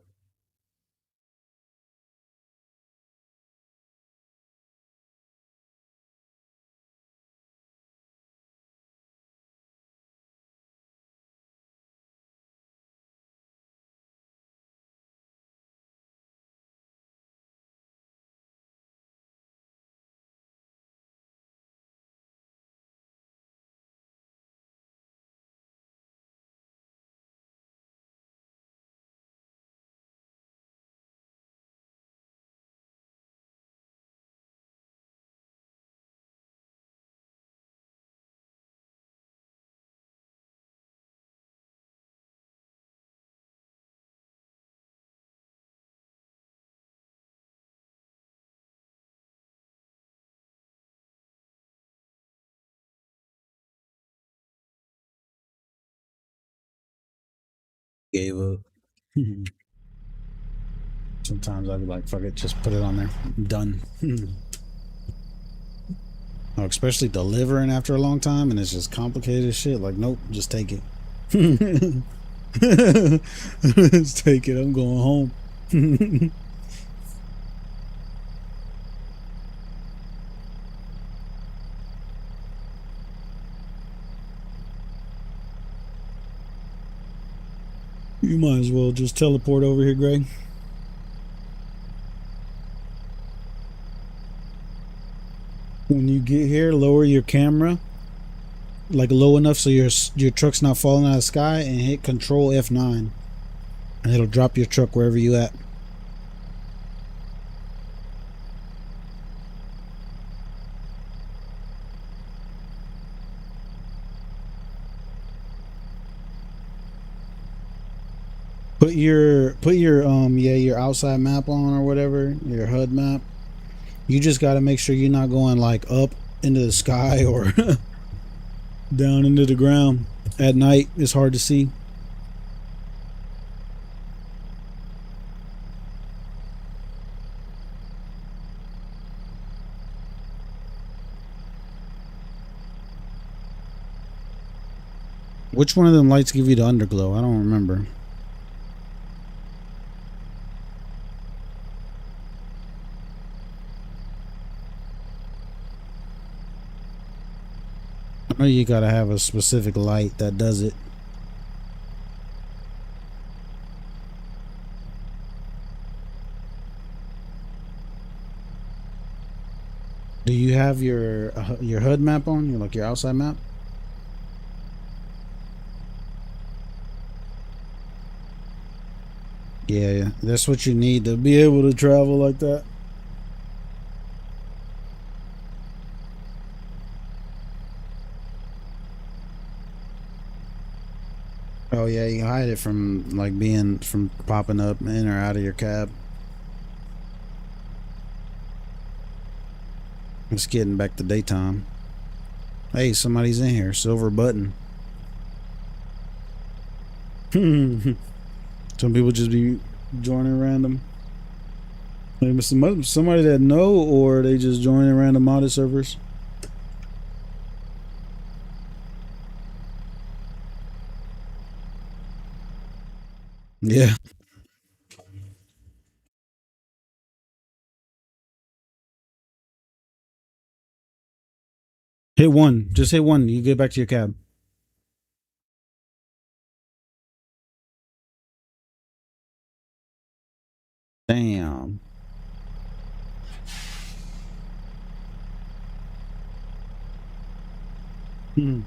Gave up. Sometimes I'd be like, fuck it, just put it on there. I'm done. Oh, especially delivering after a long time and it's just complicated as shit. Like, nope, just take it. Just take it. I'm going home. You might as well just teleport over here, Greg. When you get here, lower your camera like low enough so your truck's not falling out of the sky, and hit Control F9, and it'll drop your truck wherever you at. Put your your outside map on or whatever, your HUD map. You just got to make sure you're not going like up into the sky or down into the ground. At night, it's hard to see. Which one of them lights give you the underglow? I don't remember. I know you gotta have a specific light that does it. Do you have your HUD map on? Your outside map? Yeah, that's what you need to be able to travel like that. Oh yeah, you can hide it from like being from popping up in or out of your cab. It's getting back to daytime. Hey, somebody's in here. Silver button. Some people just be joining random. Maybe somebody that know, or they just joining random modded servers. Yeah. Hit one. Just hit one. You get back to your cab. Damn. Hmm.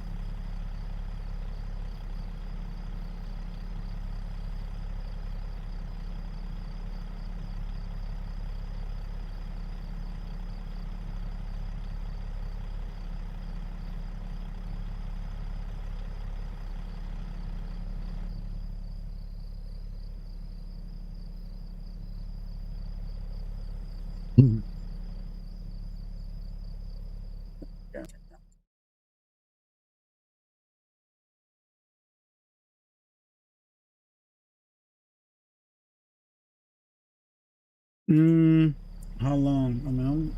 How long? I mean,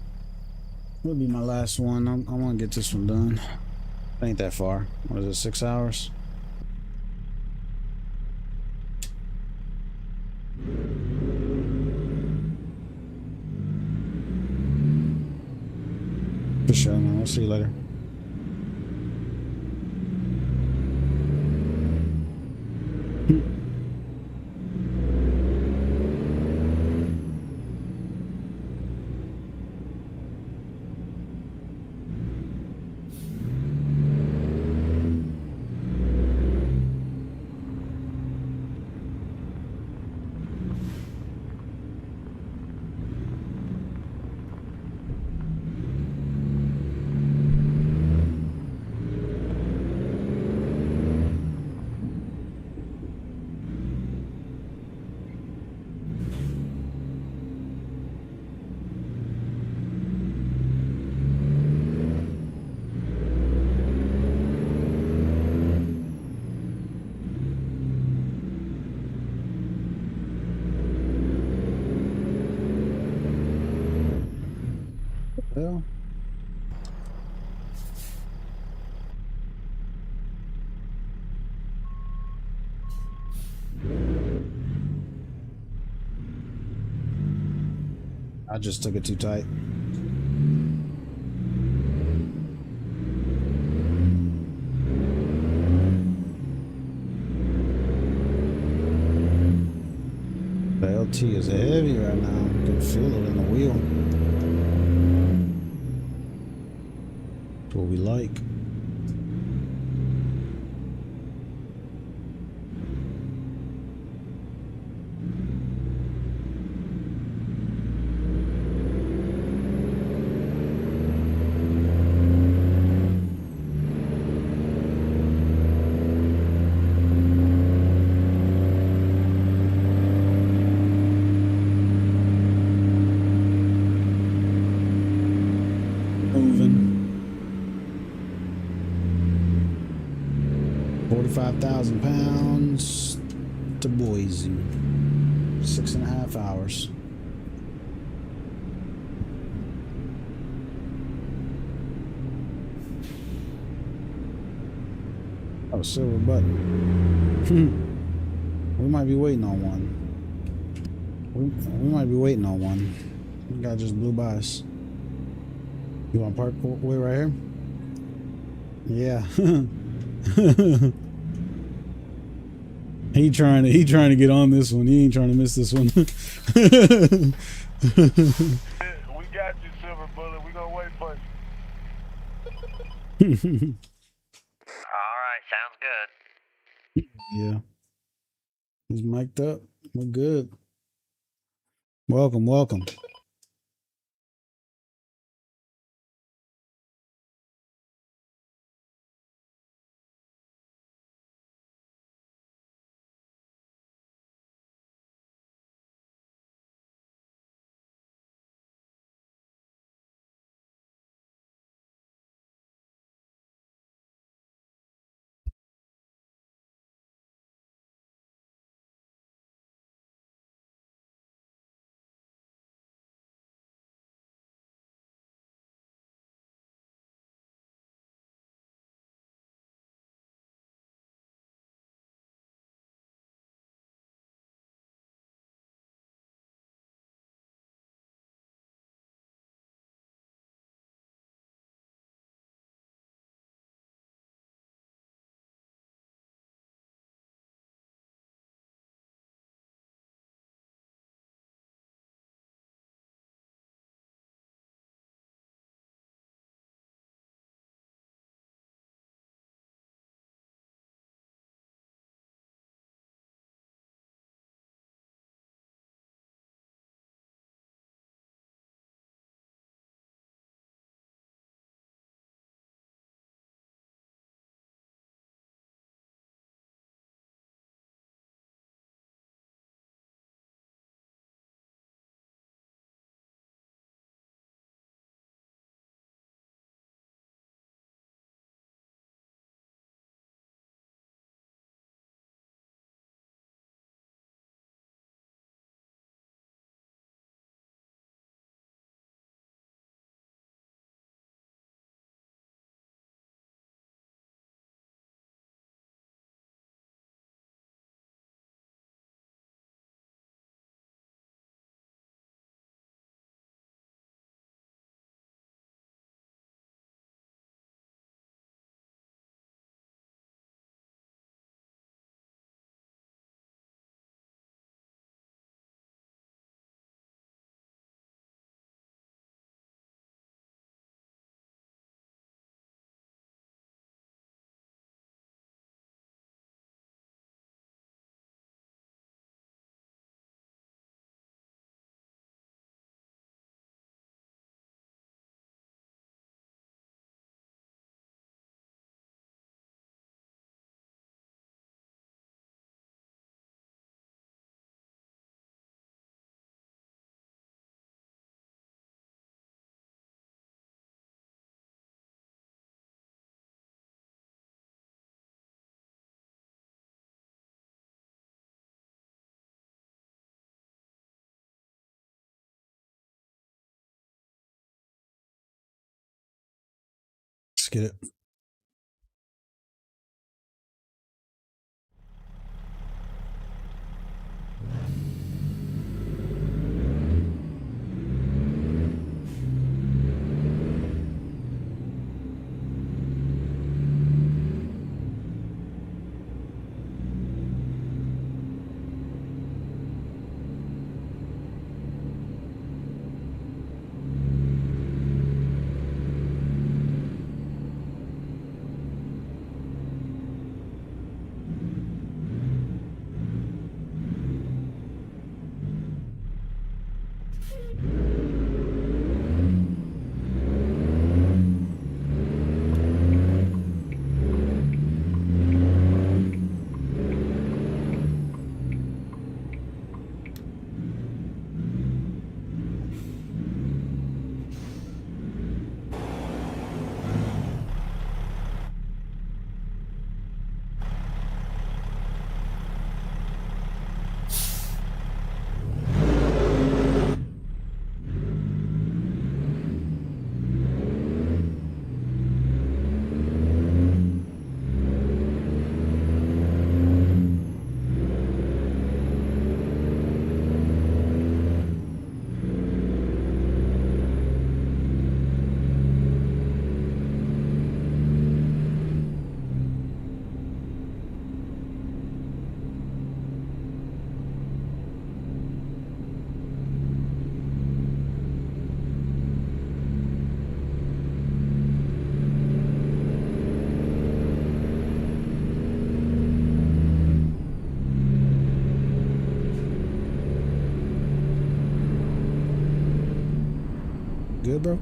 it'll be my last one. I want to get this one done. It ain't that far. What is it? 6 hours? For sure, man. We'll see you later. Well, I just took it too tight. The LT is heavy right now. You can feel it in the wheel. That's what we like. Moving. 45,000 pounds to Boise. 6.5 hours. Oh, silver button. We might be waiting on one. We might be waiting on one. The guy just blew by us. You want to park way right here? Yeah. He trying to get on this one. He ain't trying to miss this one. We got you, Silver Bullet. We gonna wait for you. All right, sounds good. Yeah. He's mic'd up. We're good. Welcome, welcome. Let's get it. Good, bro?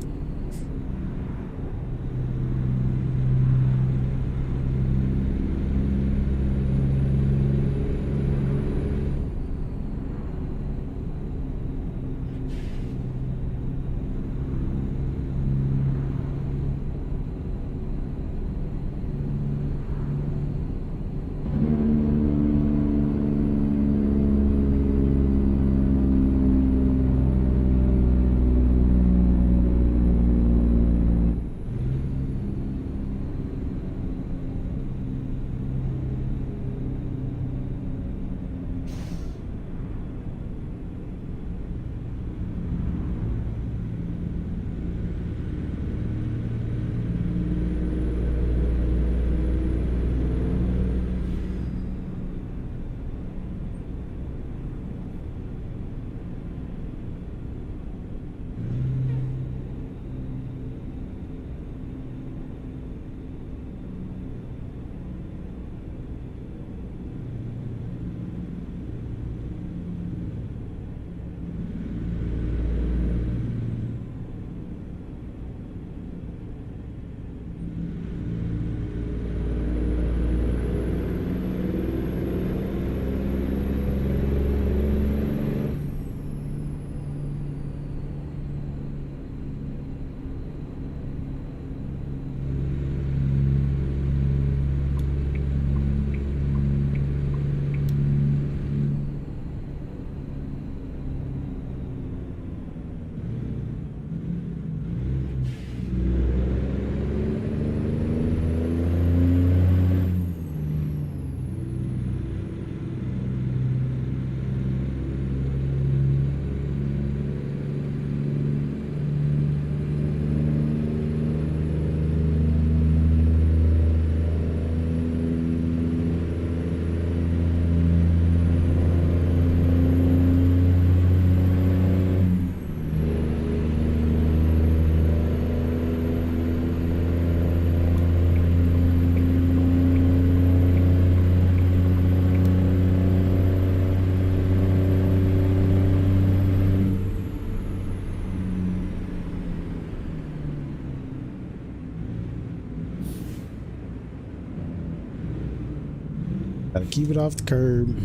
Gotta keep it off the curb.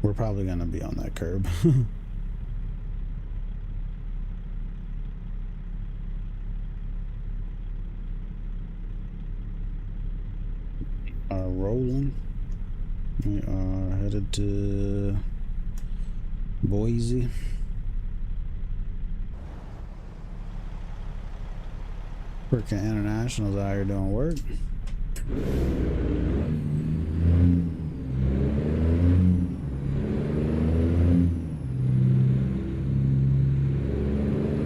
We're probably gonna be on that curb. Are rolling. We are headed to Boise. Freaking International's out here doing work.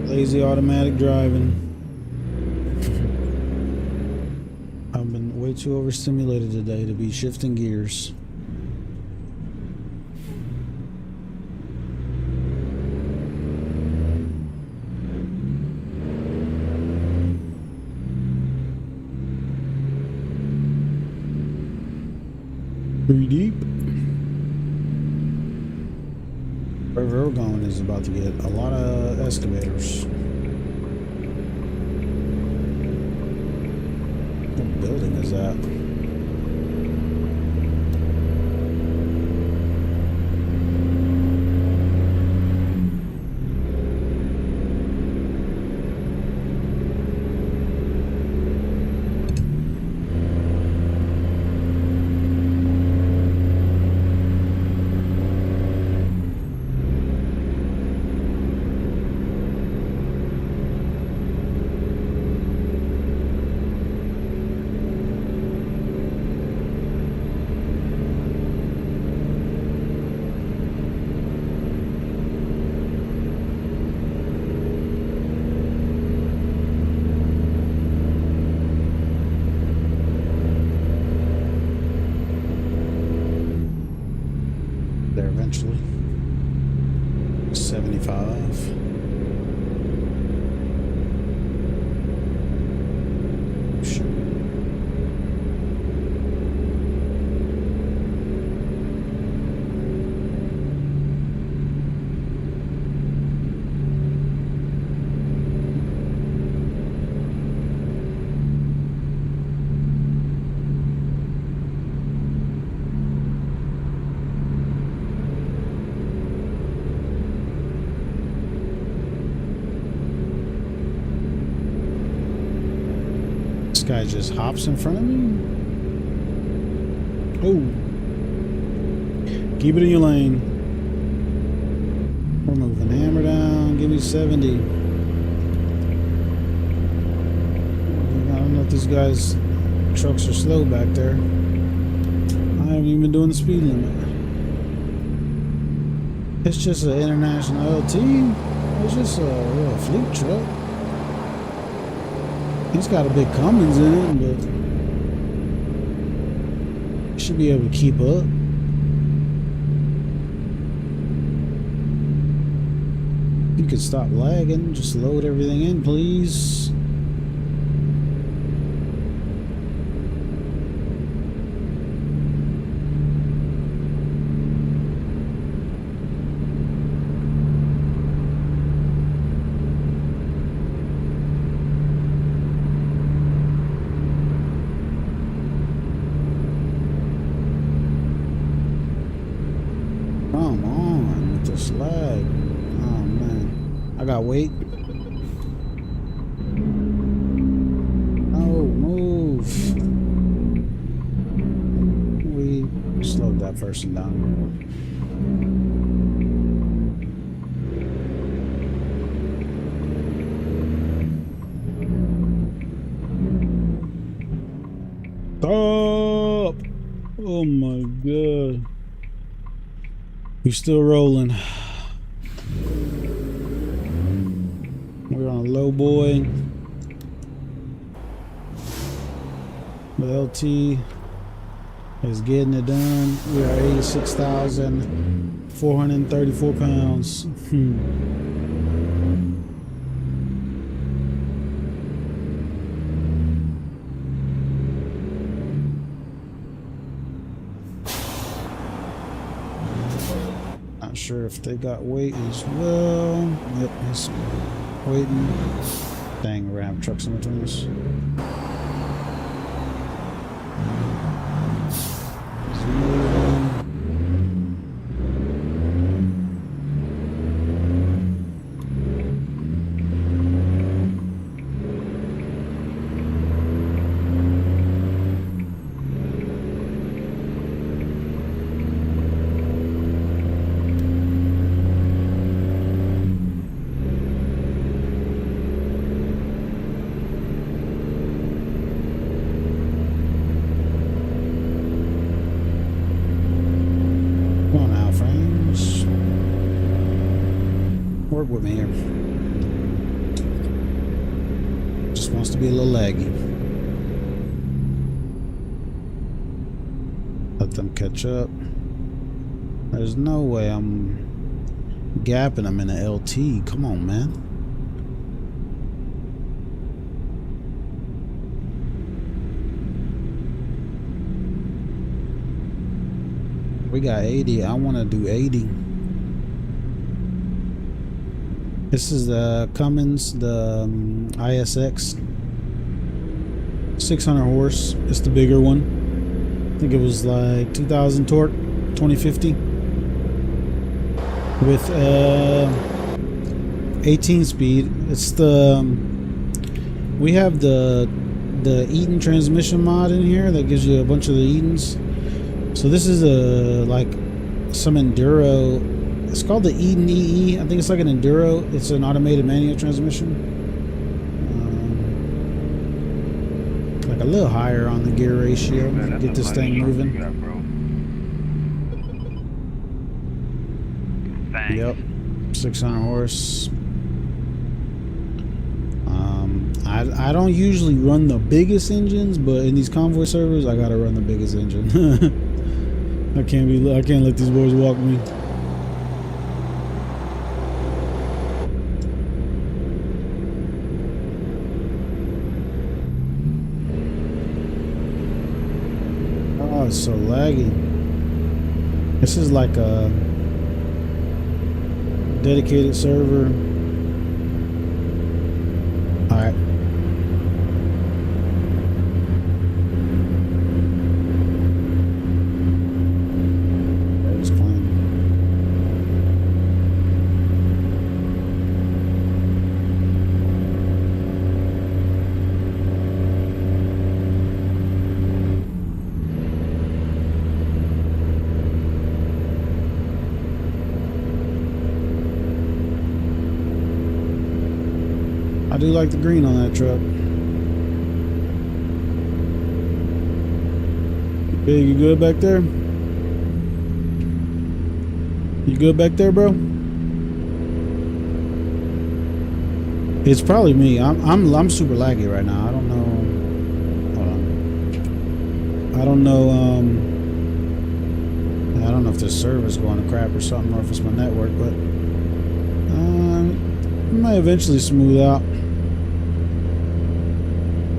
Lazy automatic driving. I've been way too overstimulated today to be shifting gears. Pretty deep. Wherever we're going is about to get a lot of excavators. What building is that? There eventually. 75. guy just hops in front of me. Oh. Keep it in your lane. We're moving. Hammer down. Give me 70. I don't know if these guys' trucks are slow back there. I haven't even been doing the speed limit. It's just an international LT. It's just a real fleet truck. It's got a big Cummins in it, but it should be able to keep up. You could stop lagging, just load everything in, please. Come on with this lag. Oh man. I got weight. Oh, move. We slowed that person down. Stop! Oh my god. We're still rolling. We're on a low boy. The LT is getting it done. We are 86,434 pounds. Not sure if they got weight as well. Yep, he's waiting. Dang, we're gonna have trucks in between us. Work with me here. Just wants to be a little laggy. Let them catch up. There's no way I'm gapping them in a LT. Come on, man. We got 80. I want to do 80. This is the Cummins, the ISX 600 horse. It's the bigger one. I think it was like 2,000 torque, 2050 with 18 speed. It's the we have the Eaton transmission mod in here that gives you a bunch of the Eatons. So this is a like some enduro. It's called the Eaton EE. I think it's like an enduro. It's an automated manual transmission. Like a little higher on the gear ratio. Man, get this thing moving. Yep, 600 horse. I don't usually run the biggest engines, but in these convoy servers, I gotta run the biggest engine. I can't let these boys walk me. Oh, it's so laggy. This is like a dedicated server. Alright. That was clean. I do like the green on that truck. Big, you good back there? You good back there, bro? It's probably me. I'm super laggy right now. I don't know. Hold on. I don't know. I don't know if this server's going to crap or something, or if it's my network, but it might eventually smooth out.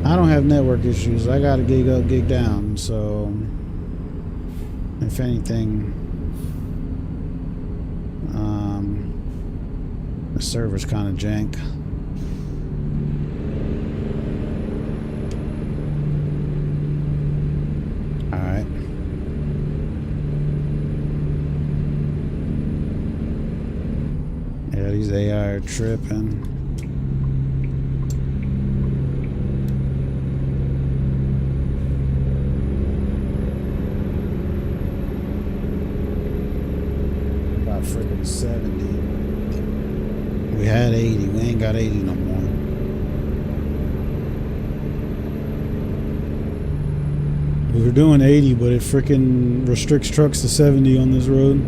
I don't have network issues. I got a gig up, gig down. So, if anything, the server's kind of jank. All right. Yeah, these AI are tripping. Freaking 70. We had 80. We ain't got 80 no more. We were doing 80, but it freaking restricts trucks to 70 on this road.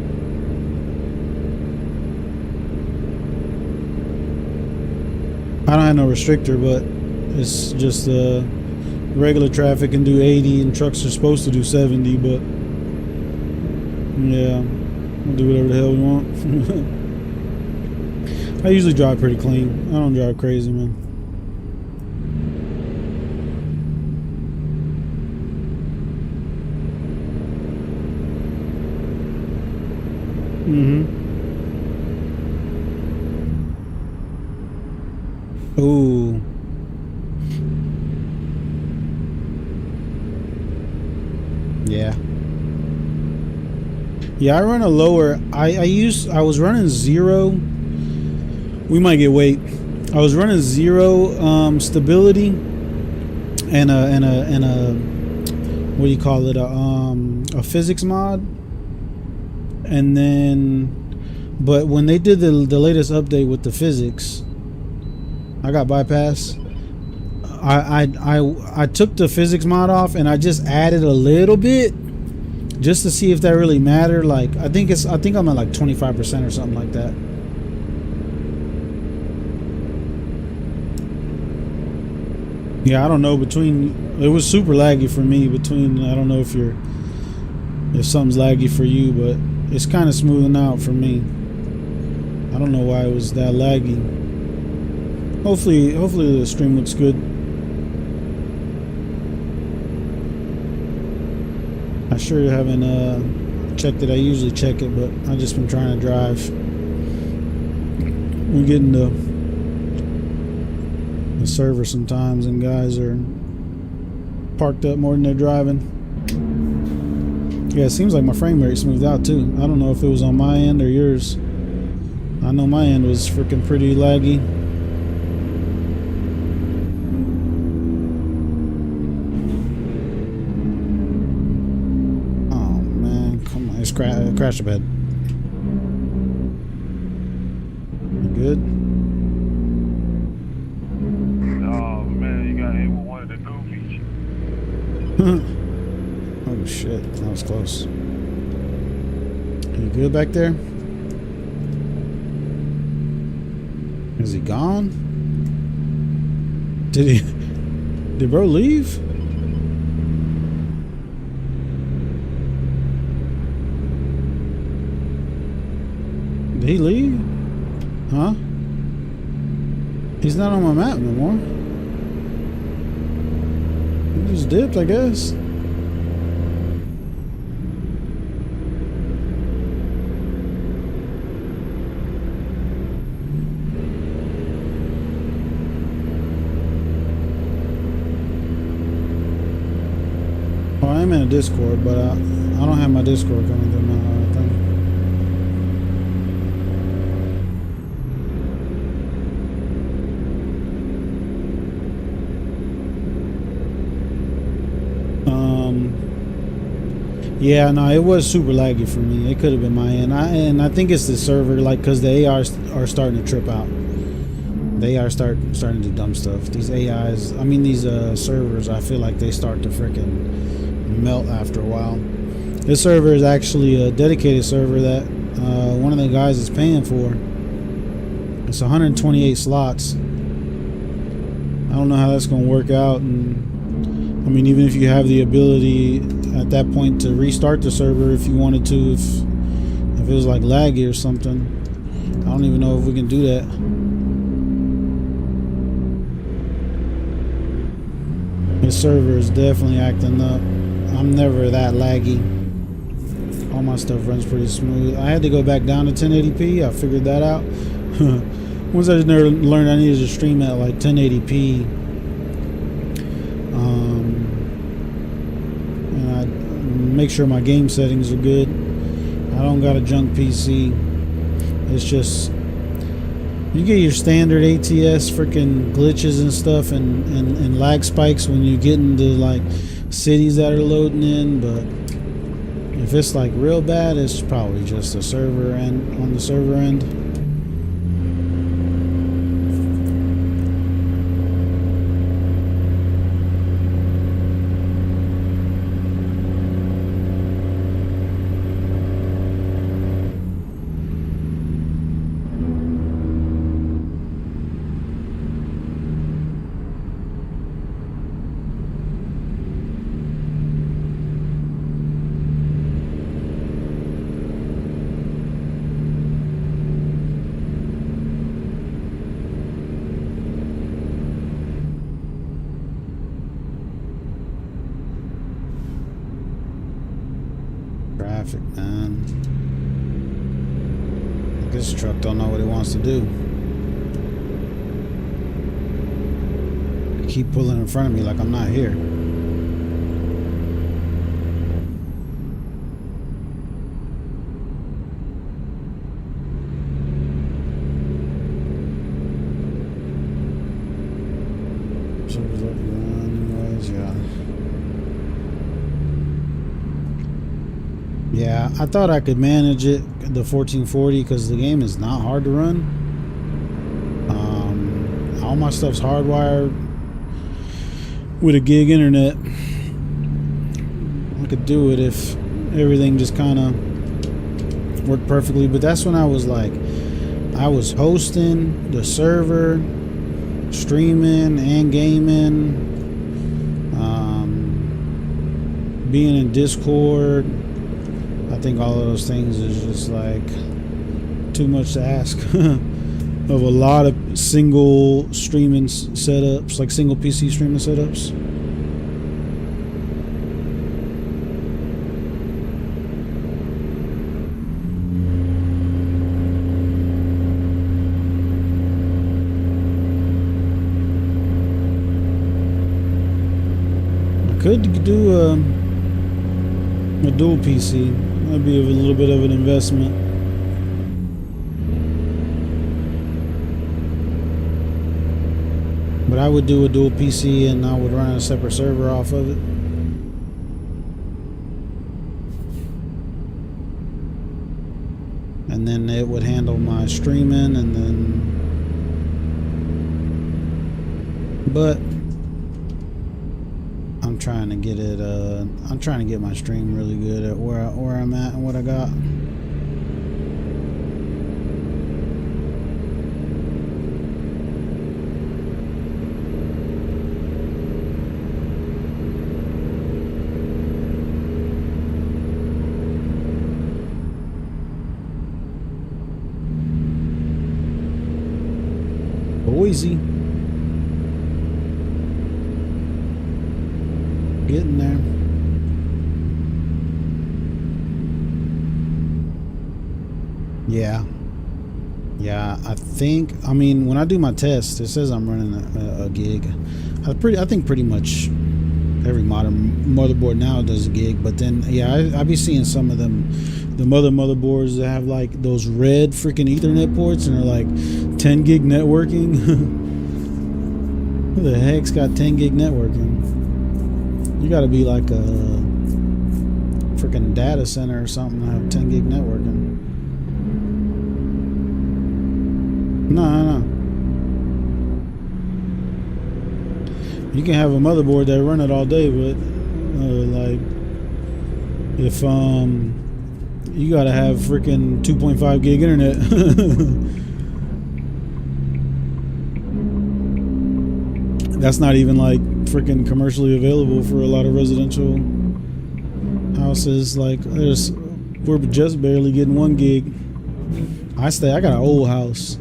I don't have no restrictor, but it's just regular traffic can do 80 and trucks are supposed to do 70, but yeah. We'll do whatever the hell we want. I usually drive pretty clean. I don't drive crazy, man. Ooh. Yeah. Yeah, I run a lower. I was running 0. We might get weight. I was running 0 stability and a what do you call it? A physics mod. And then, but when they did the latest update with the physics, I got bypass. I took the physics mod off and I just added a little bit. Just to see if that really mattered. Like I think I'm at like 25% or something like that. Yeah, I don't know. It was super laggy for me. I don't know if something's laggy for you, but it's kind of smoothing out for me. I don't know why it was that laggy. Hopefully the stream looks good. I sure haven't checked it. I usually check it, but I've just been trying to drive. We're getting the server sometimes, and guys are parked up more than they're driving. Yeah, it seems like my frame rate smoothed out too. I don't know if it was on my end or yours. I know my end was freaking pretty laggy. Crash the bed. You good? Oh man, you got hit with one of the goofies. Oh shit, that was close. You good back there? Is he gone? Did bro leave? Did he leave? Huh? He's not on my map no more. He just dipped, I guess. Well, I'm in a Discord, but I don't have my Discord coming through now, I think. Yeah, no, it was super laggy for me. It could have been my end. I think it's the server, like, because the ARs are starting to trip out. they are starting to do dumb stuff. These AIs, I mean these servers, I feel like they start to freaking melt after a while. This server is actually a dedicated server that one of the guys is paying for. It's 128 slots. I don't know how that's going to work out, and I mean, even if you have the ability at that point to restart the server if you wanted to, if it was like laggy or something. I don't even know if we can do that. This server is definitely acting up. I'm never that laggy. All my stuff runs pretty smooth. I had to go back down to 1080p. I figured that out. Once I just learned I needed to stream at like 1080p. And I make sure my game settings are good. I don't got a junk PC. It's just, you get your standard ATS freaking glitches and stuff and lag spikes when you get into like cities that are loading in, but if it's like real bad, it's probably just the server end, on the server end. Traffic, man. This truck don't know what it wants to do. Keep pulling in front of me like I'm not here. Yeah, I thought I could manage it, the 1440, because the game is not hard to run. All my stuff's hardwired with a gig internet. I could do it if everything just kind of worked perfectly, but that's when I was like, I was hosting the server, streaming and gaming, being in Discord. I think all of those things is just like too much to ask of a lot of single streaming setups, like single PC streaming setups. I could do a dual PC. That'd be a little bit of an investment. But I would do a dual PC and I would run a separate server off of it. And then it would handle my streaming and then... But I'm trying to get it, I'm trying to get my stream really good at where I'm at and what I got. Boise. Getting there. Yeah, I think, I mean, when I do my test, it says I'm running a gig. I think pretty much every modern motherboard now does a gig, but then, yeah, I be seeing some of them, the motherboards that have like those red freaking Ethernet ports and are like 10 gig networking. Who the heck's got 10 gig networking? You gotta be like a freaking data center or something to have 10 gig networking. No. You can have a motherboard that run it all day, but like if you gotta have freaking 2.5 gig internet. That's not even like freaking commercially available for a lot of residential houses. Like we're just barely getting 1 gig. I got an old house.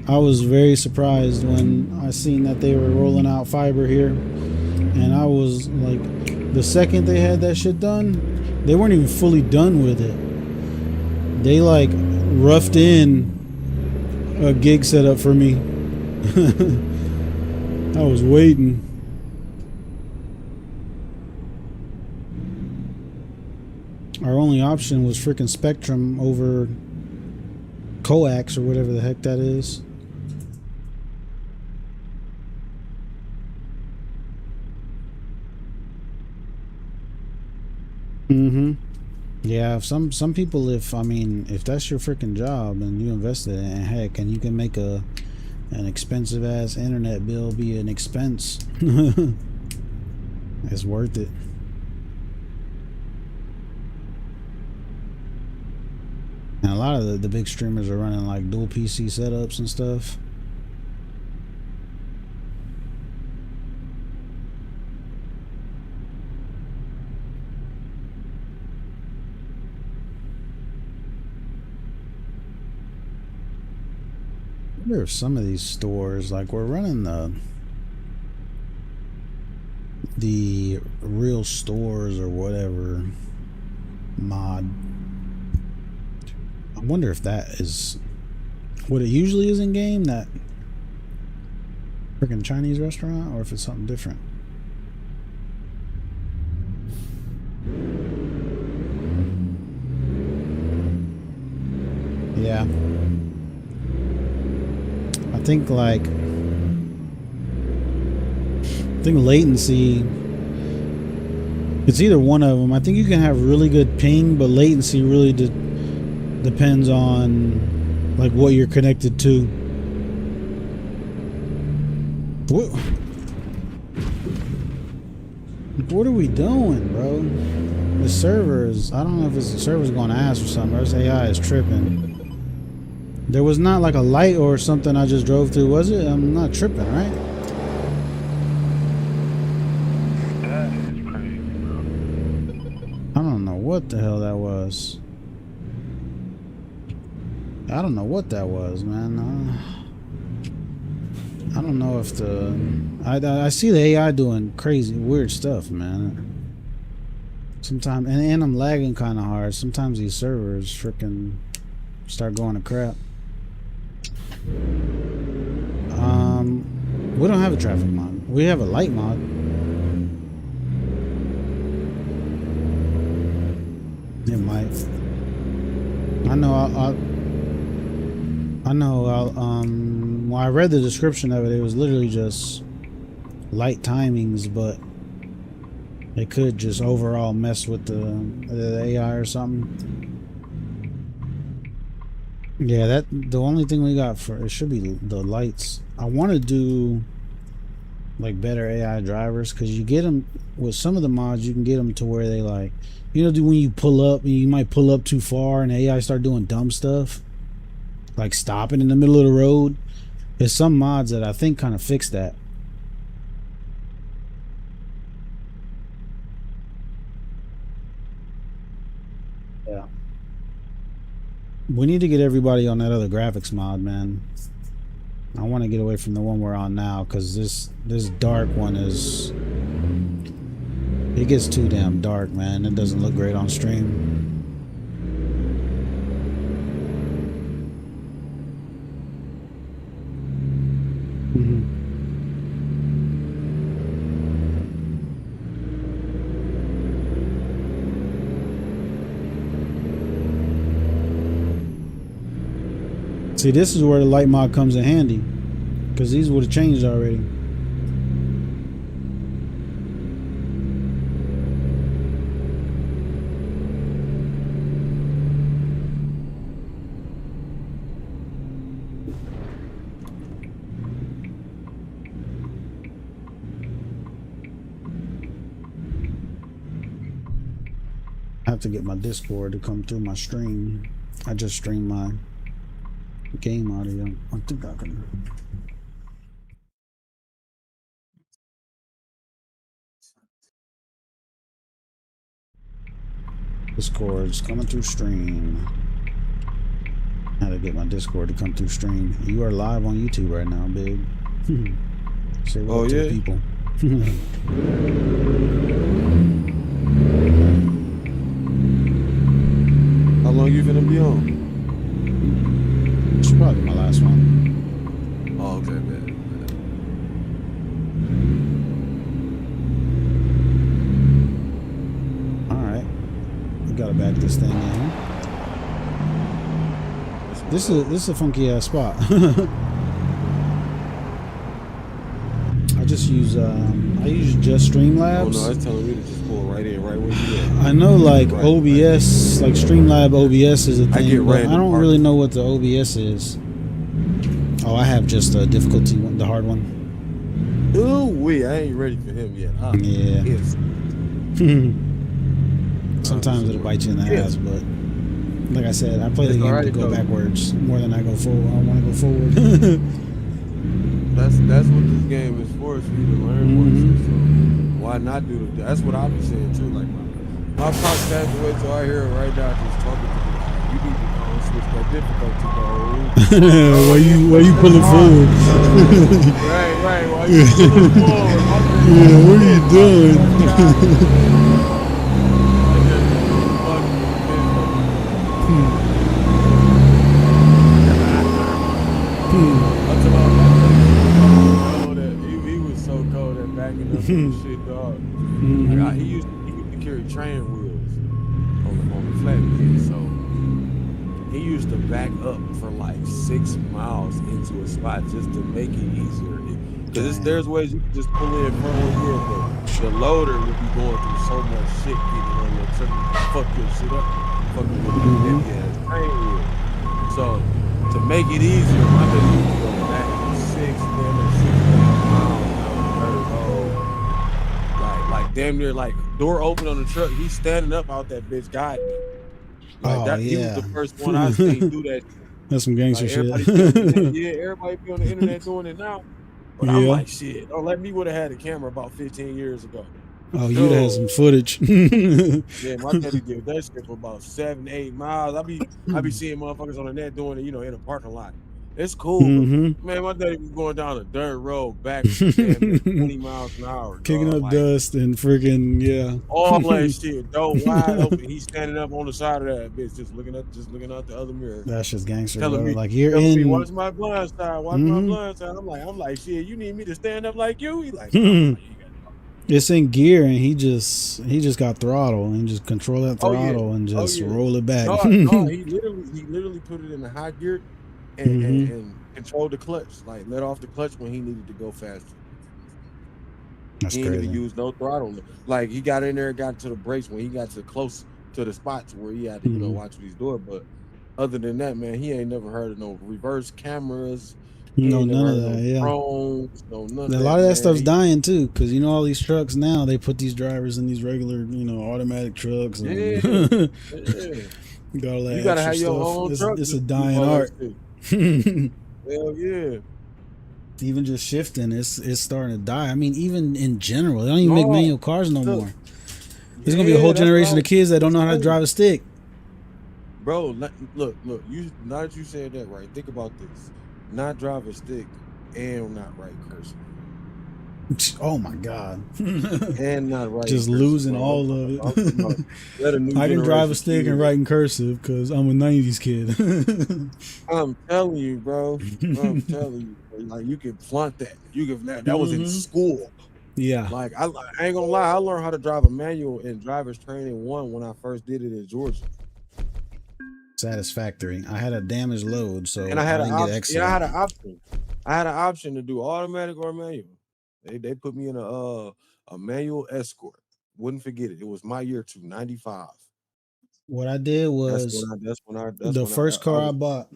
I was very surprised when I seen that they were rolling out fiber here, and I was like, the second they had that shit done, they weren't even fully done with it. They like roughed in a gig setup for me. I was waiting. Our only option was freaking Spectrum over coax or whatever the heck that is. Yeah, some people, if that's your freaking job and you invested in it, heck, and you can make an expensive ass internet bill be an expense. It's worth it. And a lot of the big streamers are running like dual PC setups and stuff. I wonder if some of these stores, like we're running the real stores or whatever mod. I wonder if that is what it usually is in game, that freaking Chinese restaurant, or if it's something different. Yeah. I think latency, it's either one of them. I think you can have really good ping, but latency really depends on like what you're connected to. What are we doing, bro? The server is, I don't know if the server's going to ask for something, or this AI is tripping. There was not like a light or something I just drove through, was it? I'm not tripping, right? That is crazy, bro. I don't know what the hell that was. I don't know what that was, man. I don't know if I see the AI doing crazy, weird stuff, man. Sometimes, and I'm lagging kind of hard. Sometimes these servers freaking start going to crap. We don't have a traffic mod. We have a light mod. It might. When I read the description of it, it was literally just light timings, but it could just overall mess with the AI or something. Yeah, the only thing we got for it should be the lights. I want to do like better AI drivers, because you get them with some of the mods. You can get them to where they like, you know, when you pull up and you might pull up too far and AI start doing dumb stuff, like stopping in the middle of the road. There's some mods that I think kind of fix that. Yeah. We need to get everybody on that other graphics mod, man. I want to get away from the one we're on now, because this dark one is, it gets too damn dark, man. It doesn't look great on stream. See, this is where the light mod comes in handy, because these would have changed already. have to get my Discord to come through my stream. I just stream my game audio. I think I can. Discord's coming through stream. I had to get my Discord to come through stream. You are live on YouTube right now, big. Say what up to the people. How long you gonna be on? It's probably my last one. Oh, okay, man. Alright. We gotta back this thing in. This is a funky ass spot. I just use just Streamlabs. Oh no, it's telling me to just pull right in, right where you at. I know like right, OBS, like Streamlab OBS is a thing, but I don't really know what the OBS is. Oh, I have just a difficulty one, the hard one. Ooh wee, I ain't ready for him yet. Yeah. Yes. Sometimes it'll bite you in the ass, but like I said, I play the game to go backwards more than I go forward. I want to go forward. That's what this game is for you to learn more shit. So why not do the? That's what I've been saying too. Like my podcast, the way to I hear it right now, just talking to me. You need to go switch that difficulty, bro. why you pulling forward? right. Why you pulling forward? Yeah, what are you doing? He was so cold at backing up and shit, dog. Like, he used to carry train wheels on the flat bed, so he used to back up for like 6 miles into a spot just to make it easier. Because there's ways you can just pull in front of here, but the loader would be going through so much shit getting on your truck, fuck your shit up, fucking with your heavy ass train wheel. So to make it easier, my nigga used to go back 6 miles like damn near like door open on the truck. He's standing up out that bitch, got me. Like that, he was the first one I seen do that. That's some gangster shit. Everybody be on the internet doing it now. But I'm like, shit, we would have had a camera about 15 years ago. Oh, you'd have some footage. Yeah, my daddy did that shit for about 7-8 miles. I be seeing motherfuckers on the net doing it, in a parking lot. It's cool. Man, my daddy was going down a dirt road back 20 miles an hour. Kicking up dust and freaking, all that shit, door wide open. He's standing up on the side of that bitch, just looking out the other mirror. That's just gangster, telling bro. Me, like you're in. Me, watch my blind side, watch my blind side. I'm like, shit, you need me to stand up like you? He like, it's in gear, and he just got throttle and just control that throttle and just roll it back. No, he literally put it in the high gear and control the clutch, like let off the clutch when he needed to go faster. That's he crazy. Didn't even use no throttle. Like he got in there and got to the brakes when he got to close to the spots where he had to, watch what he's doing. But other than that, man, he ain't never heard of no reverse cameras. No, none of that. Drones, no, none of that. A lot of that stuff's dying too, because all these trucks now they put these drivers in these regular, automatic trucks. And you gotta have your own truck. It's a dying art. Hell yeah. Even just shifting, it's starting to die. I mean, even in general, they don't even make manual cars no more. There's gonna be a whole generation of kids that don't know how to drive a stick. Bro, look. You now that you said that, right? Think about this. Not drive a stick and not write cursive. Oh my god. And not write just cursive, losing all of it. I can drive a stick and write in cursive because I'm a 90s kid. I'm telling you, bro. I'm telling you. Like you can flaunt that. That was in school. Yeah. Like I ain't gonna lie, I learned how to drive a manual in driver's training 1 when I first did it in Georgia. Satisfactory. I had a damaged load, so and I had I didn't get excellent. Yeah, I had an option to do automatic or manual. They put me in a manual Escort. Wouldn't forget it. It was my year 95. What I did was the first car I bought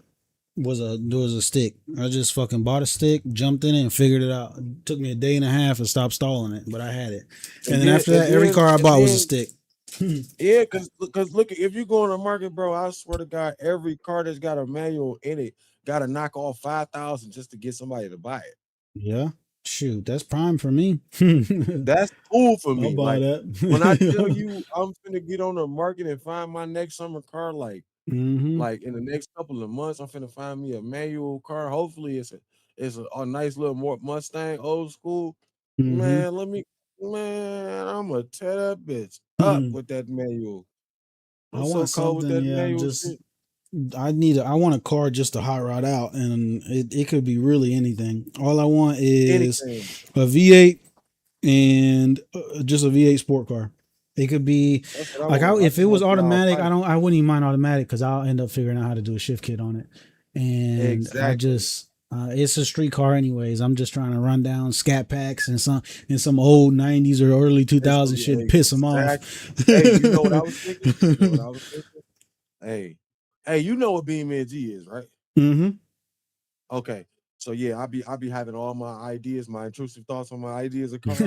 was a stick. I just fucking bought a stick, jumped in it, and figured it out. It took me a day and a half to stop stalling it, but I had it. And then after that, every car I bought was a stick. Yeah, because look, if you go on the market, bro, I swear to God, every car that's got a manual in it got to knock off 5,000 just to get somebody to buy it. Yeah, shoot, that's prime for me. That's cool for I'll me. buy Like that. when I tell you I'm finna get on the market and find my next summer car, like Mm-hmm. in the next couple of months, I'm finna find me a manual car. Hopefully, it's a nice little more Mustang, old school. Mm-hmm. Man, I'm gonna tear that bitch up with that manual. I I'm so want cold with something, that yeah. manual shit. I want a car just to hot rod out, and it could be really anything. All I want is Anything. a V8 and just a V8 sport car. It could be That's what I like want. I if just it was want the all automatic, fight. I wouldn't even mind automatic because I'll end up figuring out how to do a shift kit on it. And I Exactly. just it's a street car anyways. I'm just trying to run down scat packs and some old 90s or early 2000s shit and piss them off. Hey, you know what I was thinking? You know what I was thinking? Hey, you know what BeamNG is, right? Mm-hmm. Okay. So yeah, I be having all my ideas, my intrusive thoughts on my ideas of cars.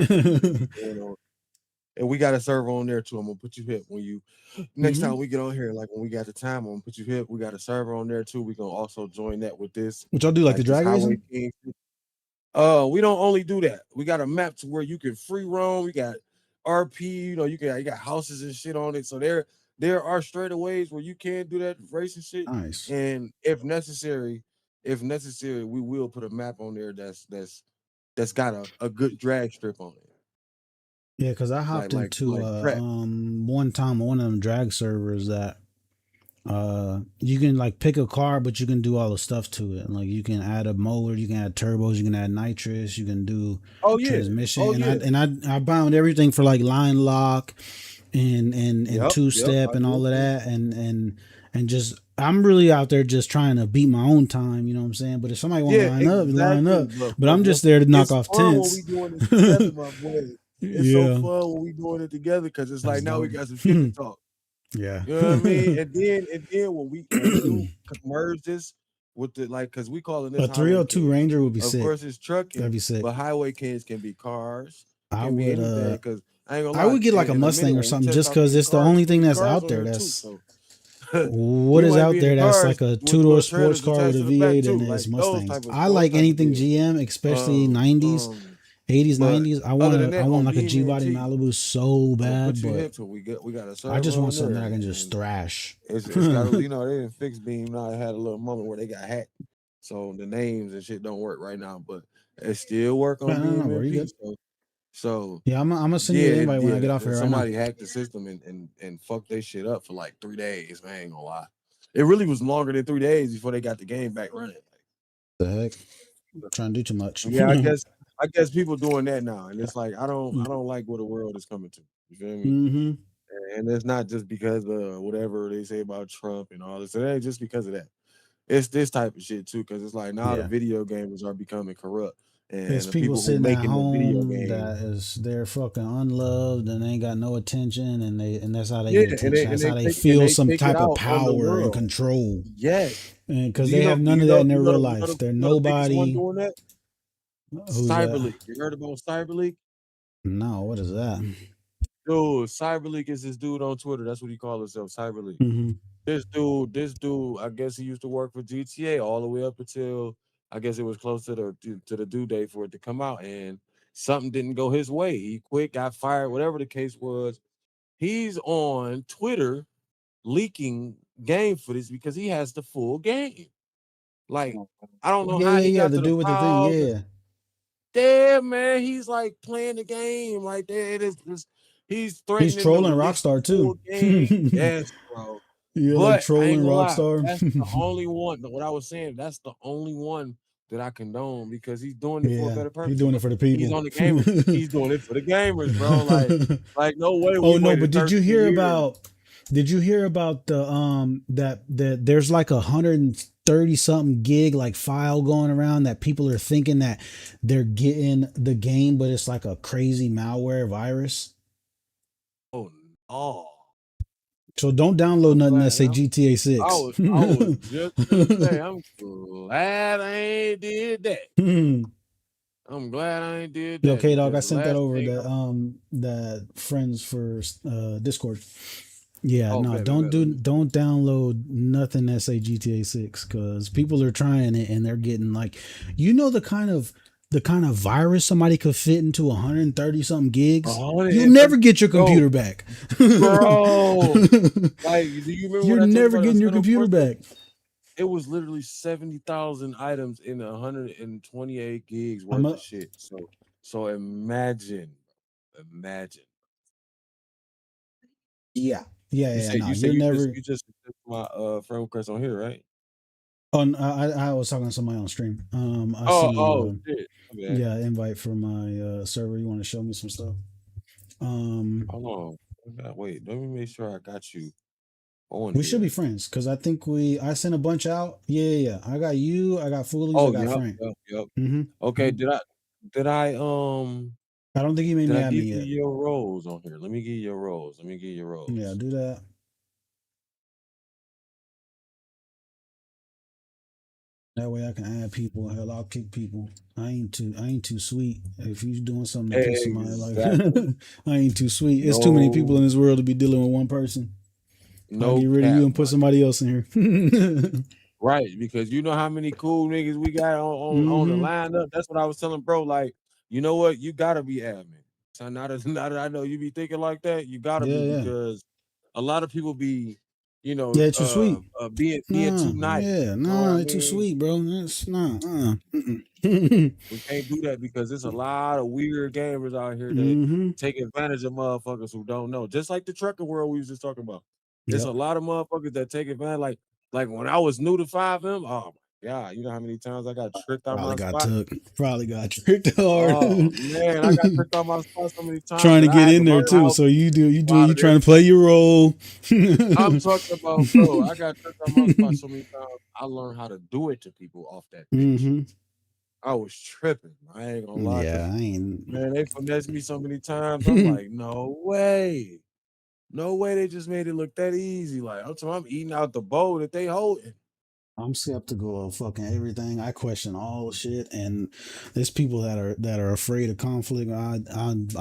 And we got a server on there too. I'm gonna put you hip when you next time we get on here, like when we got the time, I'm gonna put you hip. We got a server on there too. We're gonna also join that with this. What y'all do, like the this drag Highway racing? King. We don't only do that. We got a map to where you can free roam. We got RP, you got houses and shit on it. So there are straightaways where you can do that racing shit. Nice. And if necessary, we will put a map on there that's got a good drag strip on it. Yeah, because I hopped into prep. one time on one of them drag servers that you can like pick a car, but you can do all the stuff to it. Like you can add a motor, you can add turbos, you can add nitrous, you can do transmission. I bound everything for like line lock and two step and all of that, and just I'm really out there just trying to beat my own time, you know what I'm saying? But if somebody want to line up. But I'm just there to knock off tents. When we doing it together, my boy. It's so fun when we doing it together because it's like now we got some shit to talk. Yeah. You know what I mean? And then when we do merge this with the because we calling this a 302 Ranger would be sick. Of course, it's trucking. That'd be sick. But highway kings can be cars. I can would be anything because I ain't gonna lie. I would get like a Mustang or something just because it's the only thing that's out there. That's what is out there that's like a two-door sports car with a V8 and it's Mustangs. I like anything GM, especially 90s. 80s, 90s. I want like a G-body Malibu so bad, but we got I just want something that I can just thrash. It's got, they didn't fix Beam. Now it had a little moment where they got hacked, so the names and shit don't work right now, but it still work on Beam. So yeah, I'm gonna send you an invite when I get off here. Somebody hacked the system and fucked their shit up for like 3 days. Man, I ain't gonna lie. It really was longer than 3 days before they got the game back running. The heck, I'm trying to do too much. Yeah, I guess people doing that now, and it's like I don't like where the world is coming to. You feel me? Mm-hmm. And it's not just because of whatever they say about Trump and all this. It ain't just because of that. It's this type of shit too, because it's like now the video gamers are becoming corrupt. And there's people sitting at home that they're fucking unloved and they ain't got no attention, and that's how they get attention. That's how they feel some type of power and control. Yeah, because they have none of that in their real life. They're nobody. CyberLeak. You heard about CyberLeak? No, what is that? Dude, CyberLeak is this dude on Twitter. That's what he calls himself, CyberLeak. Mm-hmm. This dude, I guess he used to work for GTA all the way up until I guess it was close to the due date for it to come out, and something didn't go his way. He quit, got fired, whatever the case was. He's on Twitter leaking game footage because he has the full game. Like, I don't know how he got to the with the thing, yeah. Damn, man, he's like playing the game like that. He's threatening. He's trolling Rockstar too. Yes, bro. Yeah, like trolling Rockstar. That's the only one. What I was saying, that's the only one that I condone because he's doing it for a better purpose. He's doing it for the people. He's on the gamers. He's doing it for the gamers, bro. Like no way. Oh no, but did you hear about? Did you hear about the that there's like 130 something gig like file going around that people are thinking that they're getting the game, but it's like a crazy malware virus. Oh no. So don't download nothing that say GTA 6. I was just gonna say, I'm glad I ain't did that. I'm glad I ain't did Yo, that K Dog, I because the sent that last over thing to that friends for Discord. Yeah, oh no, bet, bet, bet. don't download nothing that say GTA 6 because people are trying it and they're getting like, the kind of virus somebody could fit into 130 something gigs. You'll never 130 get your yo, computer back. bro. Like, do you remember You're what I told you never about the getting your Shadow computer Fortress? back. It was literally 70,000 items in 128 gigs I'm worth a, of shit. So imagine. yeah, no, You say you're never. you just accepted my friend request on here, right? On I was talking to somebody on stream. I sent him Oh a shit. Okay. invite for my server. You want to show me some stuff? Hold on. Wait, let me make sure I got you on We should be here. friends because I think I sent a bunch out. Yeah. I got you. I got Foolies. I Oh, got Frank. yep. Mm-hmm. Okay, did I I don't think he made did me I give admin you yet. your roles on here? Let me give you your roles. Yeah, do that. That way I can add people. Hell, I'll kick people. I ain't too sweet. If you doing something to piss somebody like, Exactly. I ain't too sweet. It's too many people in No, this world to be dealing with one person. I'll no get rid of cap, you and put man. somebody else in here. Right, because you know how many cool niggas we got on the Mm-hmm. lineup. That's what I was telling bro. Like, you know what? You gotta be admin. So now that, now that I know you be thinking like that, you gotta be Yeah. because a lot of people be, Yeah, too sweet. being Nah, too nice. yeah, You know what I nah, they too mean? sweet, bro. That's nah. We can't do that because there's a lot of weird gamers out here that Mm-hmm. take advantage of motherfuckers who don't know. Just like the trucker world we was just talking about. There's Yep. a lot of motherfuckers that take advantage. Like when I was new to 5M, oh my god, you know how many times I got tricked out Probably my got spot? took. Probably got tricked hard. Oh man, I got tricked out my spot so many times Trying to that I get had to in there learn too. how So to out you of there. trying to play your role. I'm talking about, bro. I got tricked out my spot so many times. I learned how to do it to people off that bitch. Mm-hmm. I was tripping. I ain't gonna lie, Yeah, cause I ain't. man, they finessed me so many times. I'm like, no way. No way they just made it look that easy. Like I'm eating out the bowl that they holding. I'm skeptical of fucking everything. I question all shit, and there's people that are afraid of conflict. I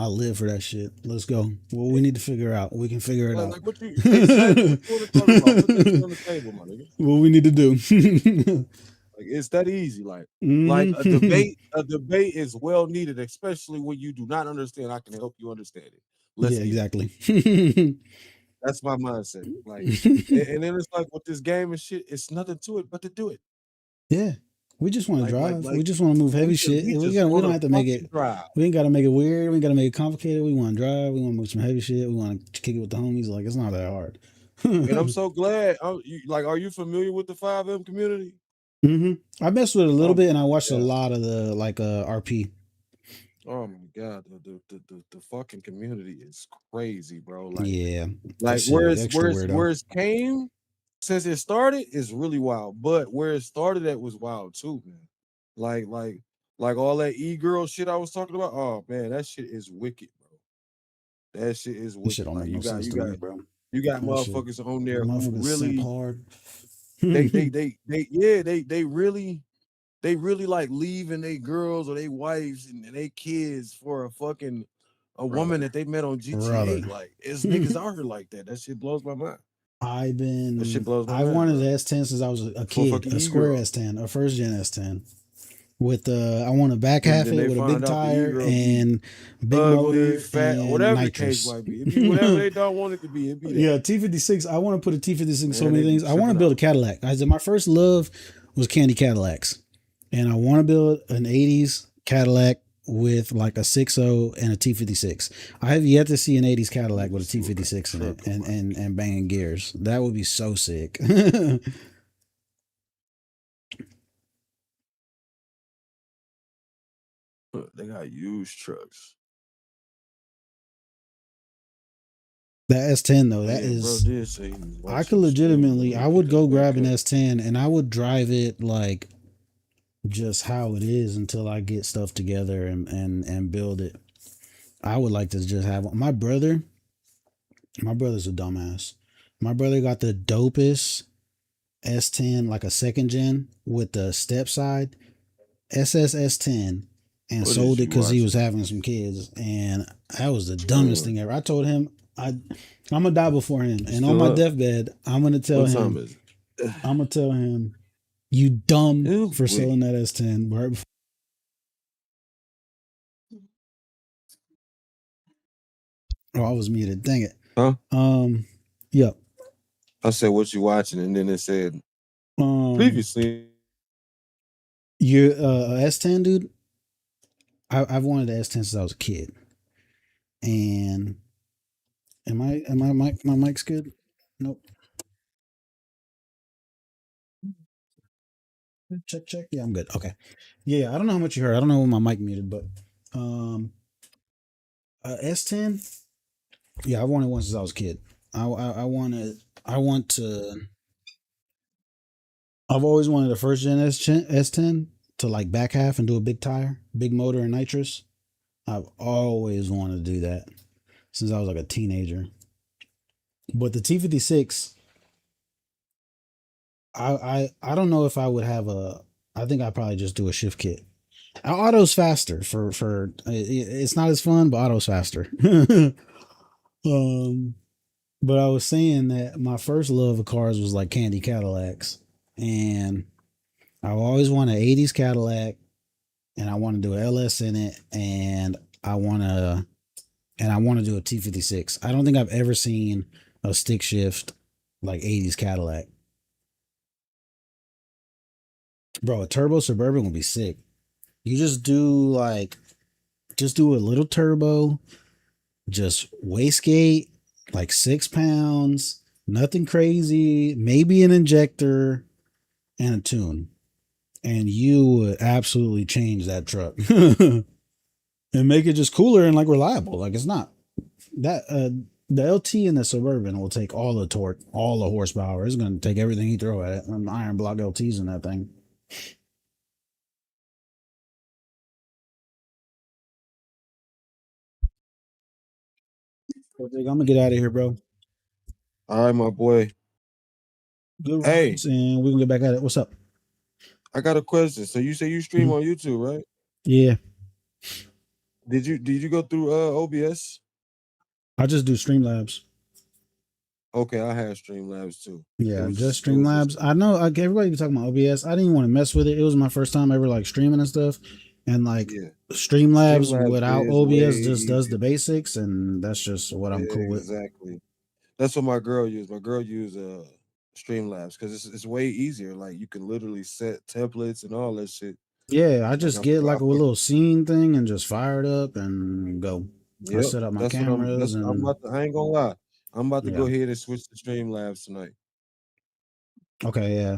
live for that shit. Let's go. What we need to figure out, we can figure it out. Like what you exactly what you want to talk about? Put that shit on the table, my nigga. What we need to do. Like it's that easy. Like Mm-hmm. a debate is well needed, especially when you do not understand. I can help you understand it. Let's Yeah, get it. exactly. That's my mindset. Like, and then it's like with this game and shit, it's nothing to it but to do it. Yeah, we just want to drive. We Like just want to move heavy shit. we We just got. We want don't to have to make fucking it. drive. We ain't got to make it weird. We ain't got to make it complicated. We want to drive. We want to move some heavy shit. We want to kick it with the homies. Like it's not that hard. And I'm so glad. Are you familiar with the 5M community? I messed with it a little Oh bit, and I watched a yeah. lot of the RP. Oh my god, the fucking community is crazy, bro. Yeah, that Like shit extra weirdo. where it's came since it started is really wild, but where it started at was wild too, man. Like like like all that e-girl shit I was talking about. Oh man, that shit is wicked, bro. That shit is This shit wicked. don't Like make no sense to me, bro. you got That shit, motherfuckers on there who motherfuckers simp really hard. they really like leaving their girls or their wives and their kids for a woman Brother, that they met on GTA. brother. Like it's niggas out here like that. That shit blows my mind. I Wanted bro. the S10 since I was a For kid, fucking a square e-girl. S10, a first gen S10. With I want to back Then half then it they with a big find out the tire e-girl be and big ugly, motor fat, and whatever the case nitrous. might be. It be whatever they don't want it to be. It be that. Yeah, T56. I want to put a T56 in so Man, many they be things. I want to tripping build a out. Cadillac. I said my first love was candy Cadillacs, and I want to build an '80s Cadillac with like a 6.0 and a T56. I have yet to see an '80s Let Cadillac me with a see what kind of T56 in it truck I'm about. and banging gears. That would be so sick. Look, they got used trucks. That S10 though, that Damn, bro is. did say he was I could watching the stream. Let legitimately. me I get would that go back grab an up. S10 and I would drive it like just how it is until I get stuff together and build it. I would like to just have my brother. My brother's a dumbass. My brother got the dopest S10, like a second gen with the step side SSS10, and What sold is it you because he was watching? having some kids, and that was the dumbest thing ever. I told him I'm gonna die before him, You and on still my up? deathbed, I'm gonna tell What time him, is it? I'm gonna tell him, you dumb Ooh, for wait. selling that S10. Right before. Oh, I was muted. Dang it. Huh? Yep. I said, what you watching? And then it said, Previously, previously. you S10, dude. I've wanted the S10 since I was a kid, and my mic's good? Nope. Check. Yeah, I'm good. Okay. Yeah, I don't know how much you heard. I don't know when my mic muted, but um, S10. Yeah, I wanted one since I was a kid. I wanted. I want to. I've always wanted a first gen S10 to like back half and do a big tire, big motor and nitrous. I've always wanted to do that since I was like a teenager. But the T56, I don't know if I would have a. I think I'd probably just do a shift kit. Auto's faster it's not as fun, but auto's faster. um, but I was saying that my first love of cars was like candy Cadillacs, and I always wanted an '80s Cadillac, and I want to do an LS in it, and I want to do a T56. I don't think I've ever seen a stick shift like '80s Cadillac, bro. A turbo Suburban would be sick. You just do a little turbo, just wastegate, like 6 pounds, nothing crazy, maybe an injector and a tune. And you would absolutely change that truck and make it just cooler and like reliable. Like it's not that, the LT and the Suburban will take all the torque, all the horsepower. It's going to take everything you throw at it. Them iron block LTs in that thing. I'm going to get out of here, bro. All right, my boy. Good Hey, rides, and we can get back at it. What's up? I got a question. So you say you stream on YouTube, right? Yeah. Did you go through OBS? I just do Streamlabs. Okay, I had Streamlabs too. Yeah, just it was Streamlabs. I know like everybody be talking about OBS. I didn't even want to mess with it. It was my first time ever like streaming and stuff. And like yeah. Streamlabs Streamlabs without is way OBS just does easier. the basics, and that's just what I'm cool with. Exactly. That's what my girl used. My girl used Streamlabs because it's way easier. Like you can literally set templates and all that shit. Yeah, I Like just get like a little scene thing and just fire it up and go. I Yep, set up my that's what I'm. cameras I'm and about to. I ain't gonna lie. I'm about to yeah. go ahead and switch to Streamlabs tonight. Okay, yeah.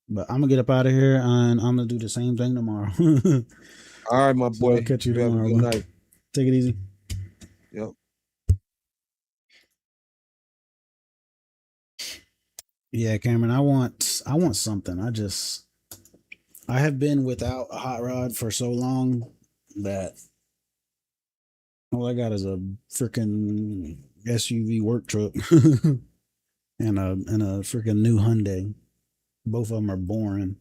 But I'm gonna get up out of here and I'm gonna do the same thing tomorrow. All right, my So boy. I'll catch you You have a tomorrow, good bro. night. Take it easy. Yep. Yeah, Cameron, I want something. I have been without a hot rod for so long that all I got is a freaking SUV work truck and a freaking new Hyundai. Both of them are boring.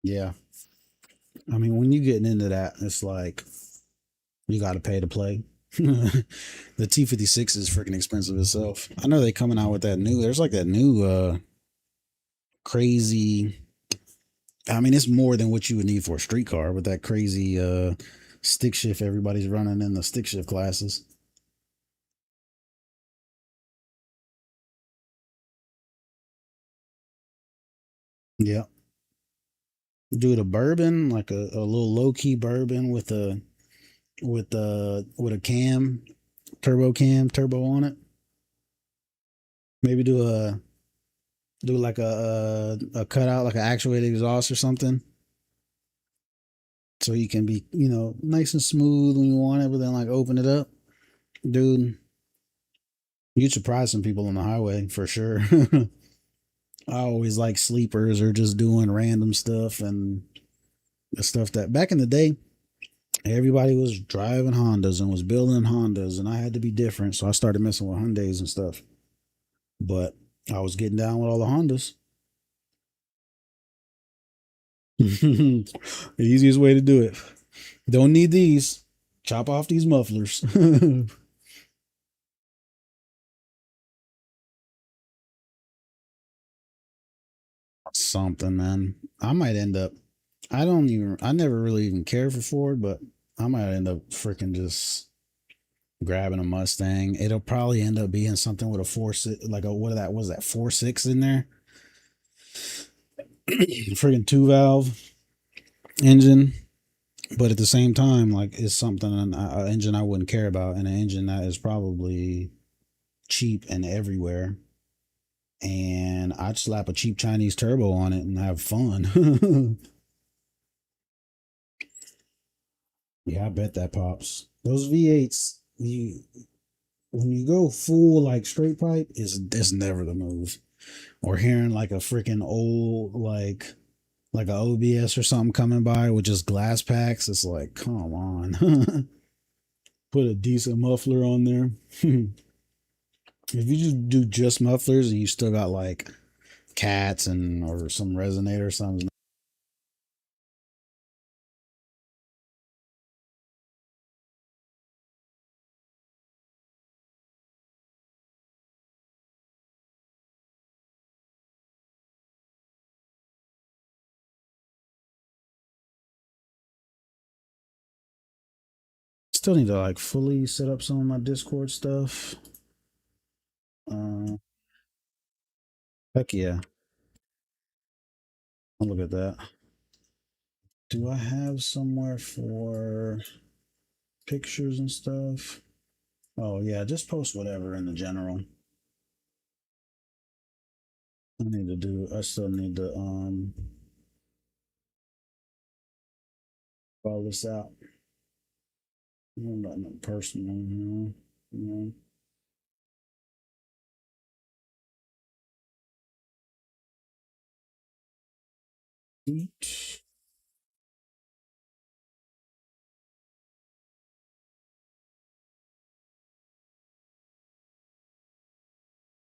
Yeah. I mean, when you getting into that, it's like you got to pay to play. The T56 is freaking expensive itself. I know they coming out with that new. There's like that new crazy. I mean, it's more than what you would need for a street car with that crazy stick shift everybody's running in the stick shift classes. Yeah. Do a bourbon, like a little low key bourbon with a cam, turbo on it. Maybe do like a cutout, like an actuated exhaust or something. So you can be, nice and smooth when you want it, but then like open it up. Dude, you'd surprise some people on the highway for sure. I always like sleepers or just doing random stuff and the stuff that back in the day, Everybody was driving Hondas and was building Hondas, and I had to be different, so I started messing with Hyundais and stuff. But I was getting down with all the Hondas. The easiest way to do it. Don't need these. Chop off these mufflers. Something, man. I might end up. I never really even cared for Ford, but I might end up freaking just grabbing a Mustang. It'll probably end up being something with a 4.6, like a, what that was, that 4.6 in there. Freaking 2-valve engine. But at the same time, like, it's something, an engine I wouldn't care about, and an engine that is probably cheap and everywhere. And I'd slap a cheap Chinese turbo on it and have fun. Yeah, I bet that pops. Those V8s, when you go full like straight pipe, it's never the move. Or hearing like a freaking old like a OBS or something coming by with just glass packs, it's like, come on. Put a decent muffler on there. If you just do just mufflers and you still got like cats and or some resonator or something. Still need to like fully set up some of my Discord stuff. Heck yeah. I'll look at that. Do I have somewhere for pictures and stuff? Oh yeah, just post whatever in the general. I still need to follow this out. Not no personal, you know.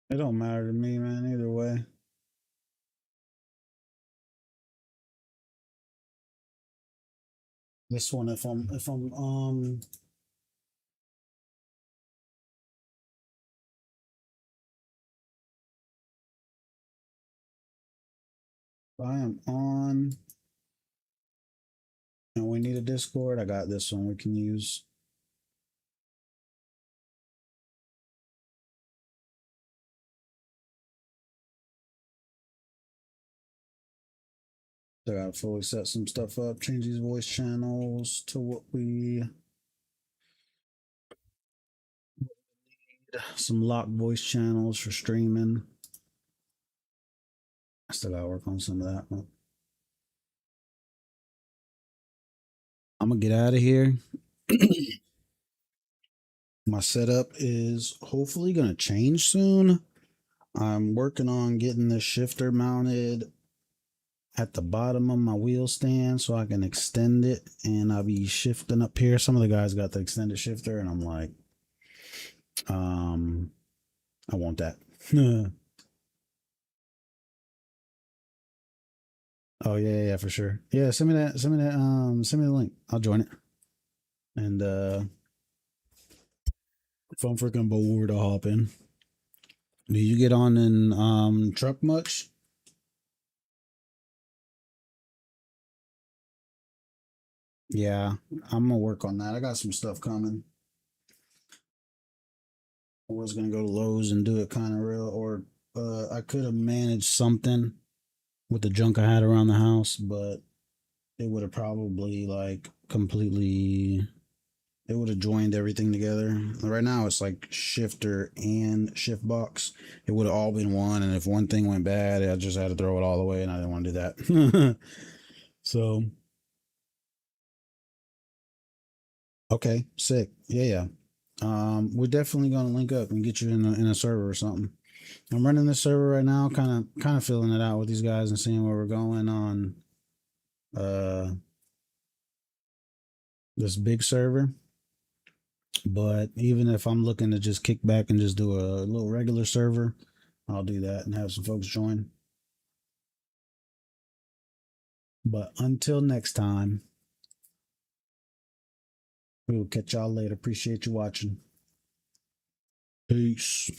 It don't matter to me, man, either way. This one, if I am on and we need a Discord, I got this one we can use. So I gotta fully set some stuff up, change these voice channels to what we need. Some locked voice channels for streaming. I still gotta work on some of that. But I'm gonna get out of here. My setup is hopefully gonna change soon. I'm working on getting the shifter mounted at the bottom of my wheel stand so I can extend it, and I'll be shifting up here. Some of the guys got the extended shifter and I'm like, I want that. Oh yeah, for sure. Yeah, send me that, send me the link. I'll join it. And if I'm freaking bored, I'll hop in. Do you get on in truck much? Yeah, I'm gonna work on that. I got some stuff coming. I was gonna go to Lowe's and do it kind of real, or I could have managed something with the junk I had around the house, but it would have probably like completely, it would have joined everything together. Right now it's like shifter and shift box. It would have all been one, and if one thing went bad, I just had to throw it all away, and I didn't want to do that. So okay, sick. Yeah. We're definitely gonna link up and get you in a server or something. I'm running this server right now, kind of filling it out with these guys and seeing where we're going on this big server. But even if I'm looking to just kick back and just do a little regular server, I'll do that and have some folks join. But until next time, we will catch y'all later. Appreciate you watching. Peace.